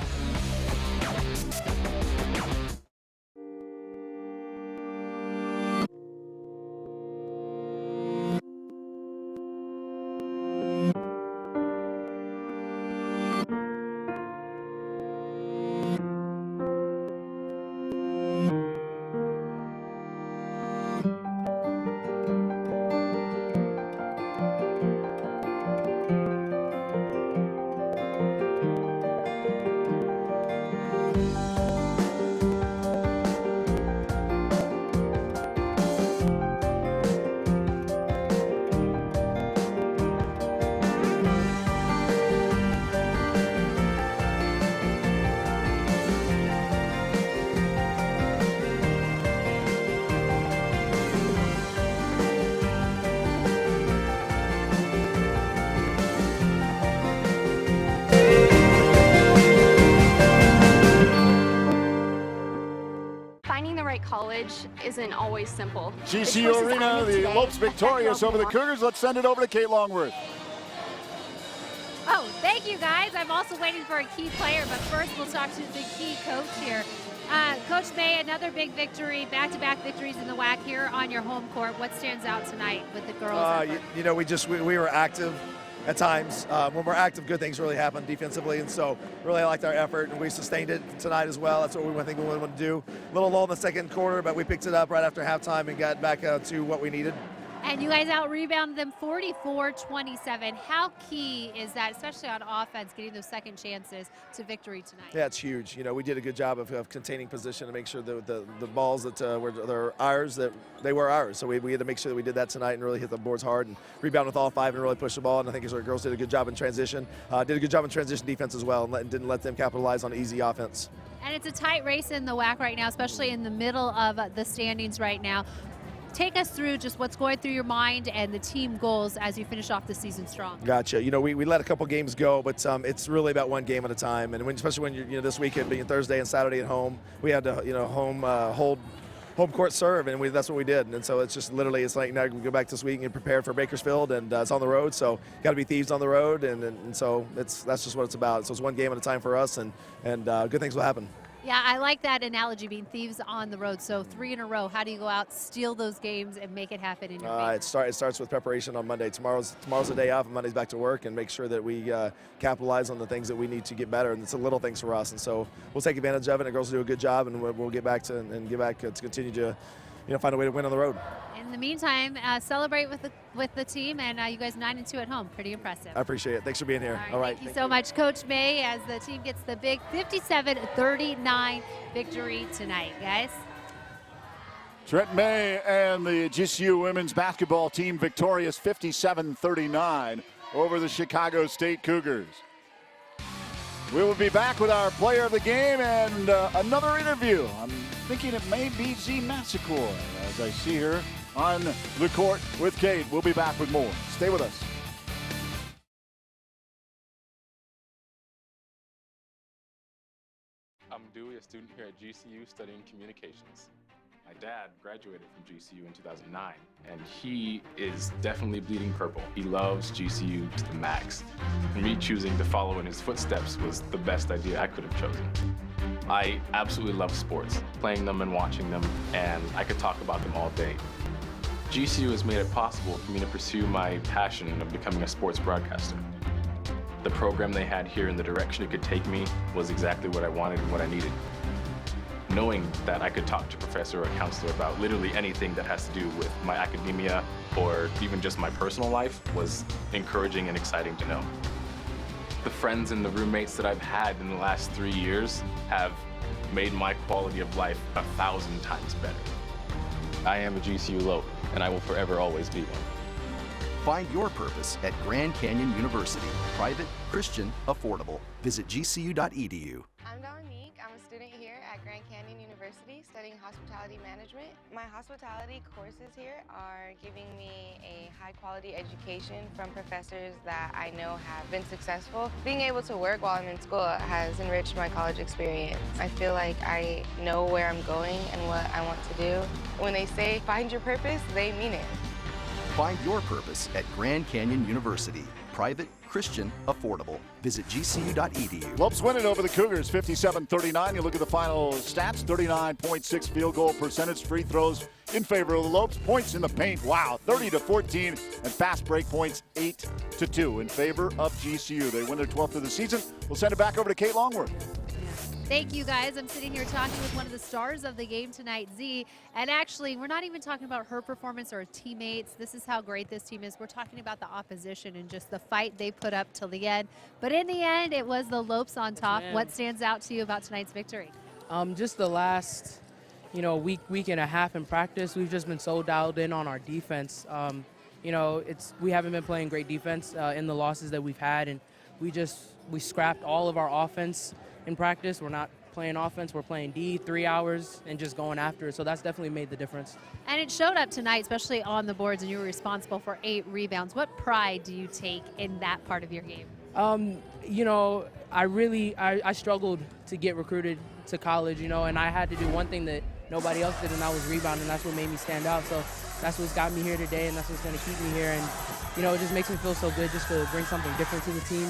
College isn't always simple. GCU Arena, the Lopes victorious over the Cougars. Let's send it over to Kate Longworth. Oh, thank you, guys. I'm also waiting for a key player, but first we'll talk to the key coach here. Coach May, another big victory, back-to-back victories in the WAC here on your home court. What stands out tonight with the girls? You know, we were active at times. When we're active, good things really happen defensively, and so really liked our effort, and we sustained it tonight as well. That's what we think we want to do. A little low in the second quarter, but we picked it up right after halftime and got back to what we needed. And you guys out-rebounded them 44-27. How key is that, especially on offense, getting those second chances to victory tonight? Yeah, it's huge. You know, we did a good job of containing position to make sure that the balls that were ours, that they were ours. So we had to make sure that we did that tonight and really hit the boards hard and rebound with all five and really push the ball. And I think our girls did a good job in transition. Did a good job in transition defense as well, and didn't let them capitalize on easy offense. And it's a tight race in the WAC right now, especially in the middle of the standings right now. Take us through just what's going through your mind and the team goals as you finish off the season strong. Gotcha. You know, we let a couple games go, but it's really about one game at a time. And especially when you're this weekend being Thursday and Saturday at home, we had to hold home court serve, and that's what we did. And so it's just literally, it's like now we go back this week and get prepared for Bakersfield, and it's on the road, so got to be thieves on the road, and so that's just what it's about. So it's one game at a time for us, and good things will happen. Yeah, I like that analogy, being thieves on the road. So 3 in a row. How do you go out, steal those games, and make it happen in your favor? It starts with preparation on Monday. Tomorrow's the day off, and Monday's back to work, and make sure that we capitalize on the things that we need to get better. And it's the little things for us, and so we'll take advantage of it. And the girls will do a good job, and we'll get back to continue to find a way to win on the road. In the meantime, celebrate with the team, and you guys 9-2 at home. Pretty impressive. I appreciate it. Thanks for being here. All right. Thank you so much, Coach May, as the team gets the big 57-39 victory tonight, guys. Trent May and the GCU women's basketball team victorious 57-39 over the Chicago State Cougars. We will be back with our player of the game and another interview. I'm thinking it may be Z Massacor as I see her on the court with Kate. We'll be back with more. Stay with us. I'm Dewey, a student here at GCU studying communications. My dad graduated from GCU in 2009, and he is definitely bleeding purple. He loves GCU to the max. And me choosing to follow in his footsteps was the best idea I could have chosen. I absolutely love sports, playing them and watching them, and I could talk about them all day. GCU has made it possible for me to pursue my passion of becoming a sports broadcaster. The program they had here and the direction it could take me was exactly what I wanted and what I needed. Knowing that I could talk to a professor or a counselor about literally anything that has to do with my academia or even just my personal life was encouraging and exciting to know. The friends and the roommates that I've had in the last 3 years have made my quality of life 1,000 times better. I am a GCU Lope, and I will forever always be one. Find your purpose at Grand Canyon University. Private, Christian, affordable. Visit gcu.edu. I'm Dominique. I'm a student here at Grand Canyon University studying hospitality management. My hospitality courses here are giving me a high quality education from professors that I know have been successful. Being able to work while I'm in school has enriched my college experience. I feel like I know where I'm going and what I want to do. When they say find your purpose, they mean it. Find your purpose at Grand Canyon University. Private, Christian, affordable. Visit gcu.edu. Lopes win it over the Cougars, 57-39. You look at the final stats, 39.6 field goal percentage, free throws in favor of the Lopes, points in the paint, wow, 30-14, and fast break points, 8-2 in favor of GCU. They win their 12th of the season. We'll send it back over to Kate Longworth. Thank you, guys. I'm sitting here talking with one of the stars of the game tonight, Z. And actually, we're not even talking about her performance or her teammates. This is how great this team is. We're talking about the opposition and just the fight they put up till the end. But in the end, it was the Lopes on top. Yes, what stands out to you about tonight's victory? Just the last, week and a half in practice, we've just been so dialed in on our defense. We haven't been playing great defense in the losses that we've had, and we scrapped all of our offense in practice. We're not playing offense, we're playing D, 3 hours, and just going after it. So that's definitely made the difference. And it showed up tonight, especially on the boards, and you were responsible for 8 rebounds. What pride do you take in that part of your game? I struggled to get recruited to college, and I had to do one thing that nobody else did, and that was rebound, and that's what made me stand out. So that's what's got me here today, and that's what's going to keep me here. And, it just makes me feel so good just to bring something different to the team,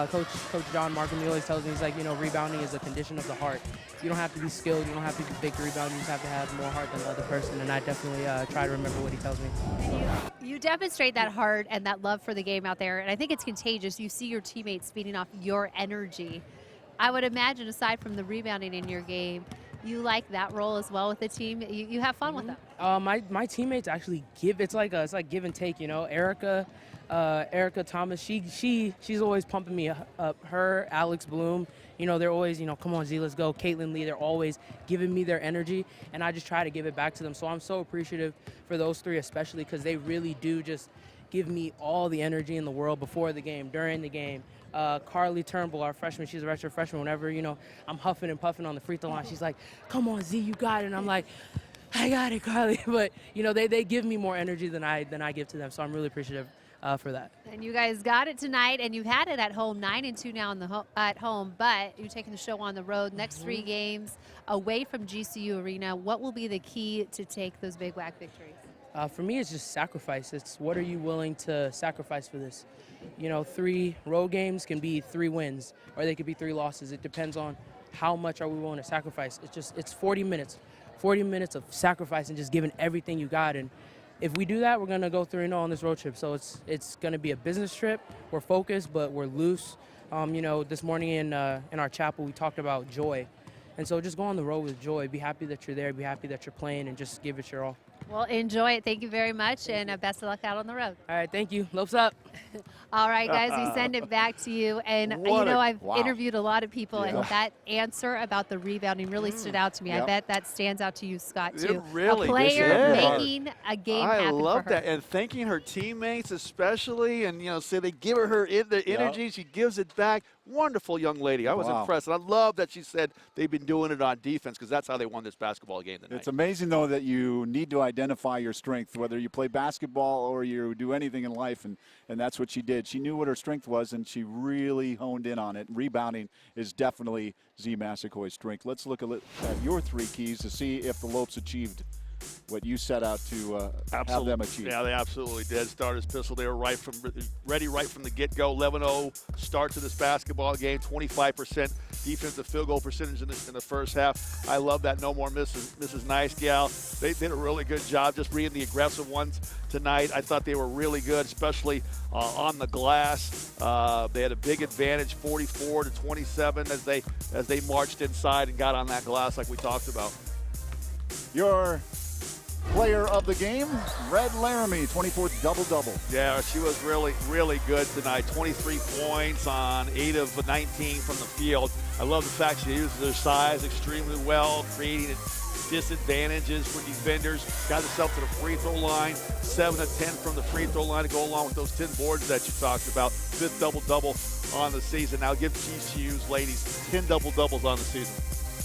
Coach John Markham, he always tells me, he's like, rebounding is a condition of the heart. You don't have to be skilled, you don't have to be big to rebound, you just have to have more heart than the other person, and I definitely try to remember what he tells me. You demonstrate that heart and that love for the game out there, and I think it's contagious. You see your teammates feeding off your energy. I would imagine, aside from the rebounding in your game, you like that role as well with the team. You have fun with them. My teammates actually it's like give and take. Erica Thomas, she's always pumping me up. Her, Alex Bloom, they're always, come on Z, let's go. Caitlin Lee, they're always giving me their energy, and I just try to give it back to them. So I'm so appreciative for those 3 especially, because they really do just give me all the energy in the world before the game, during the game. Carly Turnbull, our freshman, she's a redshirt freshman. Whenever, I'm huffing and puffing on the free throw line, she's like, come on, Z, you got it. And I'm like, I got it, Carly. But, they give me more energy than I give to them. So I'm really appreciative for that. And you guys got it tonight, and you've had it at home, 9-2 now at home, but you're taking the show on the road. Next 3 games away from GCU Arena. What will be the key to take those Big WAC victories? For me, it's just sacrifice. It's what are you willing to sacrifice for this? 3 road games can be 3 wins, or they could be 3 losses. It depends on how much are we willing to sacrifice. It's 40 minutes of sacrifice and just giving everything you got. And if we do that, we're going to go 3-0 on this road trip. So it's going to be a business trip. We're focused, but we're loose. This morning in our chapel, we talked about joy. And so just go on the road with joy. Be happy that you're there. Be happy that you're playing, and just give it your all. Well, enjoy it. Thank you very much, and best of luck out on the road. All right, thank you. Lopes up. All right, guys, we send it back to you. And, I've interviewed a lot of people, and that answer about the rebounding really stood out to me. Yep. I bet that stands out to you, Scott, too. It really a player making a game happen for her. I love that, and thanking her teammates especially, and, say they give her the energy, she gives it back. Wonderful young lady. I was impressed, and I love that she said they've been doing it on defense, because that's how they won this basketball game tonight. It's amazing, though, that you need to identify your strength, whether you play basketball or you do anything in life, and that's what she did. She knew what her strength was, and she really honed in on it. Rebounding is definitely Z Massaquoy's strength. Let's look at your 3 keys to see if the Lopes achieved what you set out to have them achieve. Yeah, they absolutely did. Starter's pistol, they were ready right from the get-go. 11-0 start to this basketball game, 25% defensive field goal percentage in the first half. I love that. No more Mrs. Nice Gal. They did a really good job just reading the aggressive ones tonight. I thought they were really good, especially on the glass. They had a big advantage, 44-27, as they marched inside and got on that glass like we talked about. Your player of the game, Red Laramie, 24th double-double. Yeah, she was really, really good tonight. 23 points on 8 of 19 from the field. I love the fact she uses her size extremely well, creating disadvantages for defenders. Got herself to the free throw line, 7 of 10 from the free throw line to go along with those 10 boards that you talked about. 5th double-double on the season. Now give GCU's ladies 10 double-doubles on the season.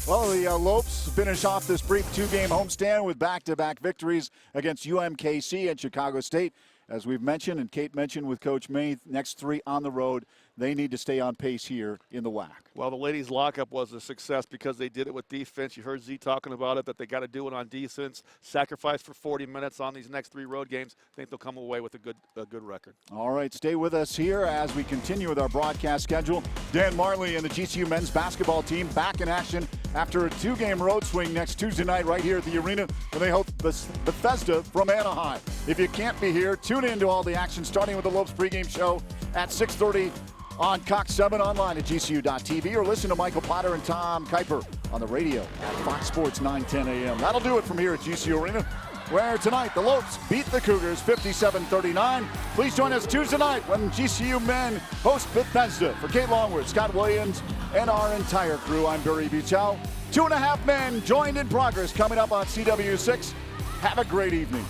Well, the Lopes finish off this brief 2-game homestand with back-to-back victories against UMKC and Chicago State. As we've mentioned and Kate mentioned with Coach May, next 3 on the road. They need to stay on pace here in the WAC. Well, the ladies' lockup was a success because they did it with defense. You heard Z talking about it, that they got to do it on defense. Sacrifice for 40 minutes on these next 3 road games. I think they'll come away with a good record. All right, stay with us here as we continue with our broadcast schedule. Dan Marley and the GCU men's basketball team back in action after a 2-game road swing next Tuesday night right here at the arena when they host Bethesda from Anaheim. If you can't be here, tune in to all the action starting with the Lopes pregame show at 6:30 on Cox 7, online at GCU.tv, or listen to Michael Potter and Tom Kuiper on the radio at Fox Sports 910 a.m. That'll do it from here at GCU Arena, where tonight the Lopes beat the Cougars 57-39. Please join us Tuesday night when GCU men host Bethesda. For Kate Longworth, Scott Williams, and our entire crew, I'm Barry Buchow. 2.5 men joined in progress coming up on CW6. Have a great evening.